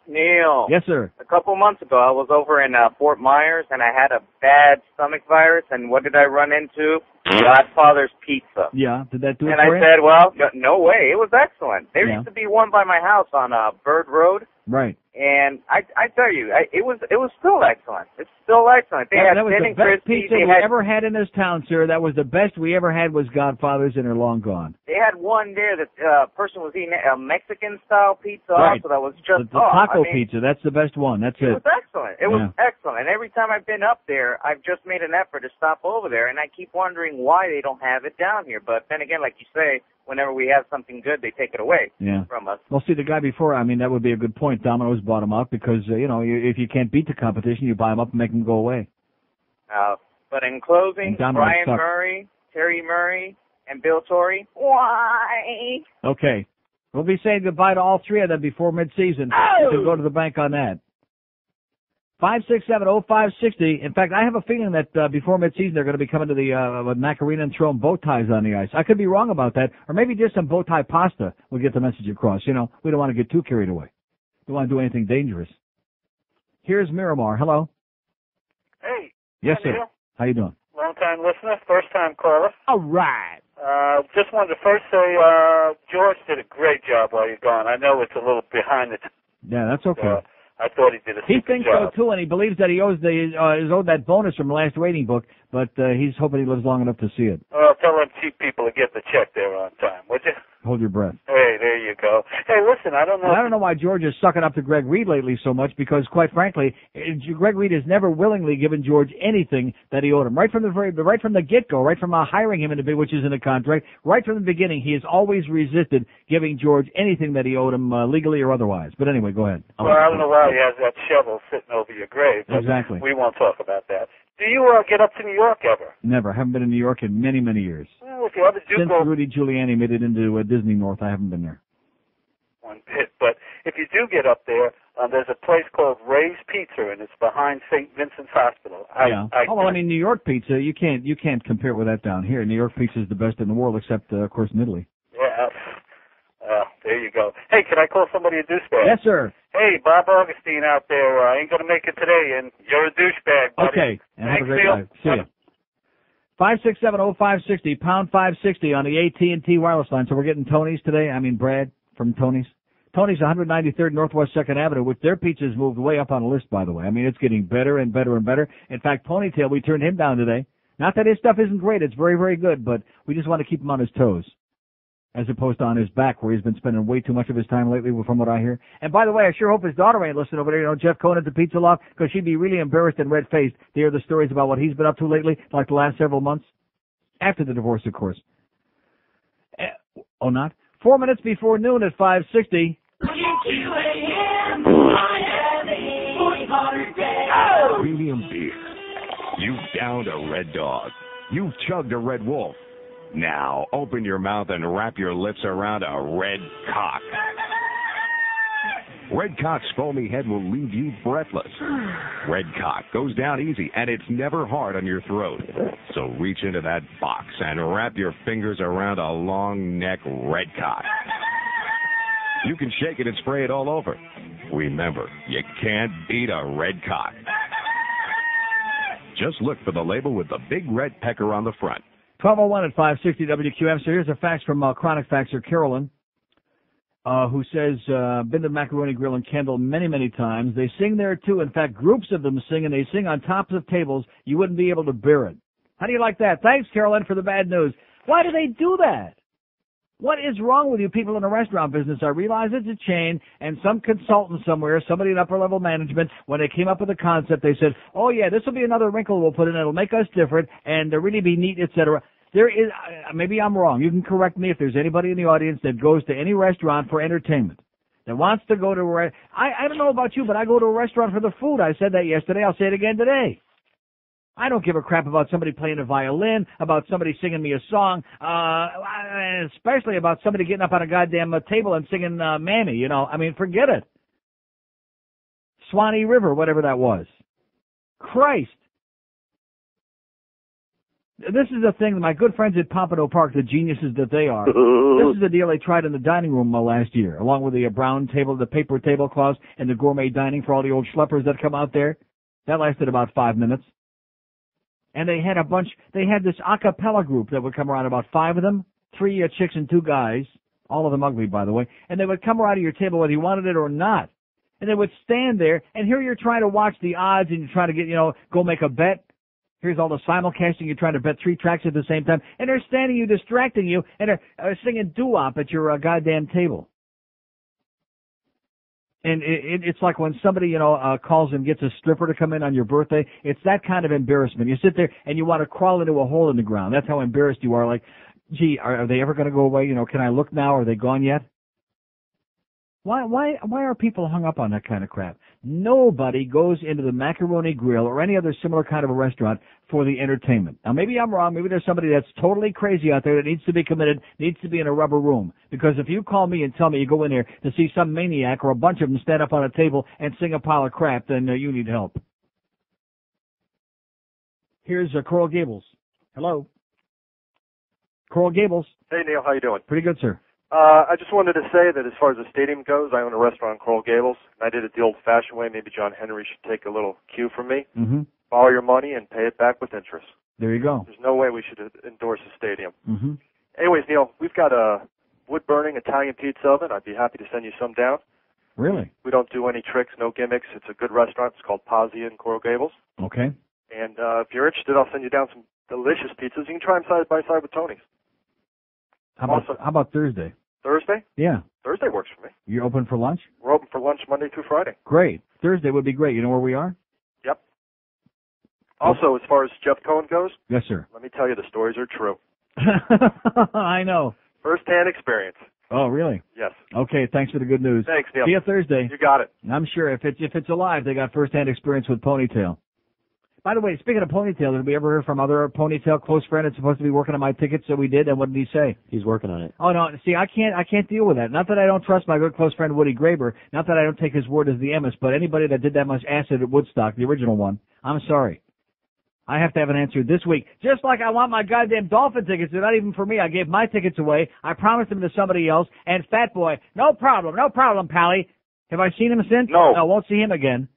Neil. Yes, sir. A couple months ago, I was over in Fort Myers, and I had a bad stomach virus, and what did I run into? Godfather's Pizza. Yeah, did that do it And for I you? said, well, no way. It was excellent. There Yeah. used to be one by my house on Bird Road, Right. and I tell you, it was still excellent. It's still excellent. They had that was thin the and best crispy. pizza we ever had in this town, sir. That was the best we ever had was Godfather's, and they're long gone. They had one there that person was eating a Mexican-style pizza Right. also that was just The taco pizza, that's the best one. That's It it. was excellent. It was excellent. And every time I've been up there, I've just made an effort to stop over there, and I keep wondering why they don't have it down here. But then again, like you say, whenever we have something good, they take it away from us. Well, see, the guy before, I mean, that would be a good point. Domino's bought him up because, you know, if you can't beat the competition, you buy them up and make them go away. But in closing, And Domino's Brian sucks. Murray, Terry Murray, and Bill Torrey, why? Okay. We'll be saying goodbye to all three of them before mid-season. Oh! You can go to the bank on that. 567-0560. In fact, I have a feeling that before midseason they're going to be coming to the Macarena and throwing bow ties on the ice. I could be wrong about that, or maybe just some bow tie pasta will get the message across. You know, we don't want to get too carried away. We don't want to do anything dangerous. Here's Miramar. Hello. Hey. Yes, Neil. sir. How you doing? Long-time listener, first-time caller. All right. Just wanted to first say George did a great job while you're gone. I know it's a little behind the Yeah, that's okay. I thought he did a He super thinks job. so too, and he believes that he owes is owed that bonus from the last rating book, but he's hoping he lives long enough to see it. Tell them cheap people to get the check there on time, would you? Hold your breath. Hey, there you go. Hey, listen, I don't know. I don't know why George is sucking up to Greg Reed lately so much, because quite frankly, Greg Reed has never willingly given George anything that he owed him. Right from the get-go, right from hiring him into which is in the contract, right from the beginning, he has always resisted giving George anything that he owed him legally or otherwise. But anyway, go ahead. Well, I don't know why he has that shovel sitting over your grave. But exactly. We won't talk about that. Do you get up to New York ever? Never. I haven't been in New York in many, many years. Well, if you ever do Since go Rudy Giuliani made it into Disney North, I haven't been there. one bit, but if you do get up there, there's a place called Ray's Pizza, and it's behind St. Vincent's Hospital. I mean, New York pizza, you can't compare it with that down here. New York pizza is the best in the world, except, of course, in Italy. Yeah. There you go. Hey, can I call somebody a douchebag? Yes, sir. Hey, Bob Augustine out there. Ain't going to make it today, and you're a douchebag, buddy. Okay. And thanks, have a great Neil. night. See ya. 567-0560, pound 560 on the AT&T wireless line. So we're getting Tony's today. I mean, Brad from Tony's. Tony's 193rd Northwest 2nd Avenue, which their pizza's moved way up on the list, by the way. I mean, it's getting better and better and better. In fact, Ponytail, we turned him down today. Not that his stuff isn't great. It's very, very good, but we just want to keep him on his toes, as opposed to on his back, where he's been spending way too much of his time lately, from what I hear. And by the way, I sure hope his daughter ain't listening over there, Jeff Cohen at the Pizza Loft, because she'd be really embarrassed and red-faced to hear the stories about what he's been up to lately, like the last several months. After the divorce, of course. Oh, not? 4 minutes before noon at 560. Premium beer. You've downed a Red Dog. You've chugged a Red Wolf. Now, open your mouth and wrap your lips around a Red Cock. Red Cock's foamy head will leave you breathless. Red Cock goes down easy, and it's never hard on your throat. So reach into that box and wrap your fingers around a long neck Red Cock. You can shake it and spray it all over. Remember, you can't beat a Red Cock. Just look for the label with the big red pecker on the front. 12:01 at 560 WQM. So here's a fax from Chronic Faxer Carolyn, who says, been to Macaroni Grill and Kendall many, many times. They sing there, too. In fact, groups of them sing, and they sing on tops of tables. You wouldn't be able to bear it. How do you like that? Thanks, Carolyn, for the bad news. Why do they do that? What is wrong with you people in the restaurant business? I realize it's a chain, and some consultant somewhere, somebody in upper-level management, when they came up with the concept, they said, oh, yeah, this will be another wrinkle we'll put in. It'll make us different, and they'll really be neat, etc. There is, maybe I'm wrong. You can correct me if there's anybody in the audience that goes to any restaurant for entertainment, that wants to go to I don't know about you, but I go to a restaurant for the food. I said that yesterday. I'll say it again today. I don't give a crap about somebody playing a violin, about somebody singing me a song, especially about somebody getting up on a goddamn table and singing Mammy, I mean, forget it. Swanee River, whatever that was. Christ. This is the thing, my good friends at Pompano Park, the geniuses that they are. This is the deal they tried in the dining room last year, along with the brown table, the paper tablecloths, and the gourmet dining for all the old schleppers that come out there. That lasted about 5 minutes. And they had this a cappella group that would come around, about 5 of them, 3 chicks and 2 guys, all of them ugly, by the way, and they would come around to your table whether you wanted it or not. And they would stand there, and here you're trying to watch the odds, and you're trying to get, go make a bet. Here's all the simulcasting. You're trying to bet 3 tracks at the same time. And they're standing you, distracting you, and they're singing doo-wop at your goddamn table. And it's like when somebody, calls and gets a stripper to come in on your birthday. It's that kind of embarrassment. You sit there and you want to crawl into a hole in the ground. That's how embarrassed you are. Like, gee, are they ever going to go away? Can I look now? Are they gone yet? Why are people hung up on that kind of crap? Nobody goes into the Macaroni Grill or any other similar kind of a restaurant for the entertainment. Now, maybe I'm wrong. Maybe there's somebody that's totally crazy out there that needs to be committed, needs to be in a rubber room. Because if you call me and tell me you go in there to see some maniac or a bunch of them stand up on a table and sing a pile of crap, then you need help. Here's Coral Gables. Hello. Coral Gables. Hey, Neil. How you doing? Pretty good, sir. I just wanted to say that as far as the stadium goes, I own a restaurant in Coral Gables, and I did it the old-fashioned way. Maybe John Henry should take a little cue from me. Mm-hmm. Borrow your money and pay it back with interest. There you go. There's no way we should endorse a stadium. Mm-hmm. Anyways, Neil, we've got a wood-burning Italian pizza oven. I'd be happy to send you some down. Really? We don't do any tricks, no gimmicks. It's a good restaurant. It's called Pazzi in Coral Gables. Okay. And if you're interested, I'll send you down some delicious pizzas. You can try them side by side with Tony's. How about Thursday? Thursday? Yeah. Thursday works for me. You're open for lunch? We're open for lunch Monday through Friday. Great. Thursday would be great. You know where we are? Yep. Also, as far as Jeff Cohen goes, yes, sir. let me tell you, the stories are true. I know. First-hand experience. Oh, really? Yes. Okay, thanks for the good news. Thanks, Neil. See you Thursday. You got it. I'm sure if it's alive, they got first-hand experience with Ponytail. By the way, speaking of Ponytail, did we ever hear from other Ponytail close friend that's supposed to be working on my tickets? So we did, and what did he say? He's working on it. Oh, no, see, I can't deal with that. Not that I don't trust my good close friend Woody Graber, not that I don't take his word as the emis, but anybody that did that much acid at Woodstock, the original one, I'm sorry. I have to have an answer this week. Just like I want my goddamn Dolphin tickets. They're not even for me. I gave my tickets away. I promised them to somebody else. And Fat Boy, no problem, Pally. Have I seen him since? No. I won't see him again.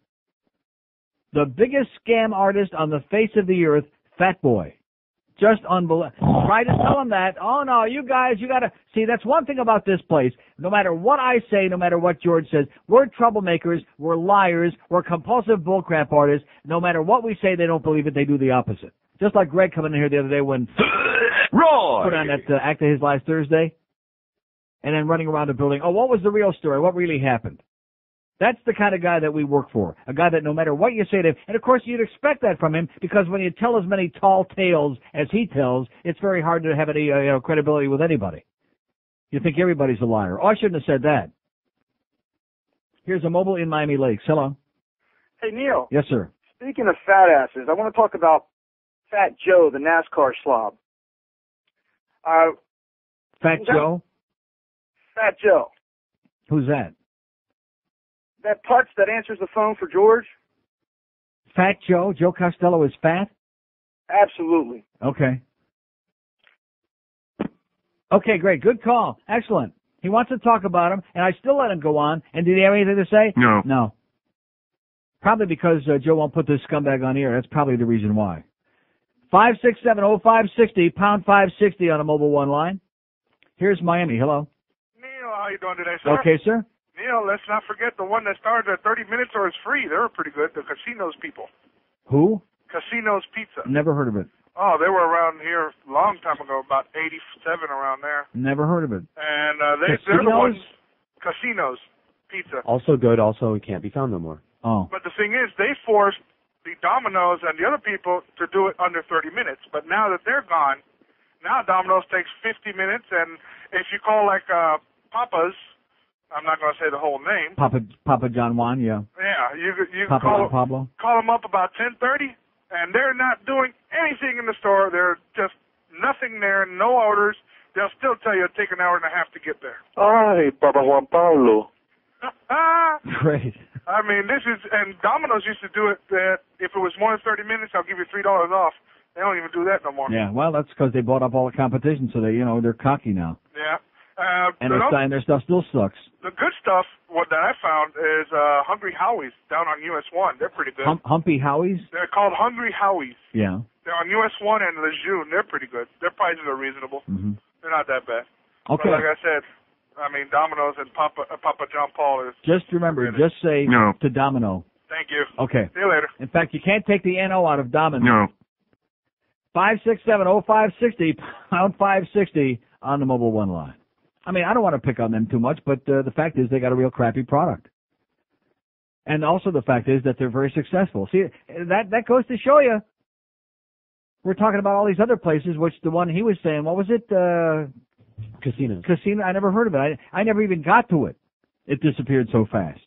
The biggest scam artist on the face of the earth, Fat Boy. Just unbelievable. Try to tell him that. Oh, no, you guys, you got to... See, that's one thing about this place. No matter what I say, no matter what George says, we're troublemakers, we're liars, we're compulsive bullcrap artists. No matter what we say, they don't believe it. They do the opposite. Just like Greg coming in here the other day when... Roy! Put on that act of his last Thursday. And then running around the building. Oh, what was the real story? What really happened? That's the kind of guy that we work for. A guy that no matter what you say to him, and of course you'd expect that from him because when you tell as many tall tales as he tells, it's very hard to have any credibility with anybody. You think everybody's a liar. Oh, I shouldn't have said that. Here's a mobile in Miami Lakes. Hello. Hey, Neil. Yes, sir. Speaking of fat asses, I want to talk about Fat Joe, the NASCAR slob. Fat Joe? Fat Joe. Who's that? That putz that answers the phone for George? Fat Joe? Joe Costello is fat? Absolutely. Okay. Okay, great. Good call. Excellent. He wants to talk about him, and I still let him go on. And did he have anything to say? No. No. Probably because Joe won't put this scumbag on the air. That's probably the reason why. 567-0560, pound 560 on a mobile one line. Here's Miami. Hello. Neil, how you doing today, sir? Okay, sir. Neil, let's not forget the one that started at 30 minutes or is free. They were pretty good. The Casinos people. Who? Casinos Pizza. Never heard of it. Oh, they were around here a long time ago, about 87 around there. Never heard of it. And they're the ones, Casinos Pizza. Also good, also it can't be found no more. Oh. But the thing is, they forced the Domino's and the other people to do it under 30 minutes. But now that they're gone, now Domino's takes 50 minutes. And if you call like Papa's, I'm not going to say the whole name. Papa John Juan, yeah. Yeah, you Papa Pablo. Call them up about 10:30, and they're not doing anything in the store. They're just nothing there, no orders. They'll still tell you it'll take an hour and a half to get there. Ay, Papa Juan Pablo. Great. I mean, and Domino's used to do it that if it was more than 30 minutes, I'll give you $3 off. They don't even do that no more. Yeah, well, that's because they bought up all the competition, so they're cocky now. Yeah. And their stuff still sucks. The good stuff, what that I found is Hungry Howie's down on US 1. They're pretty good. Humpy Howie's? They're called Hungry Howie's. Yeah. They're on US 1 and Lejeune. They're pretty good. Their prices are reasonable. Mm-hmm. They're not that bad. Okay. But like I said, I mean, Domino's and Papa John Paul is... Just remember, just say no to Domino. Thank you. Okay. See you later. In fact, you can't take the N-O out of Domino. No. 567-0560, pound 560 on the mobile one line. I mean, I don't want to pick on them too much, but the fact is they got a real crappy product. And also the fact is that they're very successful. See, that goes to show you. We're talking about all these other places, which the one he was saying, what was it? Casino. Casino, I never heard of it. I never even got to it. It disappeared so fast.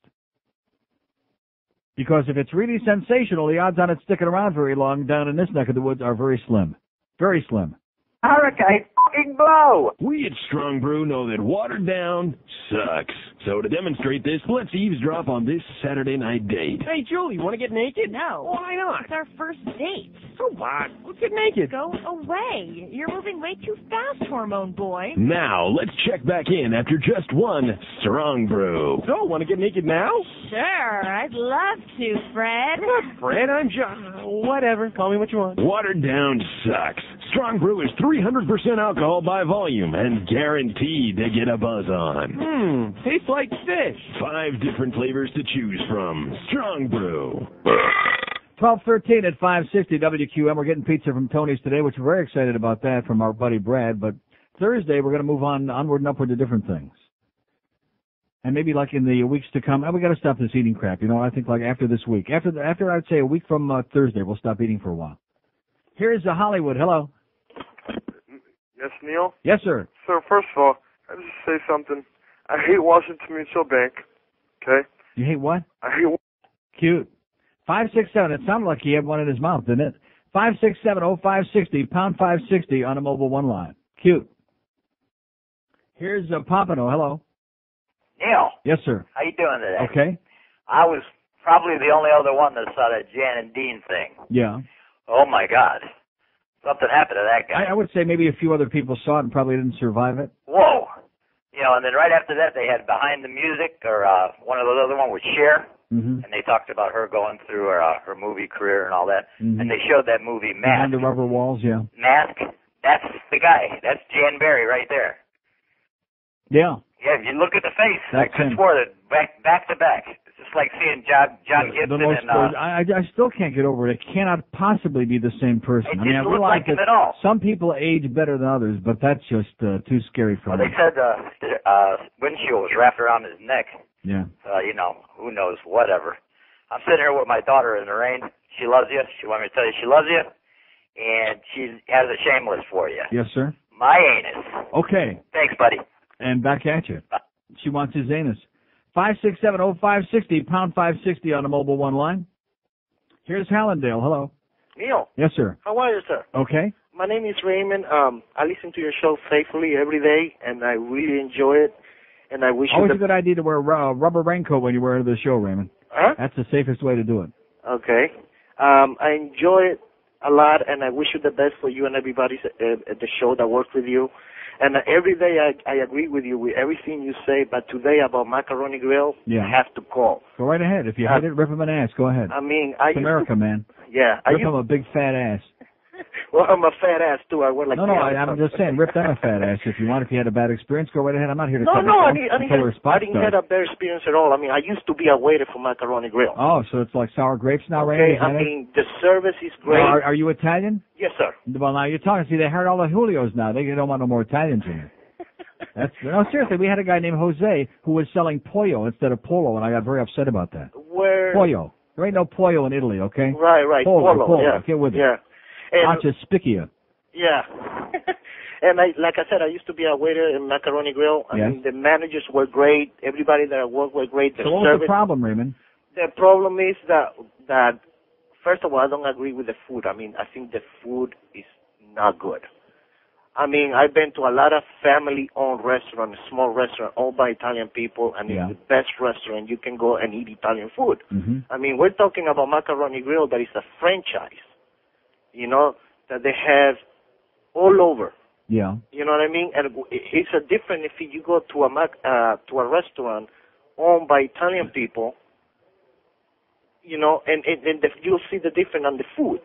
Because if it's really sensational, the odds on it sticking around very long down in this neck of the woods are very slim. Very slim. Hurricane fucking blow! We at Strong Brew know that watered down sucks. So to demonstrate this, let's eavesdrop on this Saturday night date. Hey, Julie, you want to get naked? No. Why not? It's our first date. So what? Let's get naked. Go away. You're moving way too fast, hormone boy. Now, let's check back in after just one Strong Brew. So, want to get naked now? Sure, I'd love to, Fred. I'm not Fred, I'm just... whatever, call me what you want. Watered down sucks. Strong Brew is 300% alcohol by volume and guaranteed to get a buzz on. Tastes like fish. 5 different flavors to choose from. Strong Brew. 12:13 at 560 WQM. We're getting pizza from Tony's today, which we're very excited about that from our buddy Brad. But Thursday, we're going to move onward and upward to different things. And maybe like in the weeks to come, we got to stop this eating crap. You know, I think like after this week. After I'd say a week from Thursday, we'll stop eating for a while. Here's Hollywood. Hello. Yes, Neil? Yes, sir. Sir, first of all, I just say something. I hate Washington Mutual Bank. Okay? You hate what? I hate... Cute. 567. It sounded like he had one in his mouth, didn't it? 567-0560, pound 560 on a mobile one line. Cute. Here's Pompano. Hello. Neil. Yes, sir. How you doing today? Okay. I was probably the only other one that saw that Jan and Dean thing. Yeah. Oh, my God. Something happened to that guy. I would say maybe a few other people saw it and probably didn't survive it. Whoa. You know, and then right after that, they had Behind the Music, or one of those other one with Cher. Mm-hmm. And they talked about her going through her movie career and all that. Mm-hmm. And they showed that movie Mask. Behind the rubber walls, yeah. Mask. That's the guy. That's Jan Berry right there. Yeah. Yeah, if you look at the face, That's I could him. swear that back to back. It's just like seeing John Gibson and I still can't get over it. It cannot possibly be the same person. It I mean, I didn't look realize like him that at all. some people age better than others, but that's just too scary for Well, me. they said the windshield was wrapped around his neck. Yeah. You know, who knows, whatever. I'm sitting here with my daughter in the rain. She loves you. She wanted me to tell you she loves you. And she has a shameless for you. Yes, sir. My anus. Okay. Thanks, buddy. And back at you. She wants his anus. 567-0560, pound 560 on the mobile one line. Here's Hallandale. Hello. Neil. Yes, sir. How are you, sir? Okay. My name is Raymond. I listen to your show faithfully every day, and I really enjoy it. And I wish Always you a good idea to wear a rubber raincoat when you wear it to the show, Raymond. Huh? That's the safest way to do it. Okay. I enjoy it a lot, and I wish you the best for you and everybody at the show that works with you. And every day I agree with you with everything you say, but today about Macaroni Grill, Yeah. I have to call. Go right ahead. If you hate it, rip him an ass. Go ahead. I mean, It's America, man. Yeah. Rip him a big fat ass. Well, I'm a fat ass too. I wear like. No, I'm just saying, rip them a fat ass if you want. If you had a bad experience, go right ahead. I'm not here to No, cover I didn't stuff. have a bad experience at all. I mean, I used to be a waiter for Macaroni Grill. Oh, so it's like sour grapes now, Okay, Raymond? Is I that it? mean, the service is great. Are you Italian? Yes, sir. Well, now you're talking. See, they hired all the Julios now. They don't want no more Italians in here. No, seriously, we had a guy named Jose who was selling pollo instead of polo, and I got very upset about that. Where? Pollo. There ain't no pollo in Italy, okay? Right. Polo. Yeah. Get with it. Yeah. And, Pacha Spicchia. yeah. And like I said, I used to be a waiter in Macaroni Grill. I Yes. mean, the managers were great. Everybody that I worked with great. The So what was service. the problem, Raymond? The problem is that first of all, I don't agree with the food. I mean, I think the food is not good. I mean, I've been to a lot of family-owned restaurants, small restaurants, owned by Italian people, and Yeah. it's the best restaurant you can go and eat Italian food. Mm-hmm. I mean, we're talking about Macaroni Grill that is a franchise, you know, that they have all over. Yeah. You know what I mean? And it's a different if you go to a restaurant owned by Italian people, you know, and you'll see the difference on the food.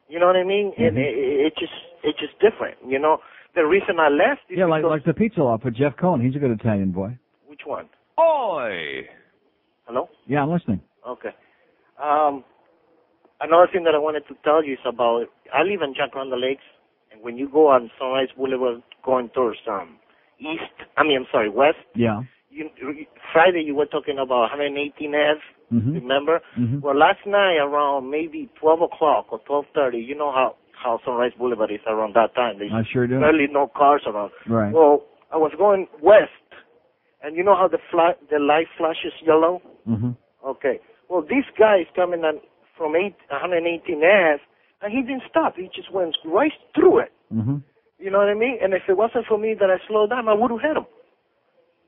You know what I mean? Mm-hmm. And it's just different. You know, the reason I left is Yeah, because, like the pizza law for Jeff Cohen. He's a good Italian boy. which one? Oi! Hello? Yeah, I'm listening. Okay. Another thing that I wanted to tell you is about, I live in Jacaranda Lakes, and when you go on Sunrise Boulevard going towards west, Yeah. Friday you were talking about 118 Ave, Mm-hmm. remember? Mm-hmm. Well, last night around maybe 12 o'clock or 12:30, you know how Sunrise Boulevard is around that time. There's I sure do. barely no cars around. Right. Well, I was going west, and you know how the light flashes yellow? Mm-hmm. Okay. Well, this guy is coming on from 118F, and he didn't stop. He just went right through it. Mm-hmm. You know what I mean? And if it wasn't for me that I slowed down, I would have hit him.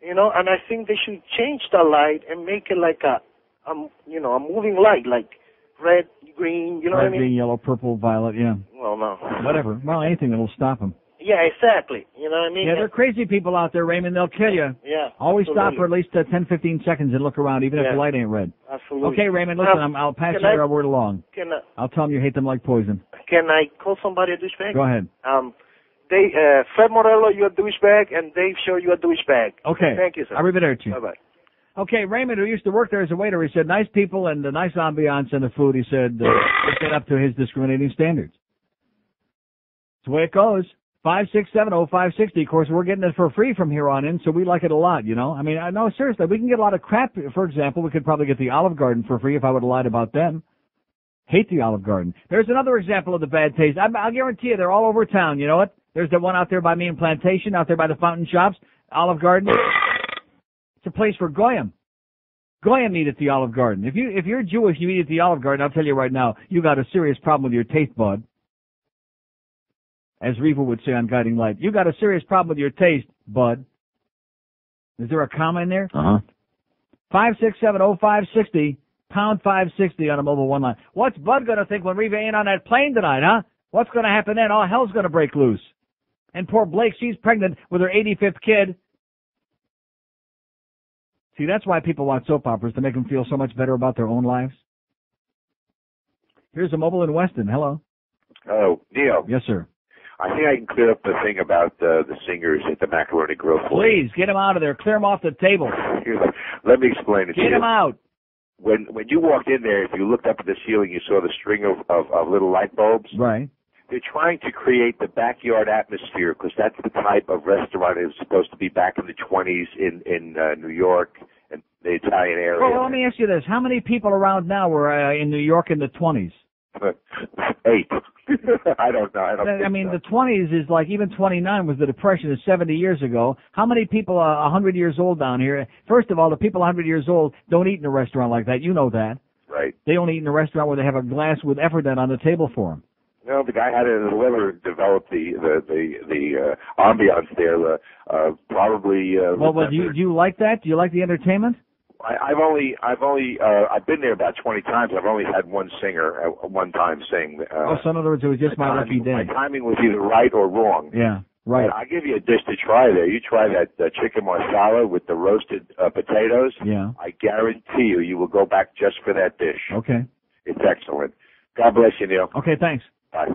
You know, and I think they should change the light and make it like a moving light, like red, green, you know what I mean? Red, green, yellow, purple, violet, yeah. Well, no. Whatever. Well, anything that will stop them. Yeah, exactly. You know what I mean? Yeah, they're crazy people out there, Raymond. They'll kill you. Yeah. Always absolutely. stop for at least 10, 15 seconds and look around, even if the light ain't red. Absolutely. Okay, Raymond, listen, I'll pass your word along. I'll tell them you hate them like poison. Can I call somebody a douchebag? Go ahead. Fred Morello, you're a douchebag, and Dave Show, you're a douchebag. Okay. Thank you, sir. Arrivederci. Bye-bye. Okay, Raymond, who used to work there as a waiter, he said nice people and a nice ambiance and the food. He said it's get up to his discriminating standards. That's the way it goes. 5670560. Of course, we're getting it for free from here on in, so we like it a lot, you know. I mean, no, seriously, we can get a lot of crap. For example, we could probably get the Olive Garden for free if I would have lied about them. Hate the Olive Garden. There's another example of the bad taste. I'll guarantee you they're all over town. You know what? There's the one out there by me in Plantation, out there by the fountain shops, Olive Garden. It's a place for Goyim. Goyim eat at the Olive Garden. If you're Jewish, you eat at the Olive Garden, I'll tell you right now, you got a serious problem with your taste bud. As Reva would say on Guiding Light, you got a serious problem with your taste, bud. Is there a comma in there? 5670560, pound 560 on a mobile one line. What's Bud going to think when Reva ain't on that plane tonight, huh? What's going to happen then? All hell's going to break loose. And poor Blake, she's pregnant with her 85th kid. See, that's why people watch soap operas, to make them feel so much better about their own lives. Here's a mobile in Weston. Hello. Oh, Neil. Yes, sir. I think I can clear up the thing about the singers at the Macaroni Grill for you. Please, get them out of there. Clear them off the table. Let me explain it to you. Get them out. When you walked in there, if you looked up at the ceiling, you saw the string of little light bulbs. Right. They're trying to create the backyard atmosphere because that's the type of restaurant it was supposed to be back in the 20s in New York and the Italian area. Well, let me ask you this. How many people around now were in New York in the 20s? 8. I don't know. I mean, the 20s is like, even 29 was the Depression, is 70 years ago. How many people are 100 years old down here? First of all, the people 100 years old don't eat in a restaurant like that. You know that. Right. They only eat in a restaurant where they have a glass with Efferdent on the table for them. No, the guy had to deliver, develop the ambiance there. Probably. Well, do you like that? Do you like the entertainment? I've been there about 20 times. I've only had one singer at one time sing. So in other words, it was just my lucky day. My timing was either right or wrong. Yeah, right. I'll give you a dish to try there. You try that chicken marsala with the roasted potatoes. Yeah. I guarantee you will go back just for that dish. Okay. It's excellent. God bless you, Neil. Okay, thanks. Bye.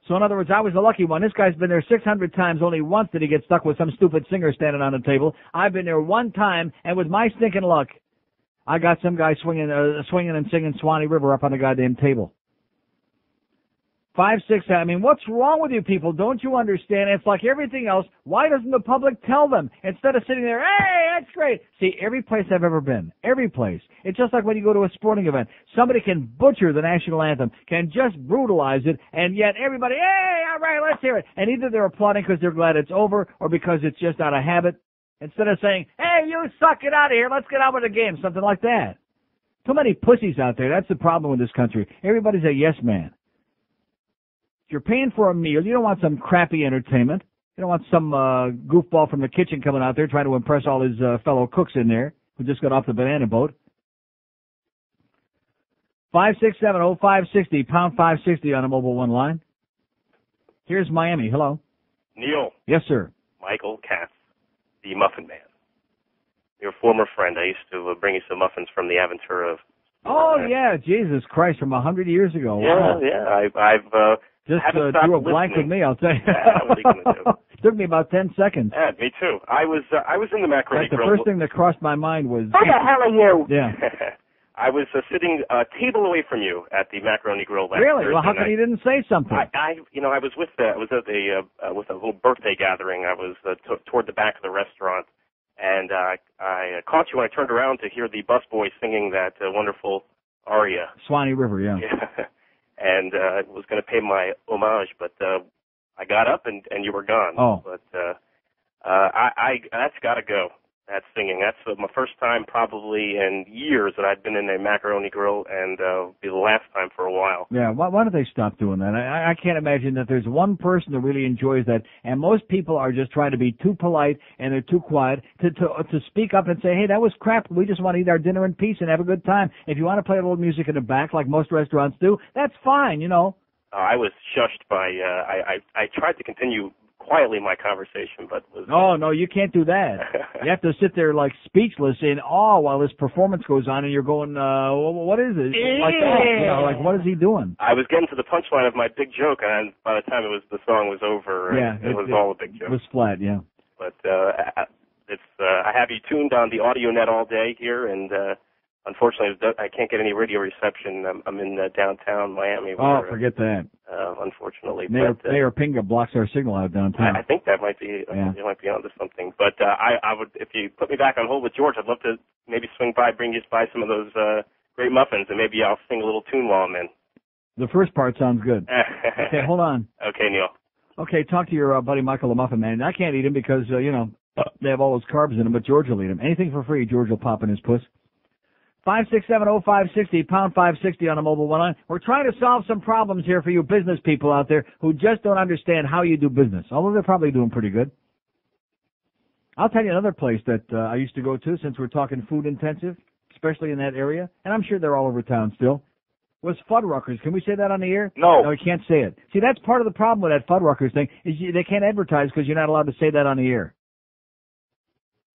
So in other words, I was the lucky one. This guy's been there 600 times. Only once did he get stuck with some stupid singer standing on the table. I've been there one time, and with my stinking luck, I got some guy swinging and singing Swanee River up on the goddamn table. 5, 6, I mean, what's wrong with you people? Don't you understand? It's like everything else. Why doesn't the public tell them? Instead of sitting there, hey, that's great. See, every place I've ever been, every place, it's just like when you go to a sporting event. Somebody can butcher the national anthem, can just brutalize it, and yet everybody, hey, all right, let's hear it. And either they're applauding because they're glad it's over or because it's just out of habit. Instead of saying, hey, you suck it out of here, let's get on with the game, something like that. Too many pussies out there. That's the problem with this country. Everybody's a yes man. If you're paying for a meal, you don't want some crappy entertainment. You don't want some goofball from the kitchen coming out there trying to impress all his fellow cooks in there who just got off the banana boat. 5670560, pound 560 on a mobile one line. Here's Miami. Hello. Neil. Yes, sir. Michael Katz, the Muffin Man. Your former friend. I used to bring you some muffins from the Aventura. Oh, yeah. Jesus Christ, from 100 years ago. Wow. Yeah. I've just drew a blank with me, I'll tell you. Yeah, what are you gonna do? It took me about 10 seconds. Yeah, me too. I was in the Macaroni The Grill. first thing that crossed my mind was... Who the hell are you? Yeah. I was sitting a table away from you at the Macaroni Grill last Really? Well, how Thursday come you didn't say something? I was with a little birthday gathering. I was toward the back of the restaurant, and I caught you when I turned around to hear the busboy singing that wonderful aria. Swanee River, yeah. And I was going to pay my homage, but I got up and you were gone. Oh. But that's got to go. that singing. That's my first time probably in years that I've been in a macaroni grill, and be the last time for a while. Yeah, why don't they stop doing that? I can't imagine that there's one person that really enjoys that, and most people are just trying to be too polite and they're too quiet to speak up and say, hey, that was crap. We just want to eat our dinner in peace and have a good time. If you want to play a little music in the back like most restaurants do, that's fine, you know. I was shushed by, I tried to continue quietly my conversation, but was... Oh, no, you can't do that. You have to sit there like speechless in awe while this performance goes on and you're going, what is it? Like that, you know, like what is he doing? I was getting to the punchline of my big joke, and by the time the song was over, it was all a big joke. It was flat, yeah. But I have you tuned on the audio net all day here, and unfortunately I can't get any radio reception. I'm in downtown Miami. Where, forget that. Unfortunately, Mayor Pinga blocks our signal out downtown. I think that might be you might be onto something. But I would, if you put me back on hold with George, I'd love to maybe swing by, bring you by some of those great muffins, and maybe I'll sing a little tune while I'm in. The first part sounds good. Okay, hold on. Okay, Neil. Okay, talk to your buddy Michael the Muffin Man. I can't eat him because they have all those carbs in them, but George will eat them. Anything for free, George will pop in his puss. 567-0560, pound 560 on a mobile one line. We're trying to solve some problems here for you business people out there who just don't understand how you do business, although they're probably doing pretty good. I'll tell you another place that I used to go to, since we're talking food intensive, especially in that area, and I'm sure they're all over town still, was Fuddruckers. Can we say that on the air? No, we can't say it. See, that's part of the problem with that Fuddruckers thing, is they can't advertise because you're not allowed to say that on the air.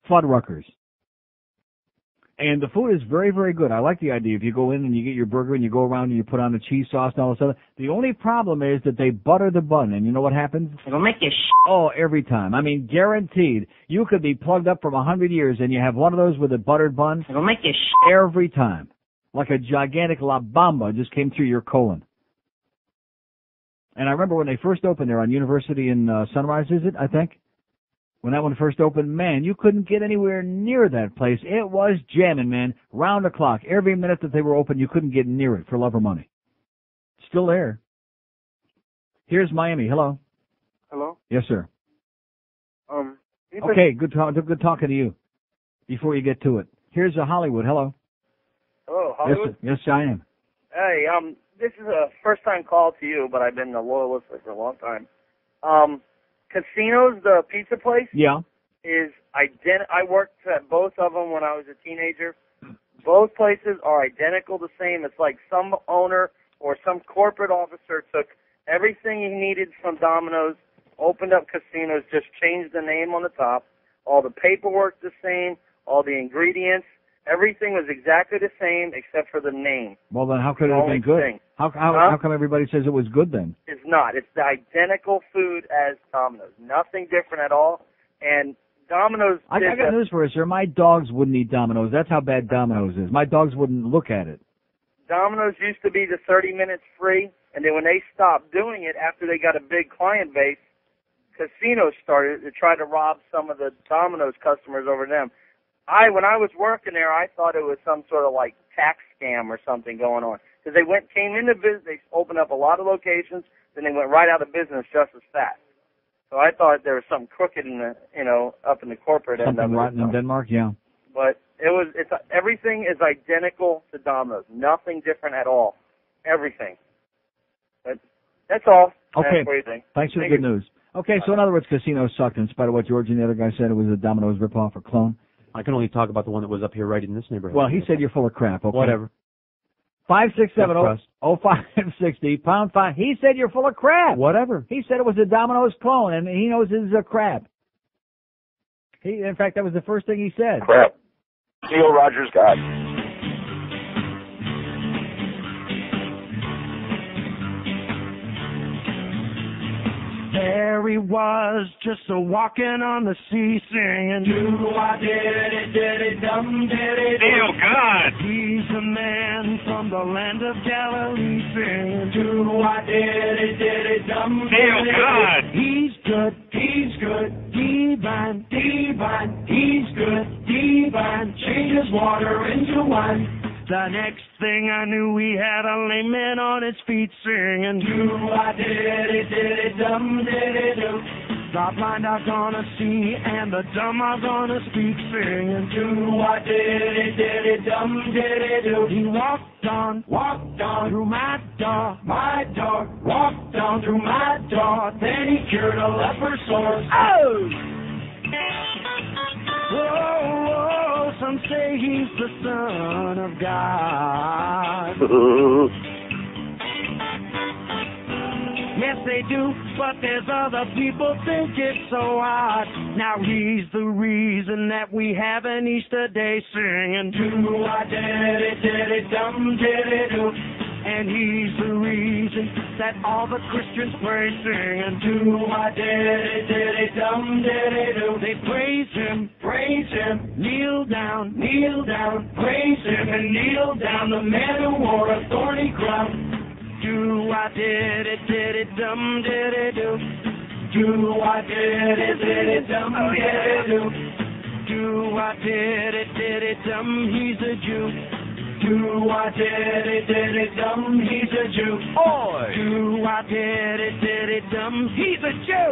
Fuddruckers. And the food is very, very good. I like the idea. If you go in and you get your burger and you go around and you put on the cheese sauce and all this other. The only problem is that they butter the bun. And you know what happens? It'll make you every time. I mean, guaranteed. You could be plugged up from 100 years and you have one of those with a buttered bun. It'll make you every time. Like a gigantic La Bamba just came through your colon. And I remember when they first opened there on University in Sunrise, is it, I think? When that one first opened, man, you couldn't get anywhere near that place. It was jamming, man, round the clock. Every minute that they were open, you couldn't get near it for love or money. Still there. Here's Miami. Hello. Hello? Yes, sir. Okay, good talking to you. Before you get to it. Here's Hollywood. Hello. Hello, Hollywood? Yes, I am. Hey, this is a first-time call to you, but I've been a loyal listener for a long time. Casinos, the pizza place, is I worked at both of them when I was a teenager. Both places are identical the same. It's like some owner or some corporate officer took everything he needed from Domino's, opened up casinos, just changed the name on the top, all the paperwork the same, all the ingredients, everything was exactly the same except for the name. Well, then how could it have been good? How come everybody says it was good then? It's not. It's the identical food as Domino's. Nothing different at all. And Domino's... I got news for you, sir. My dogs wouldn't eat Domino's. That's how bad Domino's is. My dogs wouldn't look at it. Domino's used to be the 30 minutes free, and then when they stopped doing it after they got a big client base, casinos started to try to rob some of the Domino's customers over them. When I was working there, I thought it was some sort of like tax scam or something going on. Because they came into business, they opened up a lot of locations, then they went right out of business just as fast. So I thought there was something crooked in the, up in the corporate end of it. Something rotten in Denmark, yeah. But everything is identical to Domino's. Nothing different at all. Everything. But that's all. Okay. That's what you think. Thanks for the good news. Okay, so in other words, casinos sucked. In spite of what George and the other guy said, it was a Domino's ripoff or clone. I can only talk about the one that was up here right in this neighborhood. Well, he said you're full of crap. Okay. Whatever. 567-0560, pound 5. He said you're full of crap. Whatever. He said it was a Domino's clone, and he knows this is a crap. In fact, that was the first thing he said. Crap. Neil Rogers God. There he was, just a-walking on the sea, singing, do-I-did-it-did-it-dum-did-it. Neil God! He's the man from the land of Galilee, singing, do-I-did-it-did-it-dum-did-it. Neil God! He's good, divine, he's good, divine, changes water into wine. The next thing I knew, we had a lame man on his feet singing, do-I-did-it-did-it-dum-did-it-do. The blind are gonna see and the dumb are gonna speak, singing do-a-diddy-diddy-dum-diddy-do. He walked on through my door, walked on through my door, then he cured a leper sore. Oh! Whoa, some say he's the Son of God. Yes, they do, but there's other people think it's so odd. Now he's the reason that we have an Easter day singing do-a-diddy-diddy-dum-diddy-do. And he's the reason that all the Christians pray singing do-a-diddy-diddy-dum-diddy-do. They praise him, kneel down, praise him and kneel down, the man who wore a thorny crown. Do-a-diddy-diddy-dum-diddy-do. Do-a-diddy-diddy-dum-diddy-do. Do-a-diddy-diddy-dum, he's a Jew. Do-a-diddy-diddy-dum, he's a Jew. Oi! Do-a-diddy-diddy-dum, he's a Jew.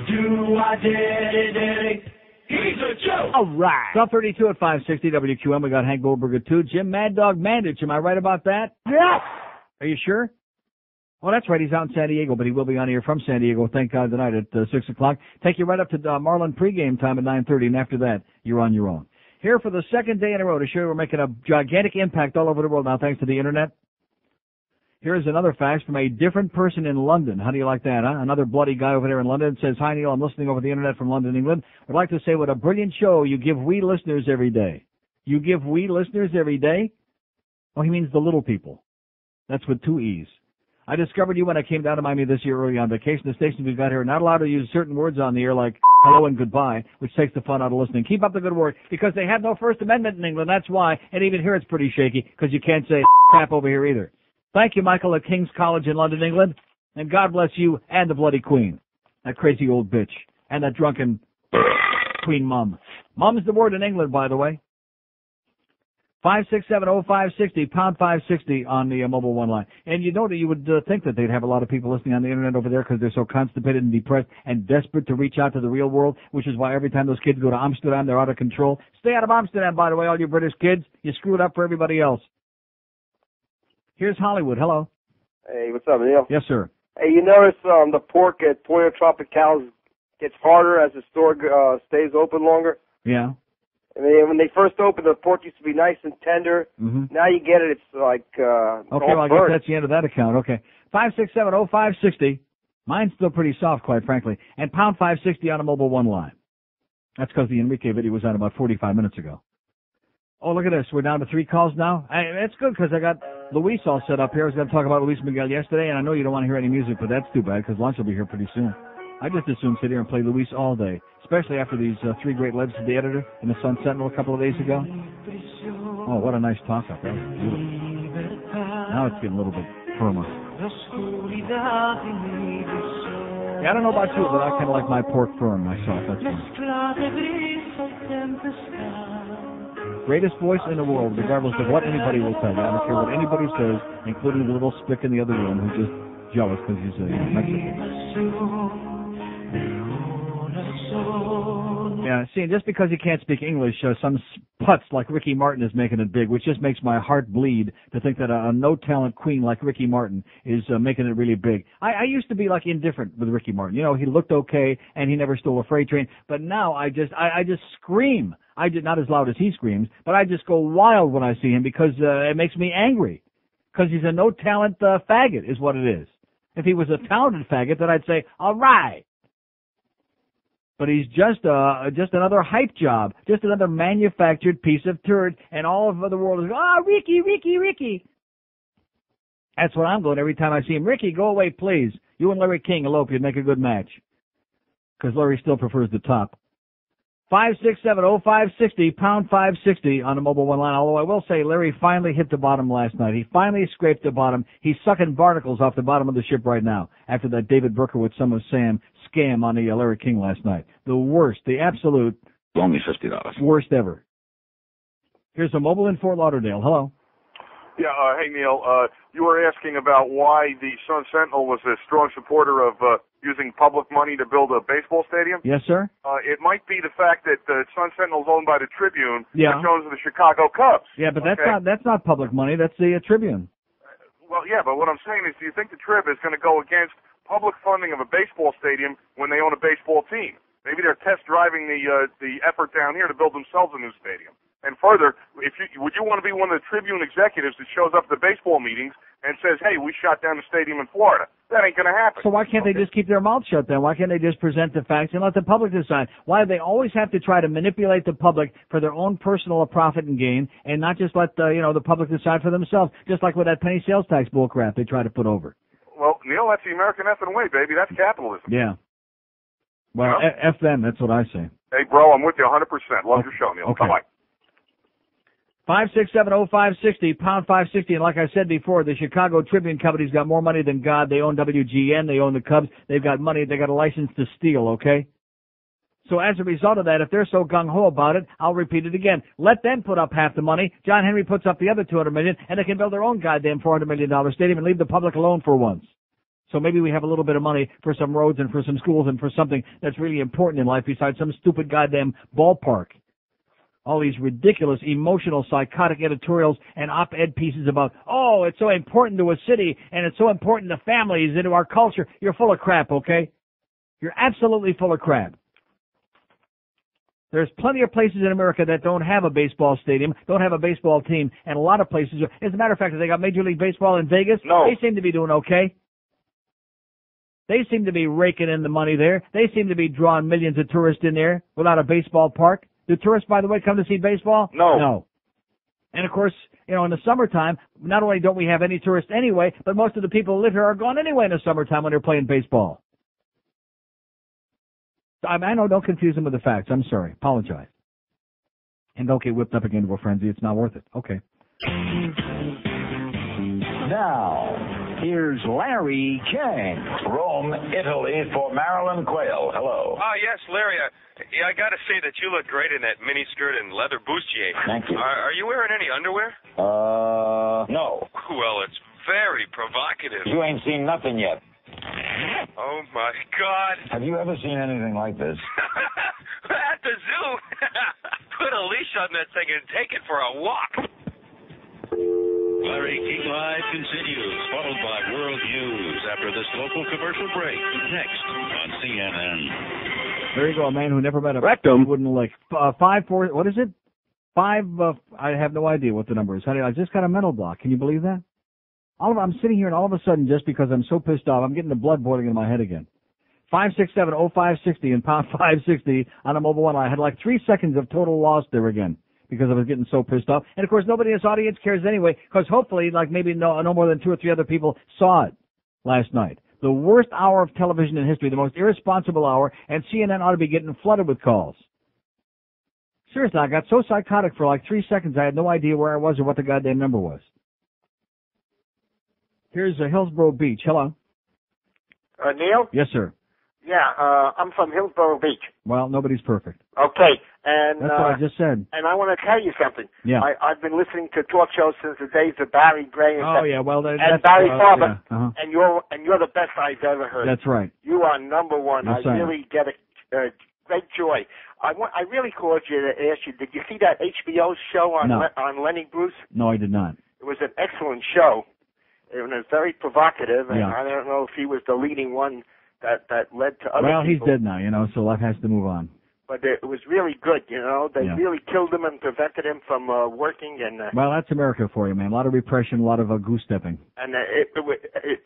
Do-a-diddy-diddy, he's a Jew. All right. 12:32 at 560 WQM. We got Hank Goldberg at 2. Jim Mad Dog Mandich. Am I right about that? Yes. Are you sure? Well, that's right. He's out in San Diego, but he will be on here from San Diego, thank God, tonight at 6 o'clock. Take you right up to Marlin pregame time at 9:30, and after that, you're on your own. Here for the second day in a row to show you we're making a gigantic impact all over the world now, thanks to the Internet. Here's another fax from a different person in London. How do you like that, huh? Another bloody guy over there in London says, "Hi, Neil. I'm listening over the Internet from London, England. I'd like to say what a brilliant show you give we listeners every day." You give we listeners every day? Oh, he means the little people. That's with 2 E's. I discovered you when I came down to Miami this year early on vacation. The stations we've got here are not allowed to use certain words on the air like hello and goodbye, which takes the fun out of listening. Keep up the good work, because they have no First Amendment in England. That's why. And even here it's pretty shaky, because you can't say crap over here either. Thank you, Michael, at King's College in London, England. And God bless you and the bloody Queen. That crazy old bitch. And that drunken Queen Mum. Mum's the word in England, by the way. 5670560, pound 560 on the mobile one line. And you know that you would think that they'd have a lot of people listening on the Internet over there because they're so constipated and depressed and desperate to reach out to the real world, which is why every time those kids go to Amsterdam, they're out of control. Stay out of Amsterdam, by the way, all you British kids. You screwed up for everybody else. Here's Hollywood. Hello. Hey, what's up, Neil? Yes, sir. Hey, you notice the pork at Pollo Tropicals gets harder as the store stays open longer? Yeah. I mean, when they first opened, the pork used to be nice and tender. Mm-hmm. Now you get it, it's like okay, well, I guess that's the end of that account. Okay. 5670560. Mine's still pretty soft, quite frankly. And pound 560 on a mobile one line. That's because the Enrique video was on about 45 minutes ago. Oh, look at this. We're down to 3 calls now. That's good because I got Luis all set up here. I was going to talk about Luis Miguel yesterday, and I know you don't want to hear any music, but that's too bad because lunch will be here pretty soon. I just as soon sit here and play Luis all day, especially after these 3 great legs to the editor in the Sun Sentinel a couple of days ago. Oh, what a nice toss-up. That was beautiful. Now it's getting a little bit firmer. Yeah, I don't know about you, but I kind of like my pork firm myself. That's fine. Greatest voice in the world, regardless of what anybody will tell you. I don't care what anybody says, including the little spick in the other room who's just jealous because he's Mexican. Yeah, see, just because you can't speak English, some putz like Ricky Martin is making it big, which just makes my heart bleed to think that a no-talent queen like Ricky Martin is making it really big. I used to be like indifferent with Ricky Martin. You know, he looked okay and he never stole a freight train, but now I just scream. I did not as loud as he screams, but I just go wild when I see him because it makes me angry. Because he's a no-talent faggot is what it is. If he was a talented faggot, then I'd say, all right. But he's just another hype job, just another manufactured piece of turd, and all of the world is going, oh, Ricky, Ricky, Ricky. That's what I'm going every time I see him. Ricky, go away, please. You and Larry King elope, you'd make a good match. Because Larry still prefers the top. 5670560, pound 560 on the mobile one line. Although I will say Larry finally hit the bottom last night. He finally scraped the bottom. He's sucking barnacles off the bottom of the ship right now after that David Berkowitz, Son of Sam scam on the Larry King last night. The worst, the absolute Only $50. Worst ever. Here's a mobile in Fort Lauderdale. Hello. Yeah, hey, Neil. You were asking about why the Sun Sentinel was a strong supporter of using public money to build a baseball stadium? Yes, sir. It might be the fact that the Sun Sentinel is owned by the Tribune, Yeah. which owns the Chicago Cubs. Yeah, but okay? that's not public money. That's the Tribune. Well, yeah, but what I'm saying is, do you think the Trib is going to go against public funding of a baseball stadium when they own a baseball team? Maybe they're test driving the effort down here to build themselves a new stadium. And further, would you want to be one of the Tribune executives that shows up at the baseball meetings and says, hey, we shot down the stadium in Florida? That ain't going to happen. So why can't they just keep their mouths shut then? Why can't they just present the facts and let the public decide? Why do they always have to try to manipulate the public for their own personal profit and gain, and not just let the public decide for themselves, just like with that penny sales tax bullcrap they try to put over? Well, Neil, that's the American effing way, baby. That's capitalism. Yeah. Well, F them, that's what I say. Hey, bro, I'm with you 100%. Love your show, Neil. Okay. Bye-bye. 5670560, pound 560, and like I said before, the Chicago Tribune Company's got more money than God. They own WGN, they own the Cubs, they've got money, they got a license to steal, okay? So as a result of that, if they're so gung-ho about it, I'll repeat it again. Let them put up half the money, John Henry puts up the other $200 million, and they can build their own goddamn $400 million stadium and leave the public alone for once. So maybe we have a little bit of money for some roads and for some schools and for something that's really important in life besides some stupid goddamn ballpark. All these ridiculous, emotional, psychotic editorials and op-ed pieces about, oh, it's so important to a city and it's so important to families and to our culture. You're full of crap, okay? You're absolutely full of crap. There's plenty of places in America that don't have a baseball stadium, don't have a baseball team, and a lot of places, as a matter of fact, they got Major League Baseball in Vegas. No. They seem to be doing okay. They seem to be raking in the money there. They seem to be drawing millions of tourists in there without a baseball park. Do tourists, by the way, come to see baseball? No. No. And, of course, in the summertime, not only don't we have any tourists anyway, but most of the people who live here are gone anyway in the summertime when they're playing baseball. I know, don't confuse them with the facts. I'm sorry. Apologize. And don't get whipped up again into a frenzy. It's not worth it. Okay. Now, here's Larry King. Rome, Italy for Marilyn Quayle. Hello. Yes, Larry. I got to say that you look great in that mini skirt and leather bustier. Thank you. Are you wearing any underwear? No. Well, it's very provocative. You ain't seen nothing yet. Oh, my God. Have you ever seen anything like this? At the zoo. Put a leash on that thing and take it for a walk. Larry King Live continues, followed by World News after this local commercial break. Next on CNN. There you go, a man who never met a rectum wooden lick. 5-4, what is it? I have no idea what the number is. I just got a mental block. Can you believe that? I'm sitting here and all of a sudden, just because I'm so pissed off, I'm getting the blood boiling in my head again. 5670560 and pound 560 on a mobile one. I had like 3 seconds of total loss there again because I was getting so pissed off. And of course, nobody in this audience cares anyway, because hopefully, like maybe no more than 2 or 3 other people saw it last night. The worst hour of television in history, the most irresponsible hour, and CNN ought to be getting flooded with calls. Seriously, I got so psychotic for like 3 seconds, I had no idea where I was or what the goddamn number was. Here's Hillsborough Beach. Hello. Neil? Yes, sir. Yeah, I'm from Hillsborough Beach. Well, nobody's perfect. Okay, and that's what I just said. And I want to tell you something. Yeah. I've been listening to talk shows since the days of Barry Gray and, that's Barry Farber, yeah. Uh-huh. and you're the best I've ever heard. That's right. You are number one. Yes, I really get a great joy. I really called you to ask you, did you see that HBO show on Lenny Bruce? No, I did not. It was an excellent show. It was very provocative, and Yeah. I don't know if he was the leading one that led to other Well, he's people. dead now, so life has to move on. But it was really good, They really killed him and prevented him from working. And Well, that's America for you, man. A lot of repression, a lot of goose stepping. and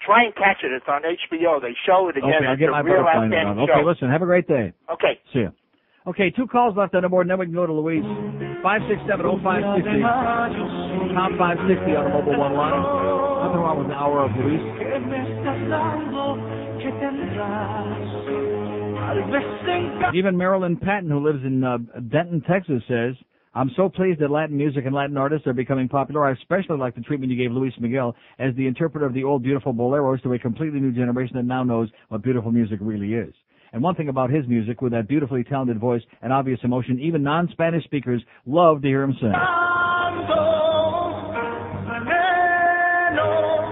try and catch it. It's on HBO. They show it again. Okay, I'll It's get a my real butterfly net outstanding on. show. Okay, listen, have a great day. Okay. See ya. Okay, 2 calls left on the board, and then we can go to Louise. 5670560. Pound 560 on the mobile one line. Nothing wrong with an hour of Louise. Even Marilyn Patton, who lives in Denton, Texas, says, I'm so pleased that Latin music and Latin artists are becoming popular. I especially like the treatment you gave Luis Miguel as the interpreter of the old beautiful boleros to a completely new generation that now knows what beautiful music really is. And one thing about his music, with that beautifully talented voice and obvious emotion, even non-Spanish speakers love to hear him sing.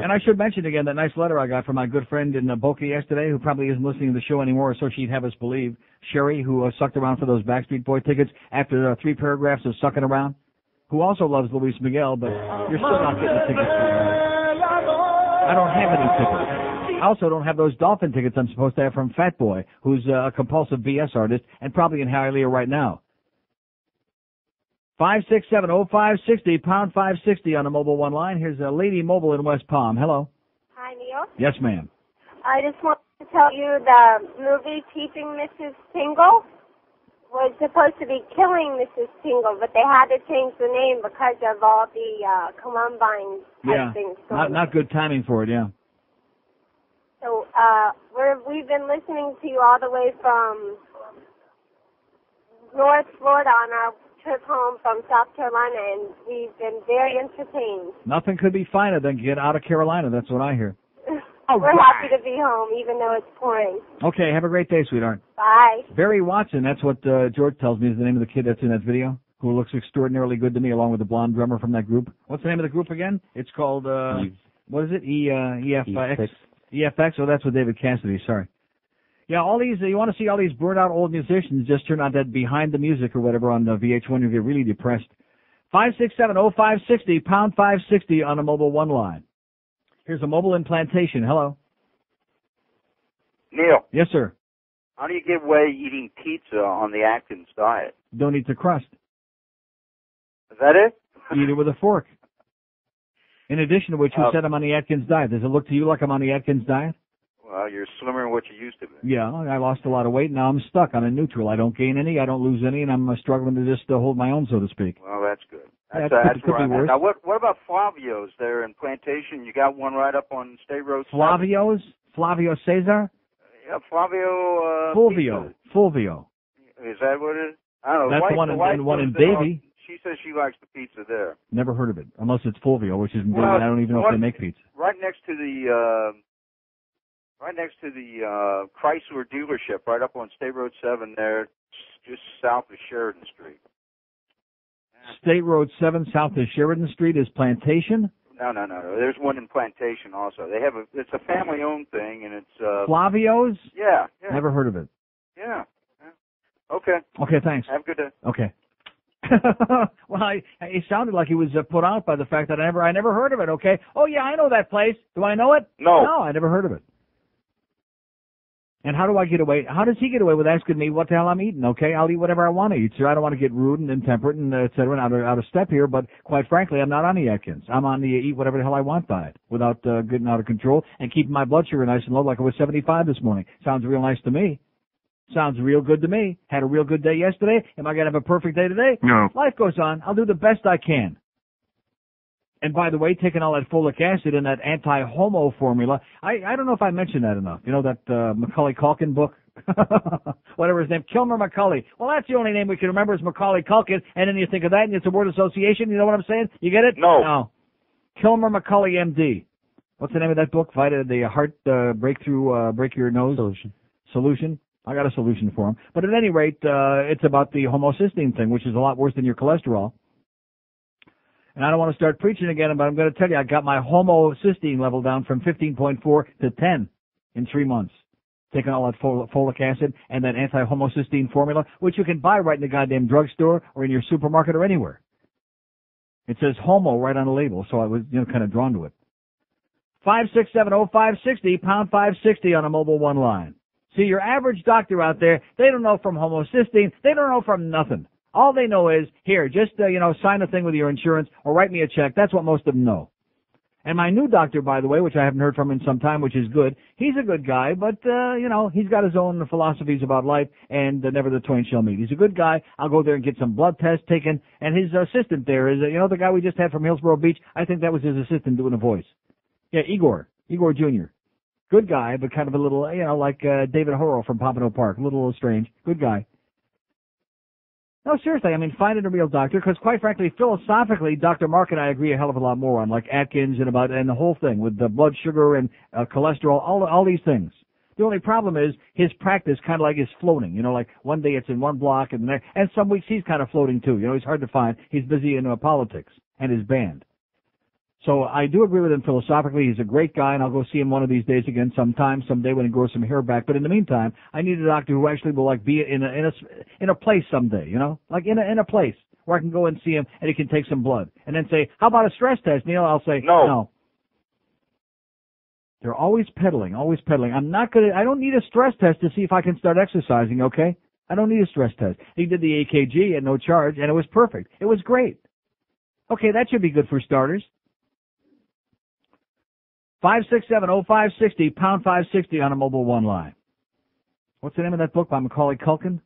And I should mention again that nice letter I got from my good friend in Boca yesterday, who probably isn't listening to the show anymore, so she'd have us believe. Sherry, who sucked around for those Backstreet Boy tickets after 3 paragraphs of sucking around, who also loves Luis Miguel, but you're still not getting the tickets. I don't have any tickets. I also don't have those Dolphin tickets I'm supposed to have from Fat Boy, who's a compulsive BS artist and probably in Hialeah right now. 567-0560, pound 560 on the Mobile One line. Here's a Lady Mobile in West Palm. Hello. Hi, Neil. Yes, ma'am. I just want to tell you the movie Teaching Mrs. Tingle was supposed to be Killing Mrs. Tingle, but they had to change the name because of all the Columbine type things. Not good timing for it, yeah. So we've been listening to you all the way from North Florida on our trip home from South Carolina, and we've been very entertained. Nothing could be finer than get out of Carolina. That's what I hear. We're happy to be home, even though it's pouring. Okay, have a great day, sweetheart. Bye. Barry Watson, that's what George tells me is the name of the kid that's in that video, who looks extraordinarily good to me, along with the blonde drummer from that group. What's the name of the group again? It's called, what is it? EFX? EFX? Oh, that's with David Cassidy, sorry. Yeah, all these, you want to see all these burned out old musicians just turn out that behind the music or whatever on VH1, you get really depressed. 567-0560, pound 560 on a Mobile One line. Here's a mobile implantation. Hello. Neil. Yes, sir. How do you give away eating pizza on the Atkins diet? Don't eat the crust. Is that it? Eat it with a fork. In addition to which, who said I'm on the Atkins diet? Does it look to you like I'm on the Atkins diet? Well, you're slimmer than what you used to be. Yeah, I lost a lot of weight. Now I'm stuck. I'm in neutral. I don't gain any. I don't lose any, and I'm struggling to just hold my own, so to speak. Well, that's good. That's where I'm at. Now, what about Flavio's there in Plantation? You got one right up on State Road 7? Flavio's? Flavio Cesar? Yeah, Flavio. Fulvio. Is that what it is? I don't know. That's the one in Davie. She says she likes the pizza there. Never heard of it, unless it's Fulvio, which is in Davie. I don't even know if they make pizza. Right next to the Chrysler dealership, right up on State Road 7 there, just south of Sheridan Street. State Road 7 south of Sheridan Street is Plantation? No. There's one in Plantation also. It's a family-owned thing, and it's Flavio's? Yeah. Never heard of it. Yeah. Okay. Okay, thanks. Have a good day. Okay. Well, it sounded like he was put out by the fact that I never heard of it, okay? Oh, yeah, I know that place. Do I know it? No. No, I never heard of it. And how do I get away? How does he get away with asking me what the hell I'm eating? Okay, I'll eat whatever I want to eat, sir. I don't want to get rude and intemperate and et cetera, and out of step here. But quite frankly, I'm not on the Atkins. I'm on the eat whatever the hell I want diet without getting out of control and keeping my blood sugar nice and low, like I was 75 this morning. Sounds real nice to me. Sounds real good to me. Had a real good day yesterday. Am I going to have a perfect day today? No. Life goes on. I'll do the best I can. And by the way, taking all that folic acid and that anti-homo formula, I don't know if I mentioned that enough. You know that Macaulay Culkin book? Whatever his name, Kilmer Macaulay. Well, that's the only name we can remember is Macaulay Culkin, and then you think of that and it's a word association. You know what I'm saying? You get it? No. Kilmer Macaulay, MD. What's the name of that book? The heart breakthrough, break your nose? Solution. I got a solution for him. But at any rate, it's about the homocysteine thing, which is a lot worse than your cholesterol. And I don't want to start preaching again, but I'm going to tell you, I got my homocysteine level down from 15.4 to 10 in 3 months. Taking all that folic acid and that anti-homocysteine formula, which you can buy right in the goddamn drugstore or in your supermarket or anywhere. It says homo right on the label, so I was, kind of drawn to it. 567-0560, pound 560 on a Mobile One line. See, your average doctor out there, they don't know from homocysteine. They don't know from nothing. All they know is, here, just, sign a thing with your insurance or write me a check. That's what most of them know. And my new doctor, by the way, which I haven't heard from in some time, which is good, he's a good guy, but, he's got his own philosophies about life, and never the twain shall meet. He's a good guy. I'll go there and get some blood tests taken. And his assistant there is, the guy we just had from Hillsborough Beach, I think that was his assistant doing a voice. Yeah, Igor Jr. Good guy, but kind of a little, like David Horrell from Pompano Park. A little strange. Good guy. No, seriously, finding a real doctor, because quite frankly, philosophically, Dr. Mark and I agree a hell of a lot more on, like Atkins and the whole thing with the blood sugar and cholesterol, all these things. The only problem is his practice kind of like is floating, like one day it's in one block and the next, and some weeks he's kind of floating too. He's hard to find. He's busy in politics and his band. So I do agree with him philosophically. He's a great guy, and I'll go see him one of these days again someday when he grows some hair back. But in the meantime, I need a doctor who actually will be in a place someday, like in a place where I can go and see him and he can take some blood and then say, how about a stress test, Neil? I'll say, no. They're always peddling. I don't need a stress test to see if I can start exercising, okay? I don't need a stress test. He did the EKG at no charge, and it was perfect. It was great. Okay, that should be good for starters. 567-0560, pound 560 on a Mobile One line. What's the name of that book by Macaulay Culkin?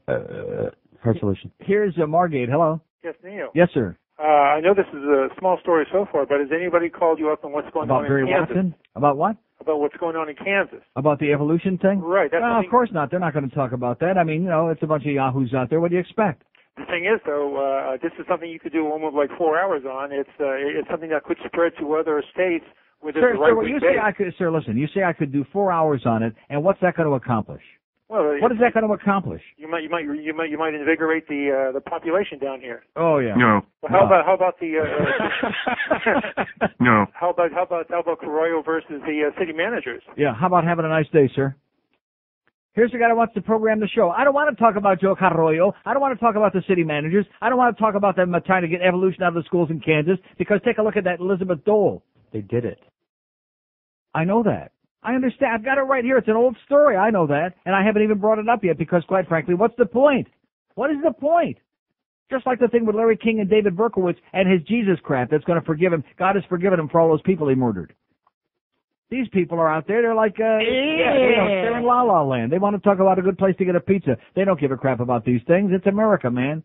Heart Solution. Here's Margate. Hello. Yes, Neil. Yes, sir. I know this is a small story so far, but has anybody called you up on what's going on in Barry Kansas? Watson? About what? About what's going on in Kansas. About the evolution thing? Right. Of course not. They're not going to talk about that. I mean, it's a bunch of yahoos out there. What do you expect? The thing is, though, this is something you could do almost like 4 hours on. It's something that could spread to other states. Sir, listen, you say I could do 4 hours on it, and what's that going to accomplish? Well, what is that going to accomplish? You might invigorate the population down here. Oh yeah. No. Well, how about the no. How about Carollo versus the city managers? Yeah. How about having a nice day, sir? Here's the guy that wants to program the show. I don't want to talk about Joe Carollo. I don't want to talk about the city managers. I don't want to talk about them trying to get evolution out of the schools in Kansas, because take a look at that Elizabeth Dole. They did it. I know that. I understand. I've got it right here. It's an old story. I know that. And I haven't even brought it up yet because, quite frankly, what's the point? What is the point? Just like the thing with Larry King and David Berkowitz and his Jesus crap that's going to forgive him. God has forgiven him for all those people he murdered. These people are out there. They're like, they're in La La Land. They want to talk about a good place to get a pizza. They don't give a crap about these things. It's America, man.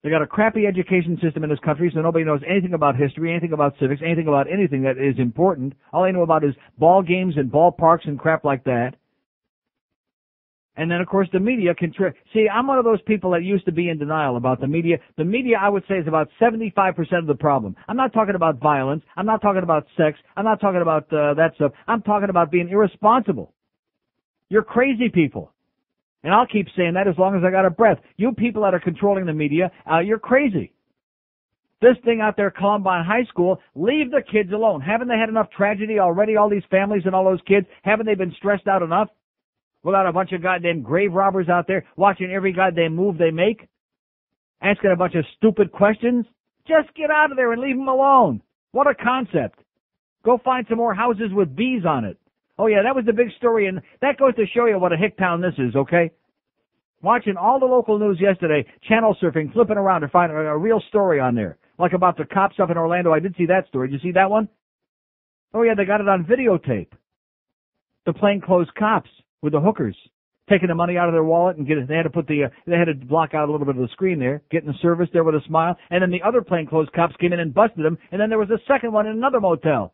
They got a crappy education system in this country, so nobody knows anything about history, anything about civics, anything about anything that is important. All they know about is ball games and ballparks and crap like that. And then, of course, the media can see, I'm one of those people that used to be in denial about the media. The media, I would say, is about 75% of the problem. I'm not talking about violence. I'm not talking about sex. I'm not talking about that stuff. I'm talking about being irresponsible. You're crazy people. And I'll keep saying that as long as I got a breath. You people that are controlling the media, you're crazy. This thing out there, Columbine High School, leave the kids alone. Haven't they had enough tragedy already, all these families and all those kids? Haven't they been stressed out enough? Without a bunch of goddamn grave robbers out there watching every goddamn move they make? Asking a bunch of stupid questions? Just get out of there and leave them alone. What a concept. Go find some more houses with bees on it. Oh, yeah, that was the big story, and that goes to show you what a hick town this is, okay? Watching all the local news yesterday, channel surfing, flipping around to find a real story on there, like about the cops up in Orlando. I did see that story. Did you see that one? Oh, yeah, they got it on videotape. The plainclothes cops with the hookers taking the money out of their wallet and they had to block out a little bit of the screen there, getting the service there with a smile, and then the other plainclothes cops came in and busted them, and then there was a second one in another motel.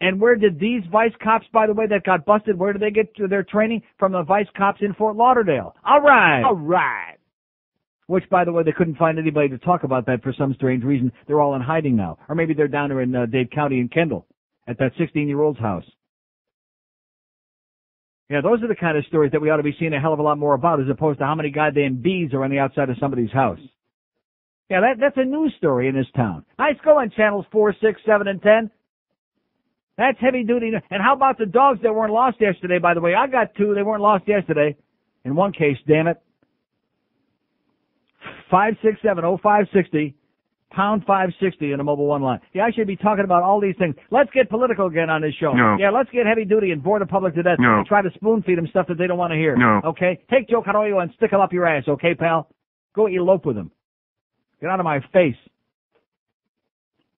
And where did these vice cops, by the way, that got busted, where did they get their training? From the vice cops in Fort Lauderdale. All right. All right. Which, by the way, they couldn't find anybody to talk about that for some strange reason. They're all in hiding now. Or maybe they're down there in Dade County in Kendall at that 16-year-old's house. Yeah, those are the kind of stories that we ought to be seeing a hell of a lot more about, as opposed to how many goddamn bees are on the outside of somebody's house. Yeah, that's a news story in this town. Nice going, channels 4, 6, 7, and 10. That's heavy duty. And how about the dogs that weren't lost yesterday, by the way? I got 2. They weren't lost yesterday. In one case, damn it. 567-0560, pound 560 in a Mobile One line. Yeah, I should be talking about all these things. Let's get political again on this show. No. Yeah, let's get heavy duty and bore the public to death and try to spoon feed them stuff that they don't want to hear. No. Okay? Take Joe Carollo and stick him up your ass, okay, pal? Go elope with him. Get out of my face.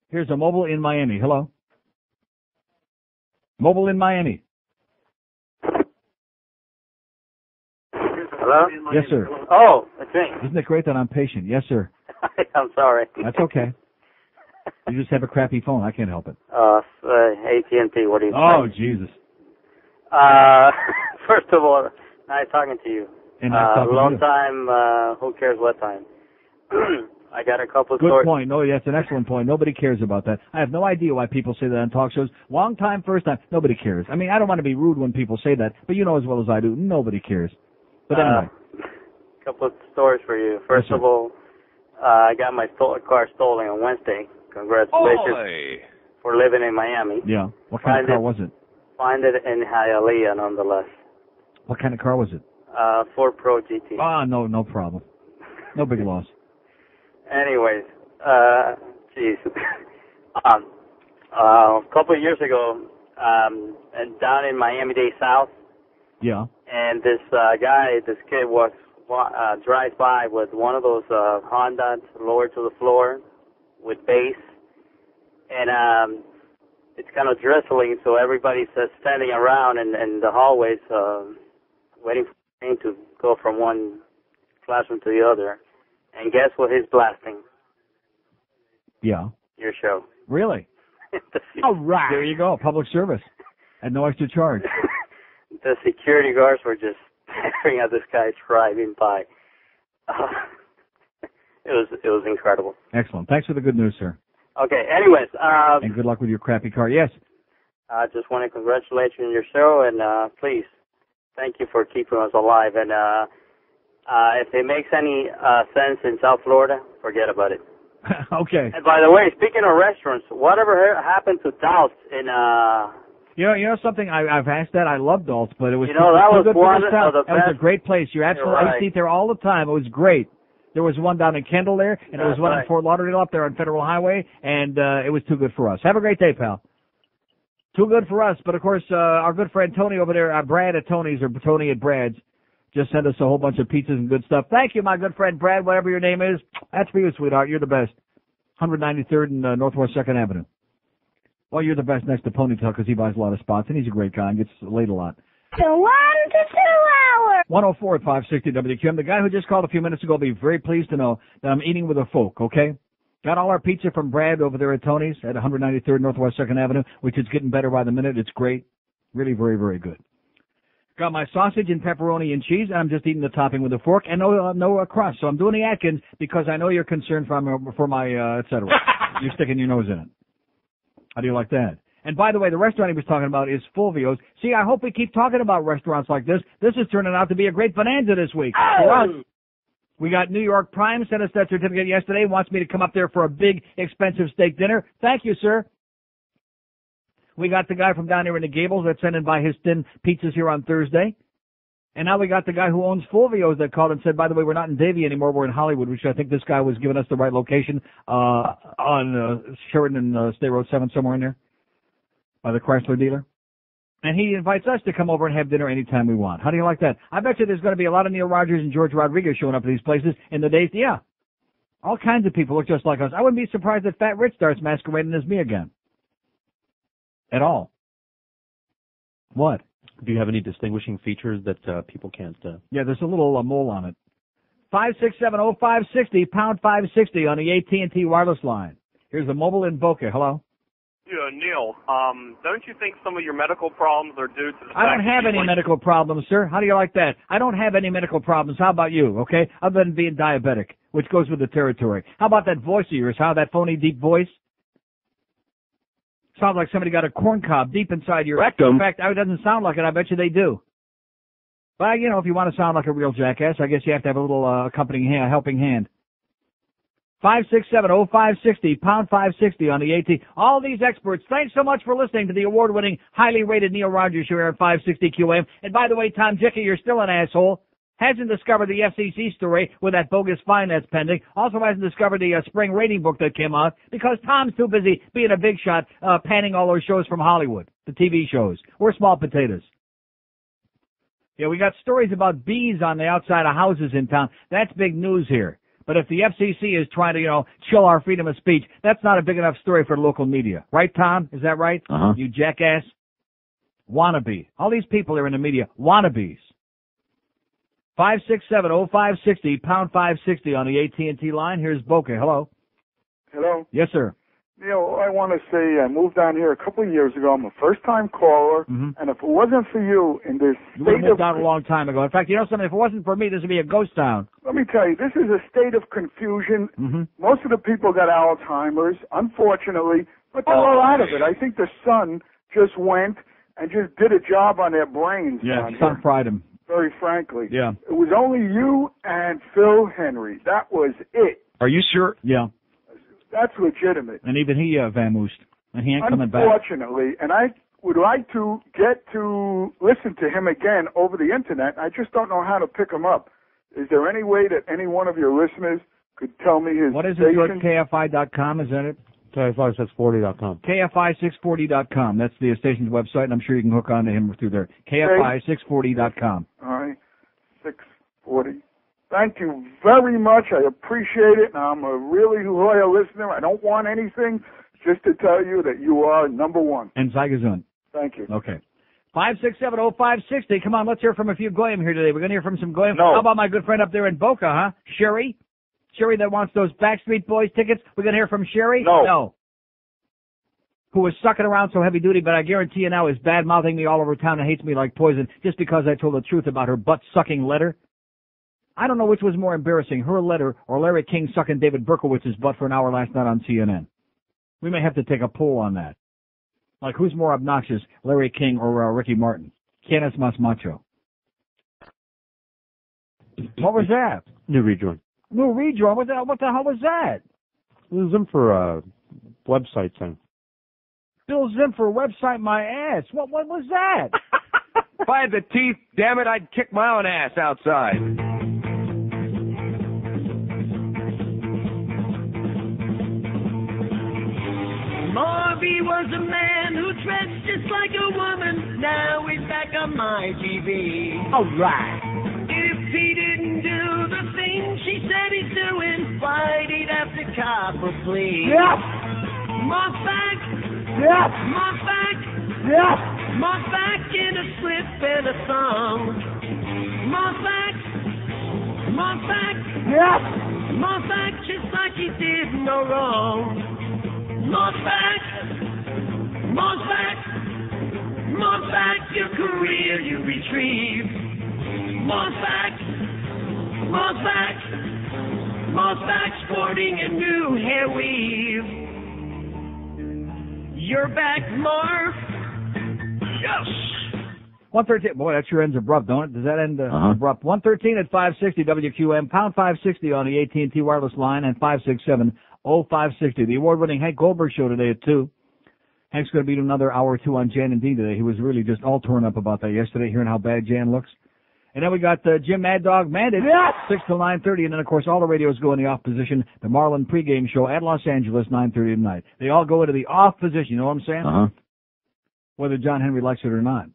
Here's a Mobile in Miami. Hello? Mobile in Miami. Hello? Yes, sir. Oh, it's me. Isn't it great that I'm patient? Yes, sir. I'm sorry. That's okay. You just have a crappy phone. I can't help it. AT&T, what do you Oh, think? Jesus. First of all, nice talking to you. And nice talking to long you. time, who cares what time? I got a couple of Good stories. point. No, that's an excellent point. Nobody cares about that. I have no idea why people say that on talk shows. Long time, first time. Nobody cares. I mean, I don't want to be rude when people say that, but you know as well as I do, nobody cares. But anyway. A couple of stories for you. First Yes, of all, I got my car stolen on Wednesday. Congratulations for living in Miami. Yeah. What kind of car was it? Find it in Hialeah, nonetheless. What kind of car was it? Ford Pro GT. Ah, no problem. No big loss. Anyways, geez. A couple of years ago, and down in Miami-Dade South. Yeah. And this kid drives by with one of those Hondas lowered to the floor with bass, and it's kind of drizzling, so everybody's standing around in the hallways waiting for the train to go from one classroom to the other. And guess what he's blasting? Yeah. Your show. Really? All right. There you go. Public service. At no extra charge. The security guards were just staring at this guy driving by. It was incredible. Excellent. Thanks for the good news, sir. Okay, anyways. And good luck with your crappy car. Yes. I just want to congratulate you on your show, and please, thank you for keeping us alive. And if it makes any sense in South Florida, forget about it. Okay. And by the way, speaking of restaurants, whatever happened to Dalt's in You know something? I've asked that. I love Dalt's, but it was that was good one for of the That was a great place. You're absolutely right. I used to eat there all the time. It was great. There was one down in Kendall there, and there was one in Fort Lauderdale up there on Federal Highway, and it was too good for us. Have a great day, pal. Too good for us, but of course, our good friend Tony over there, Brad at Tony's, or Tony at Brad's, just sent us a whole bunch of pizzas and good stuff. Thank you, my good friend Brad, whatever your name is. That's for you, sweetheart. You're the best. 193rd and Northwest 2nd Avenue. Well, you're the best next to Ponytail because he buys a lot of spots, and he's a great guy and gets laid a lot. So 1 to 2 hours. 104 at 560 WQM. The guy who just called a few minutes ago will be very pleased to know that I'm eating with a fork, okay? Got all our pizza from Brad over there at Tony's at 193rd Northwest 2nd Avenue, which is getting better by the minute. It's great. Really very, very good. Got my sausage and pepperoni and cheese, and I'm just eating the topping with a fork, and no crust. So I'm doing the Atkins because I know you're concerned for my et cetera. You're sticking your nose in it. How do you like that? And by the way, the restaurant he was talking about is Fulvio's. See, I hope we keep talking about restaurants like this. This is turning out to be a great bonanza this week for us. We got New York Prime sent us that certificate yesterday, wants me to come up there for a big, expensive steak dinner. Thank you, sir. We got the guy from down here in the Gables that sent in by his thin pizzas here on Thursday. And now we got the guy who owns Fulvio's that called and said, by the way, we're not in Davie anymore, we're in Hollywood, which I think this guy was giving us the right location on Sheridan and State Road 7, somewhere in there, by the Chrysler dealer. And he invites us to come over and have dinner anytime we want. How do you like that? I bet you there's going to be a lot of Neil Rogers and George Rodriguez showing up at these places in the days. Yeah. All kinds of people look just like us. I wouldn't be surprised if Fat Rich starts masquerading as me again. At all. What? Do you have any distinguishing features that people can't? Yeah, there's a little mole on it. 5670560, pound 560 on the AT&T wireless line. Here's the mobile in Boca. Hello. Yeah, Neil, don't you think some of your medical problems are due to the fact I don't have any medical problems, sir. How do you like that? I don't have any medical problems. How about you, okay? Other than being diabetic, which goes with the territory. How about that voice of yours? How that phony deep voice? Sounds like somebody got a corn cob deep inside your rectum. In fact, it doesn't sound like it. I bet you they do. But, you know, if you want to sound like a real jackass, I guess you have to have a little accompanying helping hand. 5670560, pound 560 on the AT. All these experts, thanks so much for listening to the award-winning, highly rated Neil Rogers show here at 560 QM. And by the way, Tom Jicky, you're still an asshole. Hasn't discovered the FCC story with that bogus fine that's pending. Also hasn't discovered the spring rating book that came out because Tom's too busy being a big shot, panning all those shows from Hollywood, the TV shows. We're small potatoes. Yeah, we got stories about bees on the outside of houses in town. That's big news here. But if the FCC is trying to, chill our freedom of speech, that's not a big enough story for local media. Right, Tom? Is that right? Uh-huh. You jackass? Wannabe. All these people are in the media. Wannabes. 5670560, pound 560 on the AT&T line. Here's Boca. Hello. Hello. Yes, sir. Neil, I want to say I moved down here a couple of years ago. I'm a first-time caller, and if it wasn't for you in this You would have state moved of... out a long time ago. In fact, you know something? If it wasn't for me, this would be a ghost town. Let me tell you, this is a state of confusion. Most of the people got Alzheimer's, unfortunately, but they're all out of it. I think the Sun just went and just did a job on their brains. Yeah, down Sun here, fried him. very frankly. Yeah. It was only you and Phil Henry. That was it. Are you sure? Yeah. That's legitimate. And even he vamoosed. And he ain't coming back. Unfortunately, and I would like to get to listen to him again over the internet. I just don't know how to pick him up. Is there any way that any one of your listeners could tell me his What is station? it? KFI.com, is that it? KFI640.com. KFI640.com. That's the station's website, and I'm sure you can hook on to him through there. KFI640.com. All right, 640. Thank you very much. I appreciate it. I'm a really loyal listener. I don't want anything, just to tell you that you are number one. And Zygazun. Thank you. Okay. 5670560. Come on, let's hear from a few Goyim here today. We're going to hear from some Goyim. No. How about my good friend up there in Boca, huh? Sherry? Sherry that wants those Backstreet Boys tickets. We're going to hear from Sherry? No. Who was sucking around so heavy duty, but I guarantee you now is bad-mouthing me all over town and hates me like poison just because I told the truth about her butt-sucking letter. I don't know which was more embarrassing, her letter or Larry King sucking David Berkowitz's butt for an hour last night on CNN. We may have to take a poll on that. Like, who's more obnoxious, Larry King or Ricky Martin? ¿Quién es más macho? What was that? New rejoin. New rejoin? What the hell was that? It was in for website thing. Bill Zimfer, website my ass. What was that? If I had the teeth, damn it, I'd kick my own ass outside. Marvy was a man who dressed just like a woman. Now he's back on my TV. All right. If he didn't do the thing she said he's doing, why'd he have to cop a plea? Yes. Moth back. Yes. Moth back. Yes. Moth back in a slip and a thong. Moth back. Moth back. Yes. Moth back just like he did no wrong. Moth back. Moth back. Moth back, your career you retrieve. Moth back. Moth back. Moth back sporting a new hair weave. You're back, Marv. Yes. 113. Boy, that sure ends abrupt, don't it? Does that end abrupt? 113 at 560 WQM, pound 560 on the AT&T wireless line, and 567-0560. The award-winning Hank Goldberg show today at 2. Hank's going to be doing another hour or two on Jan and Dean today. He was really just all torn up about that yesterday, hearing how bad Jan looks. And then we got Jim Mad Dog Mandit, 6 till 9:30. And then, of course, all the radios go in the off position. The Marlin pregame show at Los Angeles, 9:30 tonight. They all go into the off position. You know what I'm saying? Whether John Henry likes it or not.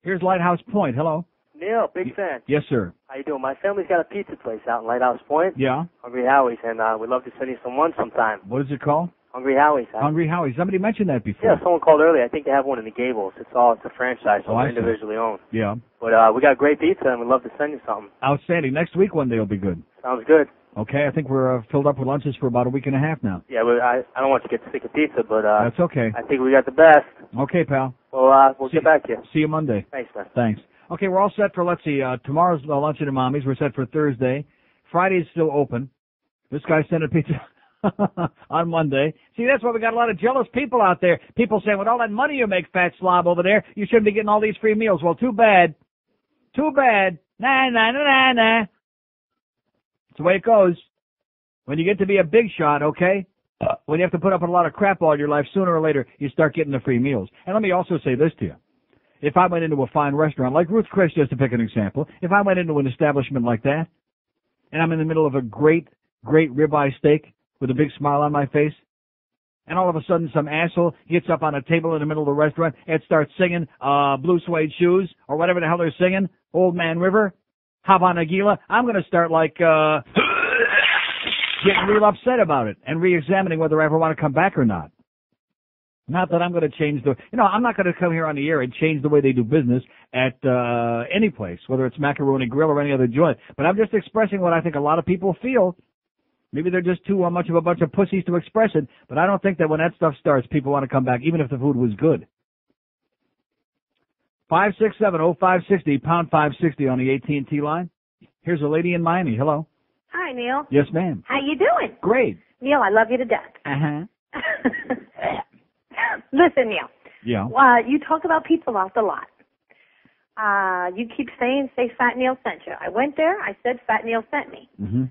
Here's Lighthouse Point. Hello. Neil, big fan. Yes, sir. How you doing? My family's got a pizza place out in Lighthouse Point. Yeah. Hungry Howie's, and we'd love to send you some one sometime. What is it called? Hungry Howie's. Hungry Howie's. Somebody mentioned that before. Yeah, someone called earlier. I think they have one in the Gables. It's a franchise, so I we're see. individually owned. Yeah. But we got great pizza, and we'd love to send you something. Outstanding. Next week one day will be good. Sounds good. Okay, I think we're filled up with lunches for about a week and a half now. Yeah, but I don't want you to get sick of pizza, but That's okay. I think we got the best. Okay, pal. Well, we'll get back to you. See you Monday. Thanks, man. Thanks. Okay, we're all set for, let's see, tomorrow's Luncheon at Mommy's. We're set for Thursday. Friday's still open. This guy sent a pizza on Monday. See, that's why we got a lot of jealous people out there. People saying, with all that money you make, fat slob over there, you shouldn't be getting all these free meals. Well, too bad. Too bad. Nah. That's the way it goes. When you get to be a big shot, okay? When you have to put up with a lot of crap all your life, sooner or later, you start getting the free meals. And let me also say this to you. If I went into a fine restaurant, like Ruth Chris, just to pick an example, if I went into an establishment like that, and I'm in the middle of a great ribeye steak with a big smile on my face, and all of a sudden some asshole gets up on a table in the middle of the restaurant and starts singing Blue Suede Shoes, or whatever the hell they're singing, Old Man River, Havana Gila, I'm going to start getting real upset about it and re-examining whether I ever want to come back or not. Not that I'm going to change I'm not going to come here on the air and change the way they do business at any place, whether it's Macaroni Grill or any other joint. But I'm just expressing what I think a lot of people feel. Maybe they're just too much of a bunch of pussies to express it, but I don't think that when that stuff starts, people want to come back, even if the food was good. 567-0560, pound 560 on the AT&T line. Here's a lady in Miami. Hello. Hi, Neil. Yes, ma'am. How you doing? Great. Neil, I love you to death. Uh-huh. Listen, Neil. Yeah. You talk about Pizza Loft a lot. You keep saying, say Fat Neil sent you. I went there. I said Fat Neil sent me. Mm-hmm.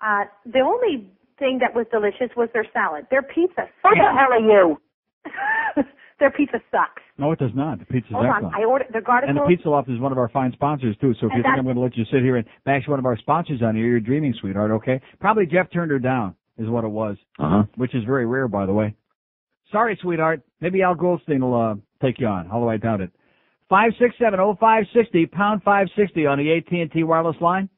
The only thing that was delicious was their salad. Their pizza. Who the hell are you? Their pizza sucks. No, it does not. The pizza's Hold excellent. on. I ordered the garlic And the roll. Pizza Loft is one of our fine sponsors, too. So if you think I'm going to let you sit here and bash one of our sponsors on here, you're dreaming, sweetheart, okay? Probably Jeff turned her down is what it was, which is very rare, by the way. Sorry, sweetheart. Maybe Al Goldstein will take you on, although I doubt it. 567-0560, pound 560 on the AT&T wireless line.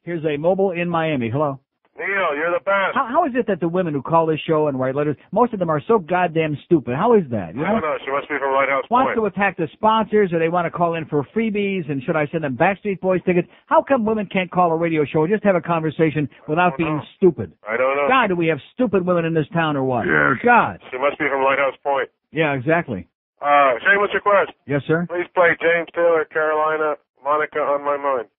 Here's a mobile in Miami. Hello. Neil, you're the best. How is it that the women who call this show and write letters, most of them are so goddamn stupid? How is that? You know? I don't know. She must be from Lighthouse Wants Point. to attack the sponsors, or they want to call in for freebies, and should I send them Backstreet Boys tickets? How come women can't call a radio show and just have a conversation without being stupid? I don't know. God, do we have stupid women in this town or what? Yes. God. She must be from Lighthouse Point. Yeah, exactly. Shameless request. Yes, sir? Please play James Taylor, Carolina, Monica on My Mind.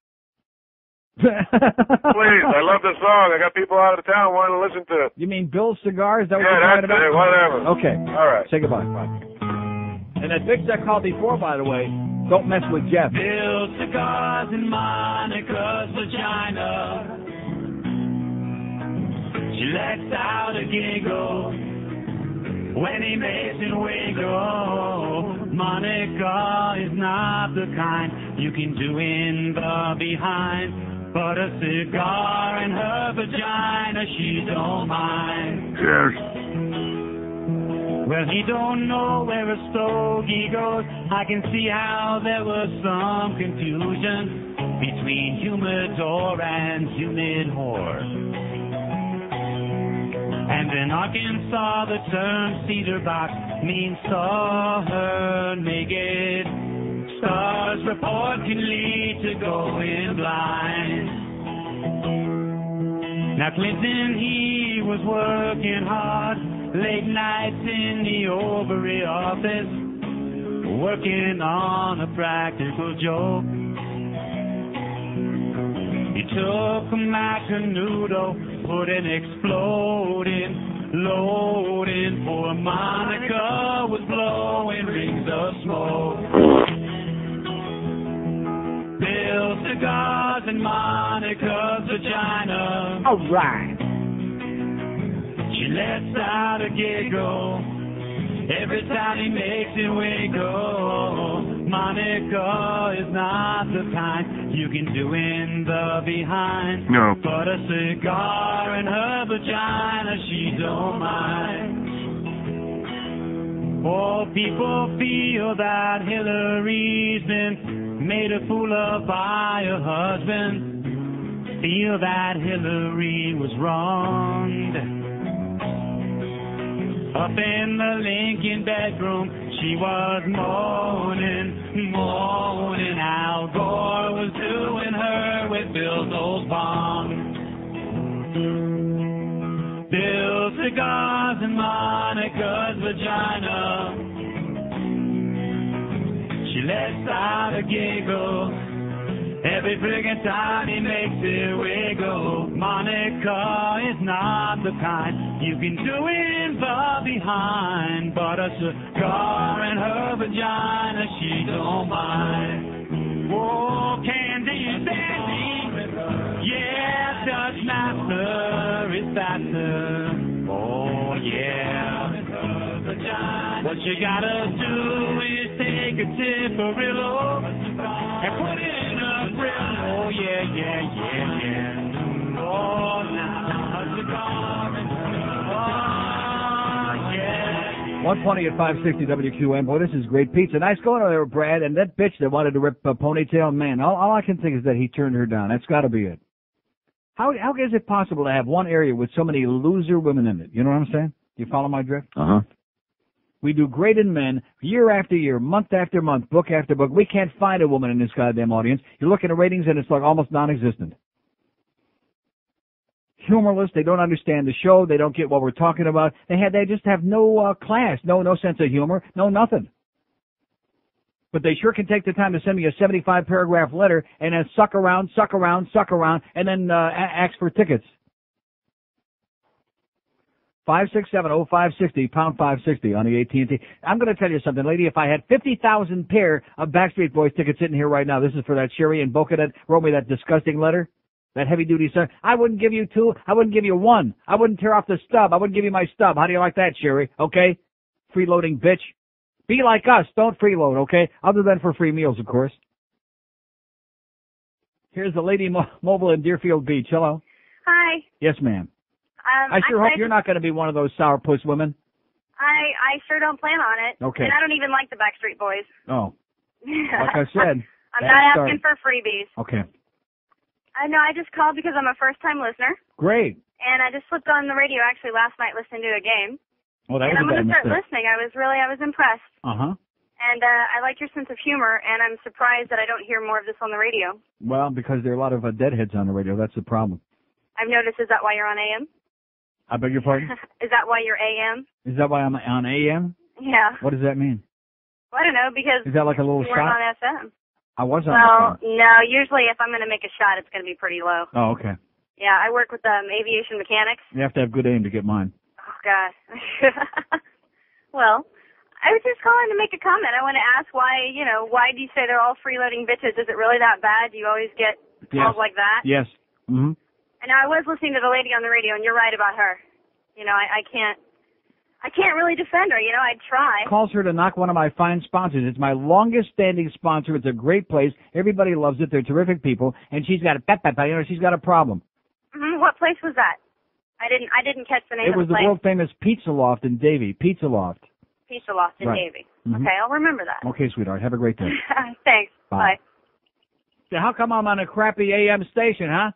Please, I love the song. I got people out of town wanting to listen to it. You mean Bill's Cigars? Is that what Yeah, you're talking that's about? it. Whatever. Okay. All right. Say goodbye. Bye. And that bitch that called before, by the way, don't mess with Jeff. Bill's Cigars in Monica's vagina. She lets out a giggle when he makes it wiggle. Monica is not the kind you can do in the behind. But a cigar in her vagina, she don't mind. Yes. Well, he don't know where a stogie goes. I can see how there was some confusion between humidor and humid whore. And in Arkansas, the term cedar box means saw her naked. Stars report can lead to going blind. Now Clinton, he was working hard, late nights in the Ovary office, working on a practical joke. He took a Macanudo, put an exploding load in, for Monica was blowing rings of smoke. Bill's Cigars and Monica's vagina. All right. She lets out a giggle every time he makes it wiggle. Monica is not the kind you can do in the behind. No. But a cigar in her vagina, she don't mind. Oh, people feel that Hillary's been made a fool of by her husband. Feel that Hillary was wronged. Up in the Lincoln bedroom, she was moaning, moaning. Al Gore was doing her with Bill's old bong. Bill's Cigars and Monica's vagina. She lets out a giggle every friggin' time he makes it wiggle. Monica is not the kind you can do in the behind, but a cigar in her vagina, she don't mind. Whoa, Candy, Sandy, yeah, Dutch master is faster. Oh, yeah. What you gotta do is take a Tipperillo and put it in a grill. Oh, yeah, yeah, yeah, yeah. Oh, now a cigar and oh, yeah. 120 at 560 WQM. Boy, this is great pizza. Nice going over there, Brad. And that bitch that wanted to rip a ponytail, man, all I can think is that he turned her down. That's got to be it. How is it possible to have one area with so many loser women in it? You know what I'm saying? You follow my drift? Uh-huh. We do great in men year after year, month after month, book after book. We can't find a woman in this goddamn audience. You look at the ratings and it's like almost non-existent. Humorless. They don't understand the show. They don't get what we're talking about. They just have no class, no sense of humor, no nothing. But they sure can take the time to send me a 75-paragraph letter and then suck around, and then ask for tickets. 567-0560, pound 560 on the AT&T. I'm going to tell you something, lady. If I had 50,000 pair of Backstreet Boys tickets sitting here right now, this is for that Sherry and Boca that wrote me that disgusting letter. That heavy-duty sun. I wouldn't give you 2. I wouldn't give you 1. I wouldn't tear off the stub. I wouldn't give you my stub. How do you like that, Sherry? Okay? Freeloading bitch. Be like us. Don't freeload, okay? Other than for free meals, of course. Here's the Lady Mobile in Deerfield Beach. Hello. Hi. Yes, ma'am. I sure hope you're not going to be one of those sourpuss women. I sure don't plan on it. Okay. And I don't even like the Backstreet Boys. Oh. Like I said. I'm not asking for freebies. Okay. I know, I just called because I'm a first-time listener. Great. And I just flipped on the radio actually last night listening to a game. Well, that was I'm a bad going to start mistake. listening. I was impressed. Uh-huh. And I like your sense of humor, and I'm surprised that I don't hear more of this on the radio. Well, because there are a lot of deadheads on the radio. That's the problem. I've noticed. Is that why you're on AM? I beg your pardon? Is that why you're AM? Is that why I'm on AM? Yeah. What does that mean? Well, I don't know, because Is that like a little you weren't shot? on FM. I was on Well, FM. no, usually if I'm going to make a shot, it's going to be pretty low. Oh, okay. Yeah, I work with aviation mechanics. You have to have good aim to get mine. Oh, God. Well, I was just calling to make a comment. I want to ask why do you say they're all freeloading bitches? Is it really that bad? Do you always get calls like that? Yes. Mm-hmm. And I was listening to the lady on the radio, and you're right about her. I can't really defend her. I'd try. Calls her to knock one of my fine sponsors. It's my longest standing sponsor. It's a great place. Everybody loves it. They're terrific people. And she's got she's got a problem. Mm-hmm. What place was that? I didn't catch the name It of was the the place. world famous Pizza Loft in Davie. Pizza Loft. Pizza Loft in Right. Davie. Mhm. Okay, I'll remember that. Okay, sweetheart. Have a great day. Thanks. Bye. So how come I'm on a crappy AM station, huh?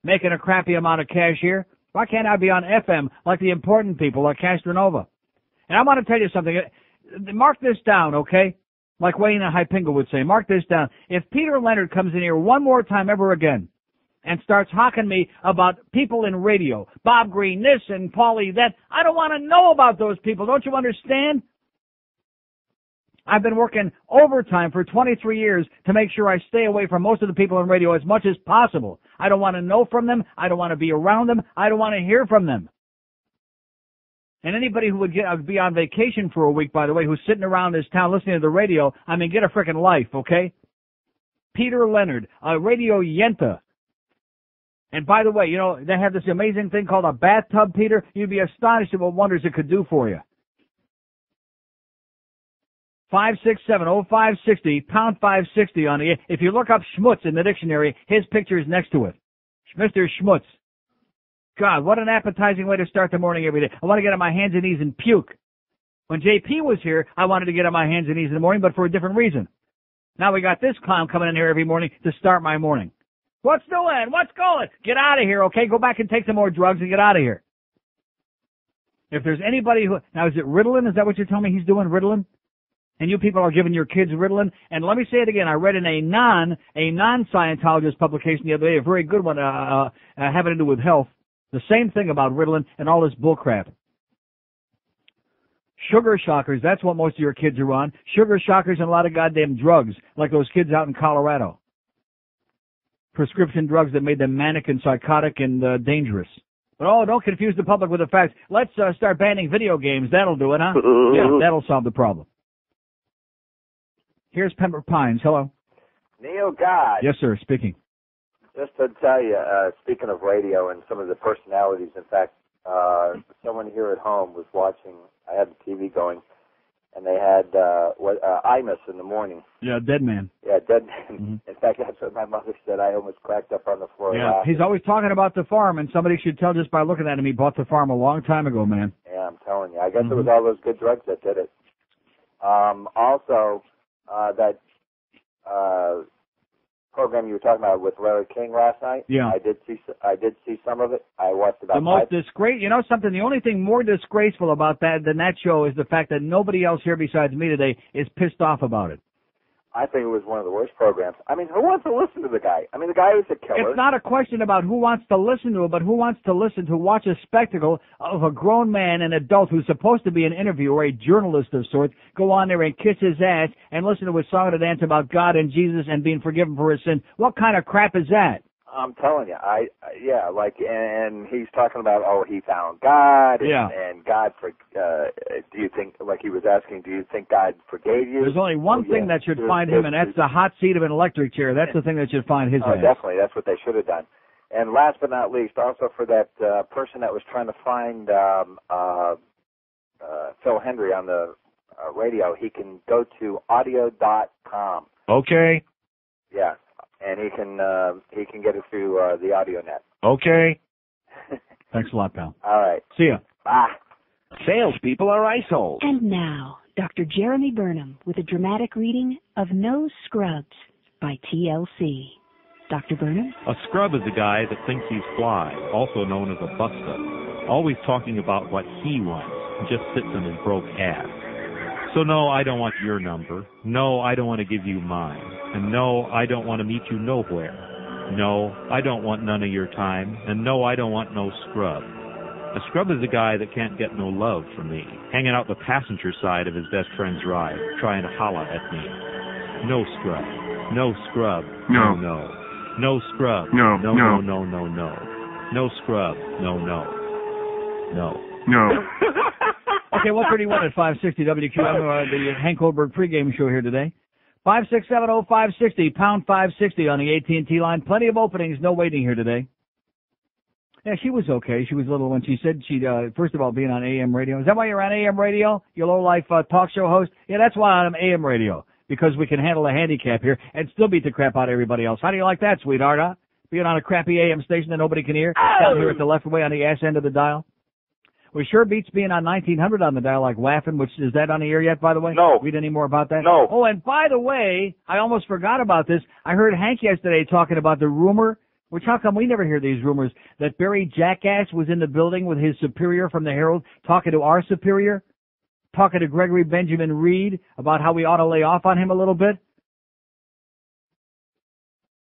Making a crappy amount of cash here? Why can't I be on FM like the important people like Castronova? And I want to tell you something. Mark this down, okay? Like Wayne and Hypinga would say. Mark this down. If Peter Leonard comes in here one more time ever again and starts hawking me about people in radio, Bob Green this and Paulie that, I don't want to know about those people. Don't you understand? I've been working overtime for 23 years to make sure I stay away from most of the people in radio as much as possible. I don't want to know from them. I don't want to be around them. I don't want to hear from them. And anybody who would be on vacation for a week, by the way, who's sitting around this town listening to the radio, I mean, get a frickin' life, okay? Peter Leonard, a radio yenta. And by the way, they have this amazing thing called a bathtub, Peter. You'd be astonished at what wonders it could do for you. 567-0560, pound 560 on the, if you look up Schmutz in the dictionary, his picture is next to it. Mr. Schmutz. God, what an appetizing way to start the morning every day. I want to get on my hands and knees and puke. When JP was here, I wanted to get on my hands and knees in the morning, but for a different reason. Now we got this clown coming in here every morning to start my morning. What's doing? What's going? Get out of here, okay? Go back and take some more drugs and get out of here. If there's anybody who, now is it Ritalin? Is that what you're telling me he's doing, Ritalin? And you people are giving your kids Ritalin? And let me say it again. I read in a non-Scientologist publication the other day, a very good one, having to do with health. The same thing about Ritalin and all this bullcrap. Sugar shockers, that's what most of your kids are on. Sugar shockers and a lot of goddamn drugs, like those kids out in Colorado. Prescription drugs that made them manic and psychotic and dangerous. But don't confuse the public with the facts. Let's start banning video games. That'll do it, huh? Yeah, that'll solve the problem. Here's Pembroke Pines. Hello. Neil God. Yes, sir. Speaking. Just to tell you, speaking of radio and some of the personalities, in fact, someone here at home was watching, I had the TV going, and they had Imus in the morning. Yeah, Dead Man. Yeah, Dead Man. Mm-hmm. In fact, that's what my mother said. I almost cracked up on the floor. Yeah, laughing. he's always talking about the farm, and somebody should tell just by looking at him he bought the farm a long time ago, man. Yeah, I'm telling you. I guess it was all those good drugs that did it. Also, that program you were talking about with Larry King last night. Yeah. I did see some of it. I watched about The most disgrace, you know something, the only thing more disgraceful about that than that show is the fact that nobody else here besides me today is pissed off about it. I think it was one of the worst programs. I mean, who wants to listen to the guy? I mean, the guy was a killer. It's not a question about who wants to listen to it, but who wants to listen to watch a spectacle of a grown man, an adult who's supposed to be an interviewer, a journalist of sorts, go on there and kiss his ass and listen to a song and a dance about God and Jesus and being forgiven for his sin. What kind of crap is that? I'm telling you, and he's talking about, he found God, and God do you think, like he was asking, do you think God forgave you? There's only one thing that should find him, and that's the hot seat of an electric chair. That's the thing that should find his ass. Definitely, that's what they should have done. And last but not least, also for that person that was trying to find Phil Hendry on the radio, he can go to audio.com. Okay. Yeah, and he can get it through the audio net. Okay. Thanks a lot, pal. All right. See ya. Bye. Salespeople are iceholes. And now, Dr. Jeremy Burnham with a dramatic reading of No Scrubs by TLC. Dr. Burnham? A scrub is a guy that thinks he's fly, also known as a buster, always talking about what he wants, just sits on his broke ass. So no, I don't want your number. No, I don't want to give you mine. And no, I don't want to meet you nowhere. No, I don't want none of your time. And no, I don't want no scrub. A scrub is a guy that can't get no love from me, hanging out the passenger side of his best friend's ride, trying to holla at me. No scrub. No scrub. No. No. No scrub. No. No. No. No. No. No. No scrub. No. No. No. No. Okay, 131 at 560 WQM, the Hank Goldberg pregame show here today. 5670560, pound 560 on the AT&T line. Plenty of openings, no waiting here today. Yeah, she was okay. She was little when she said she'd, first of all, being on AM radio. Is that why you're on AM radio? You low-life talk show host? Yeah, that's why I'm AM radio, because we can handle a handicap here and still beat the crap out of everybody else. How do you like that, sweetheart, huh? Being on a crappy AM station that nobody can hear, down here at the left way on the ass end of the dial. We sure beats being on 1900 on the dial like Waffen, which is that on the air yet, by the way? No. Read any more about that? No. Oh, and by the way, I almost forgot about this. I heard Hank yesterday talking about the rumor, which how come we never hear these rumors, that Barry Jackass was in the building with his superior from the Herald talking to our superior, talking to Gregory Benjamin Reed about how we ought to lay off on him a little bit?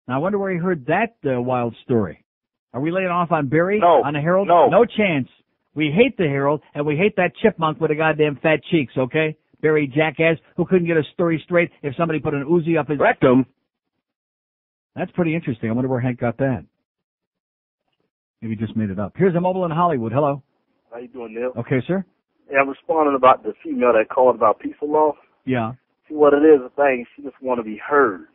Now, I wonder where he heard that wild story. Are we laying off on Barry? No. On the Herald? No. No chance. We hate the Herald, and we hate that chipmunk with the goddamn fat cheeks, okay? Barry Jackass, who couldn't get a story straight if somebody put an Uzi up his rectum. That's pretty interesting. I wonder where Hank got that. Maybe he just made it up. Here's a mobile in Hollywood. Hello. How you doing, Neil? Okay, sir. Yeah, I'm responding about the female that called about peace and love. Yeah. See, what it is, the thing, she just want to be heard.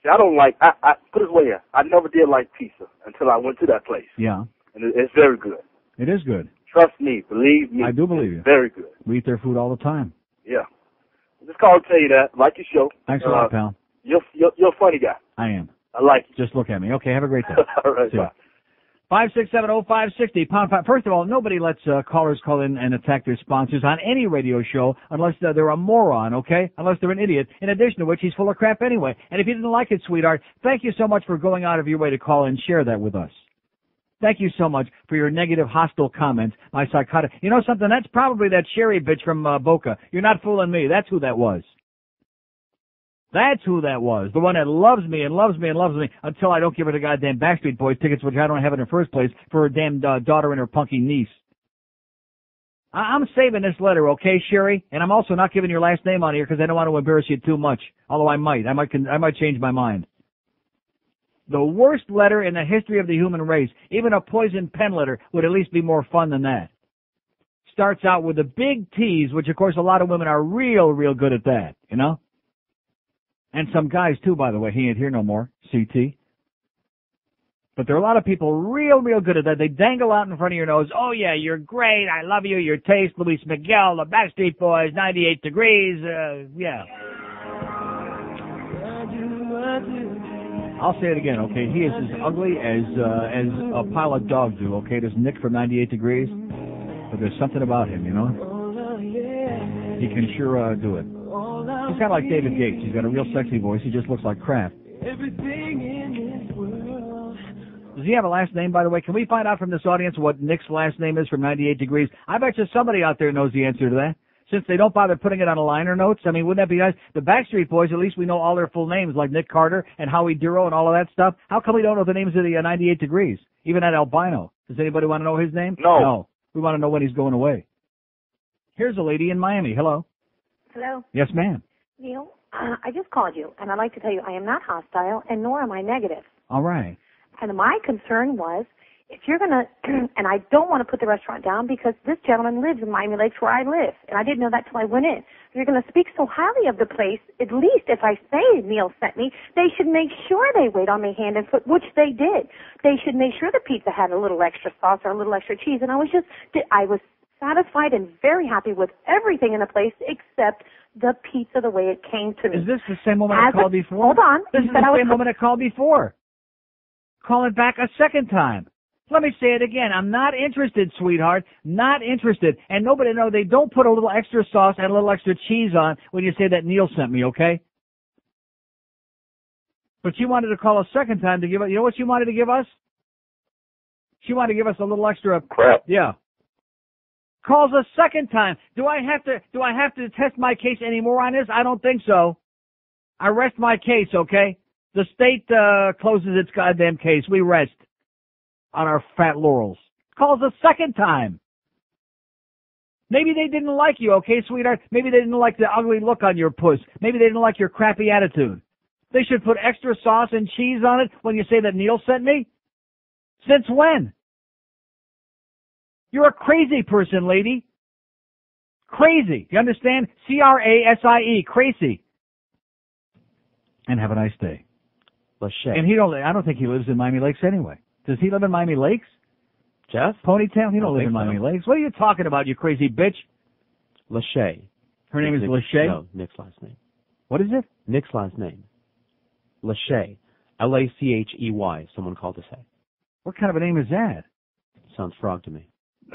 See, I don't like, I put it this way here, I never did like pizza until I went to that place. Yeah. And it's very good. It is good. Trust me, believe me. I do believe you. It's very good. We eat their food all the time. Yeah. I just called to tell you that. Like your show. Thanks a lot, pal. You're a funny guy. I am. I like you. Just look at me. Okay, have a great day. All right, See ya. bye. 5670560, pound 5. First of all, nobody lets callers call in and attack their sponsors on any radio show unless they're a moron, okay? Unless they're an idiot. In addition to which, he's full of crap anyway. And if you didn't like it, sweetheart, thank you so much for going out of your way to call and share that with us. Thank you so much for your negative, hostile comments. My psychotic. You know something? That's probably that Sherry bitch from Boca. You're not fooling me. That's who that was. That's who that was. The one that loves me and loves me and loves me until I don't give her the goddamn Backstreet Boys tickets, which I don't have in the first place, for her damn daughter and her punky niece. I'm saving this letter, okay, Sherry? And I'm also not giving your last name on here because I don't want to embarrass you too much. Although I might change my mind. The worst letter in the history of the human race, even a poison pen letter, would at least be more fun than that. Starts out with a big tease, which of course a lot of women are real good at that, you know? And some guys too, by the way. He ain't here no more, CT. But there are a lot of people real good at that. They dangle out in front of your nose, oh yeah, you're great, I love you, your taste, Luis Miguel, the Backstreet Boys, 98 Degrees, yeah. I'll say it again, okay? He is as ugly as a pile of dog do, okay? There's Nick from 98 Degrees, but there's something about him, you know? He can sure do it. He's kind of like David Gates. He's got a real sexy voice. He just looks like crap. Does he have a last name, by the way? Can we find out from this audience what Nick's last name is from 98 Degrees? I bet you somebody out there knows the answer to that. Since they don't bother putting it on a liner notes, I mean, wouldn't that be nice? The Backstreet Boys, at least we know all their full names, like Nick Carter and Howie Duro and all of that stuff. How come we don't know the names of the 98 Degrees? Even that albino. Does anybody want to know his name? No. We want to know when he's going away. Here's a lady in Miami. Hello. Hello. Yes, ma'am. Neil, I just called you, and I'd like to tell you I am not hostile, and nor am I negative. All right. And my concern was, if you're going to, and I don't want to put the restaurant down because this gentleman lives in Miami Lakes where I live, and I didn't know that till I went in. If you're going to speak so highly of the place, at least if I say Neil sent me, they should make sure they wait on me hand and foot, which they did. They should make sure the pizza had a little extra sauce or a little extra cheese, and I was satisfied and very happy with everything in the place except the pizza the way it came to me. Is this the same woman I called before? Hold on. This is the same woman I called before. Call it back a second time. Let me say it again. I'm not interested, sweetheart. Not interested. And nobody knows they don't put a little extra sauce and a little extra cheese on when you say that Neil sent me, okay? But she wanted to call a second time to give us, you know what she wanted to give us? She wanted to give us a little extra crap. Yeah. Calls a second time. Do I have to test my case anymore on this? I don't think so. I rest my case, okay? The state closes its goddamn case. We rest on our fat laurels. Calls a second time. Maybe they didn't like you, okay, sweetheart? Maybe they didn't like the ugly look on your puss. Maybe they didn't like your crappy attitude. They should put extra sauce and cheese on it when you say that Neil sent me? Since when? You're a crazy person, lady. Crazy. You understand? C-R-A-S-I-E. Crazy. And have a nice day. Lachey. And I don't think he lives in Miami Lakes anyway. Does he live in Miami Lakes? Jeff? Ponytail? He don't live in Miami Lakes. What are you talking about, you crazy bitch? Lachey. Her name is Lachey? No, Nick's last name. What is it? Nick's last name. Lachey. L-A-C-H-E-Y, someone called to say. What kind of a name is that? Sounds frog to me.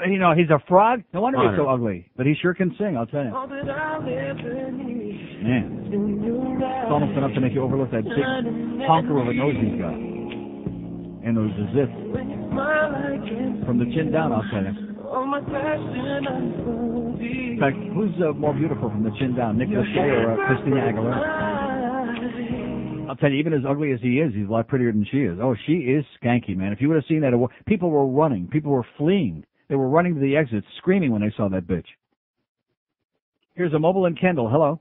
You know, he's a frog? No wonder he's so ugly. But he sure can sing, I'll tell you. Man. It's almost enough to make you overlook that big honker of a nose he's got. And those zits. From the chin down, I'll tell you. In fact, who's more beautiful from the chin down, Nick Lachey or Christina Aguilera? I'll tell you, even as ugly as he is, he's a lot prettier than she is. Oh, she is skanky, man. If you would have seen that, people were running. People were fleeing. They were running to the exits, screaming when they saw that bitch. Here's a mobile in Kendall. Hello.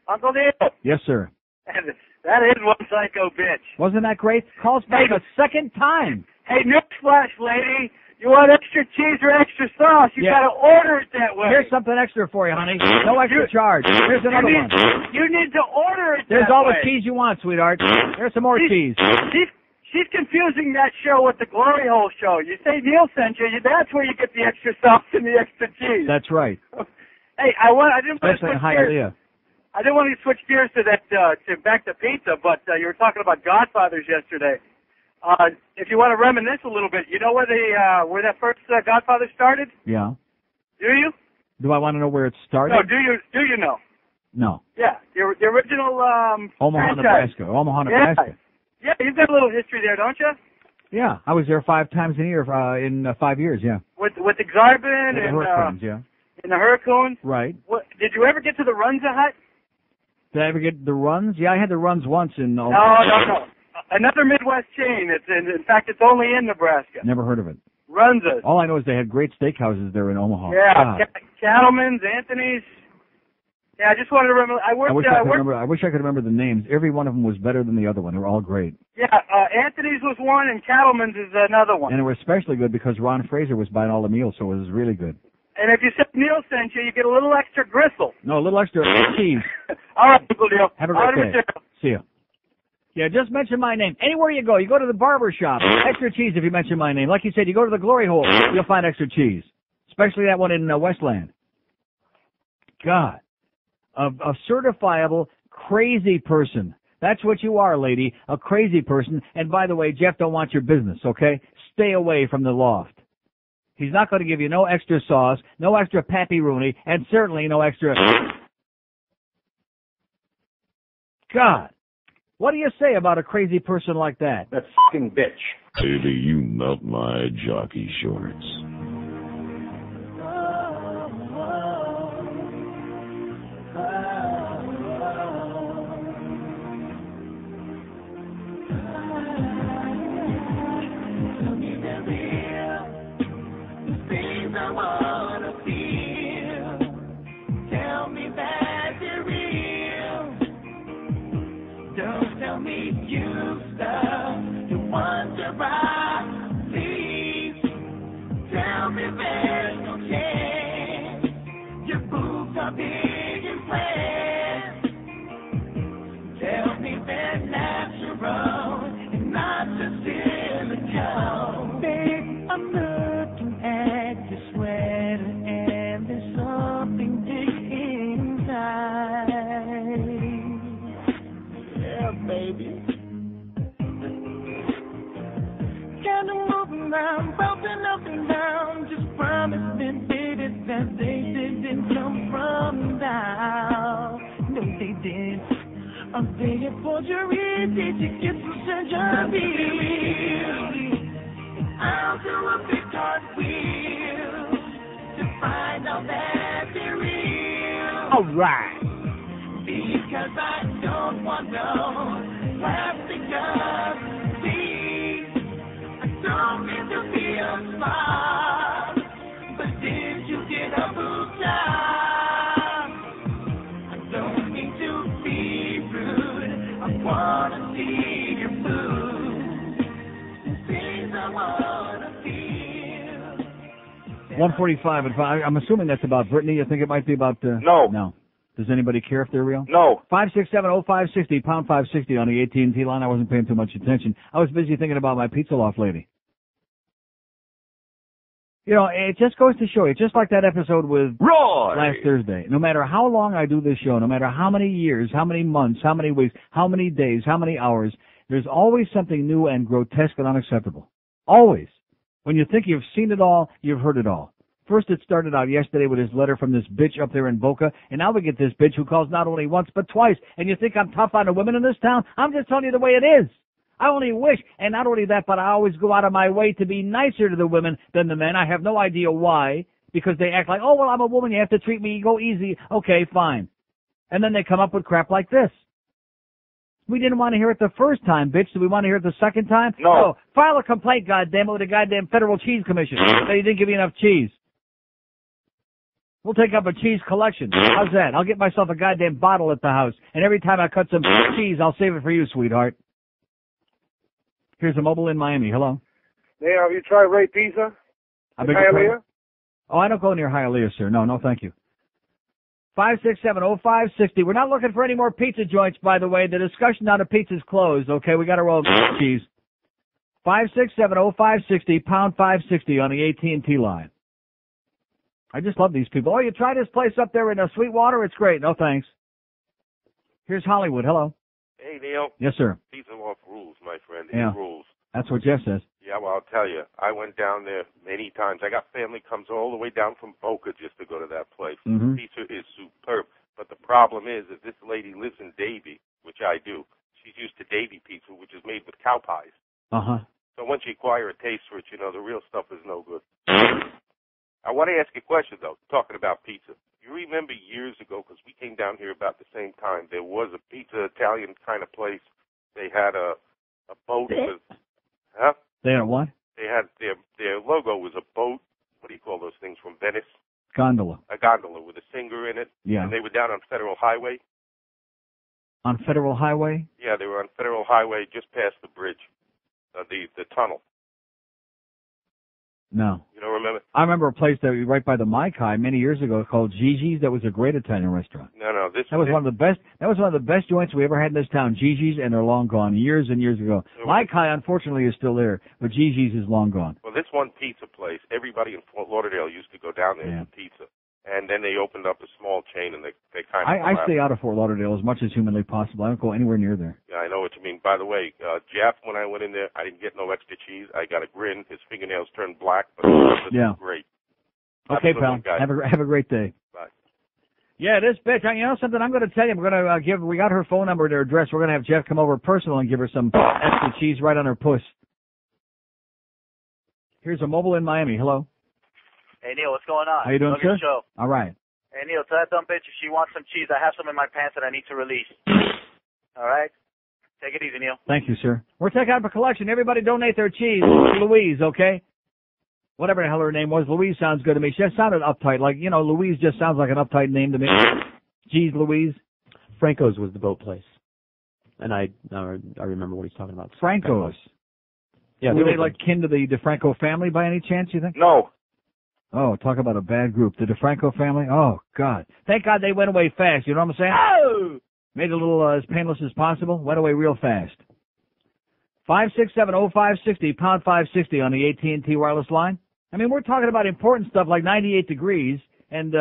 Uncle Neil. Yes, sir. That is one psycho bitch. Wasn't that great? Calls back a second time. Hey, newsflash, lady. You want extra cheese or extra sauce? You gotta order it that way. Here's something extra for you, honey. No extra charge. Here's another one. You need to order it There's that all way. the cheese you want, sweetheart. There's some more cheese. She's confusing that show with the Glory Hole show. You say Neil sent you, that's where you get the extra sauce and the extra cheese. That's right. Hey, I didn't want to Especially switch Hialeah. gears. I didn't want to switch gears to that to back to pizza, but you were talking about Godfathers yesterday. If you want to reminisce a little bit, you know where that first Godfather started? Yeah. Do you? Do I want to know where it started? No. Do you know? No. Yeah. The original Omaha, franchise. Nebraska. Omaha, Nebraska. Yeah, you've got a little history there, don't you? Yeah, I was there 5 times a year in 5 years. Yeah. With the Xarban The and Hurricanes, yeah. and the Hurricanes. Right. What, did you ever get to the Runza Hut? Did I ever get the runs? Yeah, I had the runs once in. No. Another Midwest chain. In fact, it's only in Nebraska. Never heard of it. Runza's. All I know is they had great steakhouses there in Omaha. Yeah, Cattleman's, Anthony's. Yeah, I just wanted to remember. I wish I could remember the names. Every one of them was better than the other one. They were all great. Yeah, Anthony's was one, and Cattleman's is another one. And they were especially good because Ron Fraser was buying all the meals, so it was really good. And if you said Neil sent you, you get a little extra gristle. No, a little extra cheese. All right, Uncle Neil. Have a great day. See ya. Yeah, just mention my name. Anywhere you go to the barber shop, extra cheese if you mention my name. Like you said, you go to the Glory Hole, you'll find extra cheese. Especially that one in Westland. God. A certifiable crazy person. That's what you are, lady. A crazy person. And by the way, Jeff don't want your business, okay? Stay away from the loft. He's not going to give you no extra sauce, no extra Pappy Rooney, and certainly no extra... God. What do you say about a crazy person like that? That fucking bitch. Baby, you melt my jockey shorts. Don't tell me you stop. You wonder why. Please big and flat. Tell me they're natural and not just silicone. Babe, I'm looking at your sweater and there's something big inside. Yeah, baby. Kind of moving around, bouncing up and down. Just promise me, baby, that they didn't come from down. No, they didn't. Are they a forgery? Did you get some surgery? I'll do a big cartwheel to find out that they're real. All right. Because I don't want no plastic dust. Don't mean to be a slob, but did you get a boob job? I don't mean to be rude, I wanna see your boobs, things I wanna feel. 145 and 5. I'm assuming that's about Brittany. You think it might be about... No. No. Does anybody care if they're real? No. 5670560, pound 560 on the AT&T line. I wasn't paying too much attention. I was busy thinking about my pizza loft lady. You know, it just goes to show you, just like that episode with Roy last Thursday, no matter how long I do this show, no matter how many years, how many months, how many weeks, how many days, how many hours, there's always something new and grotesque and unacceptable. Always. When you think you've seen it all, you've heard it all. First it started out yesterday with his letter from this bitch up there in Boca, and now we get this bitch who calls not only once but twice, and you think I'm tough on the women in this town? I'm just telling you the way it is. I only wish, and not only that, but I always go out of my way to be nicer to the women than the men. I have no idea why, because they act like, oh, well, I'm a woman, you have to treat me, go easy. Okay, fine. And then they come up with crap like this. We didn't want to hear it the first time, bitch. Do we want to hear it the second time? No. Oh, file a complaint, goddammit, with the goddamn Federal Cheese Commission. They didn't give you enough cheese. We'll take up a cheese collection. How's that? I'll get myself a goddamn bottle at the house, and every time I cut some cheese, I'll save it for you, sweetheart. Here's a mobile in Miami. Hello. Hey, have you tried Ray Pizza? I beg your pardon? Hialeah? Oh, I don't go near Hialeah, sir. No, thank you. 5670560. We're not looking for any more pizza joints, by the way. The discussion on the pizza's closed, okay? We got to roll cheese. 5670560, pound 560 on the AT&T line. I just love these people. Oh, you try this place up there in Sweetwater? It's great. No, thanks. Here's Hollywood. Hello. Hey, Neil. Yes, sir. Pizza Loft rules, my friend. Yeah. It rules. That's what Jeff says. Yeah, well, I'll tell you. I went down there many times. I got family comes all the way down from Boca just to go to that place. Mhm. Pizza is superb. But the problem is that this lady lives in Davie, which I do. She's used to Davie pizza, which is made with cow pies. Uh-huh. So once you acquire a taste for it, you know the real stuff is no good. I want to ask you a question, though, talking about pizza. You remember years ago, because we came down here about the same time, there was a pizza Italian kind of place. They had a boat with... Huh? They had what? They had their logo was a boat. What do you call those things from Venice? Gondola. A gondola with a singer in it. Yeah. And they were down on Federal Highway. On Federal Highway? Yeah, they were on Federal Highway just past the bridge, the tunnel. No. You don't remember? I remember a place that right by the Maikai many years ago called Gigi's. That was a great Italian restaurant. No, That was one of the best. That was one of the best joints we ever had in this town. Gigi's, and they're long gone. Years and years ago. Maikai, unfortunately, is still there, but Gigi's is long gone. Well, this one pizza place, everybody in Fort Lauderdale used to go down there for pizza. And then they opened up a small chain, and they kind of... I stay out of Fort Lauderdale as much as humanly possible. I don't go anywhere near there. Yeah, I know what you mean. By the way, Jeff, when I went in there, I didn't get no extra cheese. I got a grin. His fingernails turned black, but this was great. Okay, pal. Guy. Have a great day. Bye. Yeah, this bitch. You know something? I'm going to tell you. I'm going to we got her phone number and her address. We're going to have Jeff come over personal and give her some extra cheese right on her puss. Here's a mobile in Miami. Hello. Hey, Neil, what's going on? How you doing, Love sir? your show. All right. Hey, Neil, tell that dumb bitch if she wants some cheese, I have some in my pants that I need to release. All right? Take it easy, Neil. Thank you, sir. We're taking up a collection. Everybody donate their cheese to Louise, okay? Whatever the hell her name was, Louise sounds good to me. She just sounded uptight. Like, you know, Louise just sounds like an uptight name to me. Geez, Louise. Franco's was the boat place. And I remember what he's talking about. Franco's. Yeah, Were they like kin to the DeFranco family by any chance, you think? No. Oh, talk about a bad group. The DeFranco family? Oh, God. Thank God they went away fast. You know what I'm saying? Oh! Made it a little as painless as possible. Went away real fast. 5670560, pound 560 on the AT&T wireless line. I mean, we're talking about important stuff like 98 degrees, and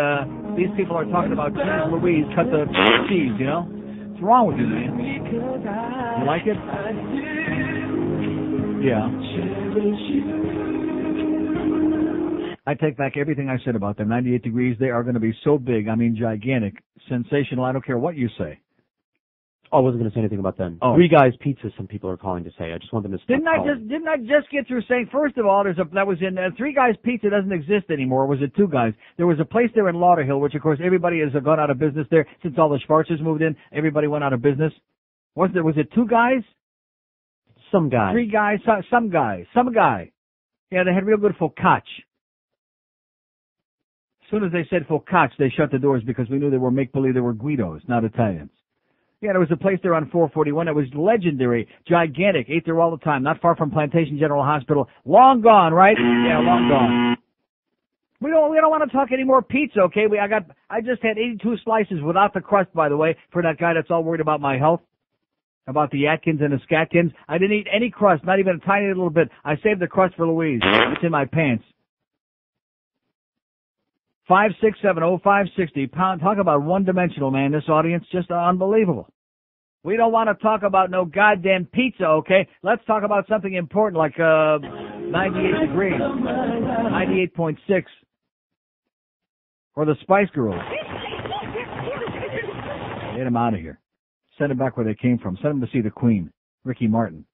these people are talking about cheese Louise, cut the cheese, you know? What's wrong with you, man? You like it? Yeah. I take back everything I said about them. 98 degrees, they are going to be so big, I mean gigantic, sensational, I don't care what you say. Oh, I wasn't going to say anything about them. Oh. Three Guys Pizza, some people are calling to say. I just want them to stop Didn't I just get through saying, first of all, that was in Three Guys Pizza doesn't exist anymore. Was it Two Guys? There was a place there in Lauderhill, which of course everybody has gone out of business there since all the Schwarzers moved in. Everybody went out of business. Was it Two Guys? Some guy. Three Guys, some guy. Yeah, they had real good focaccia. As soon as they said focaccia, they shut the doors because we knew they were make-believe. They were Guidos, not Italians. Yeah, there was a place there on 441 that was legendary, gigantic, ate there all the time, not far from Plantation General Hospital. Long gone, right? Yeah, long gone. We don't want to talk any more pizza, okay? I just had 82 slices without the crust, by the way, for that guy that's all worried about my health, about the Atkins and the Scatkins. I didn't eat any crust, not even a tiny little bit. I saved the crust for Louise. It's in my pants. 5670560, pound. Talk about one-dimensional, man. This audience, just unbelievable. We don't want to talk about no goddamn pizza, okay? Let's talk about something important like 98 degrees, 98.6, or the Spice Girls. Get them out of here. Send them back where they came from. Send them to see the Queen, Ricky Martin.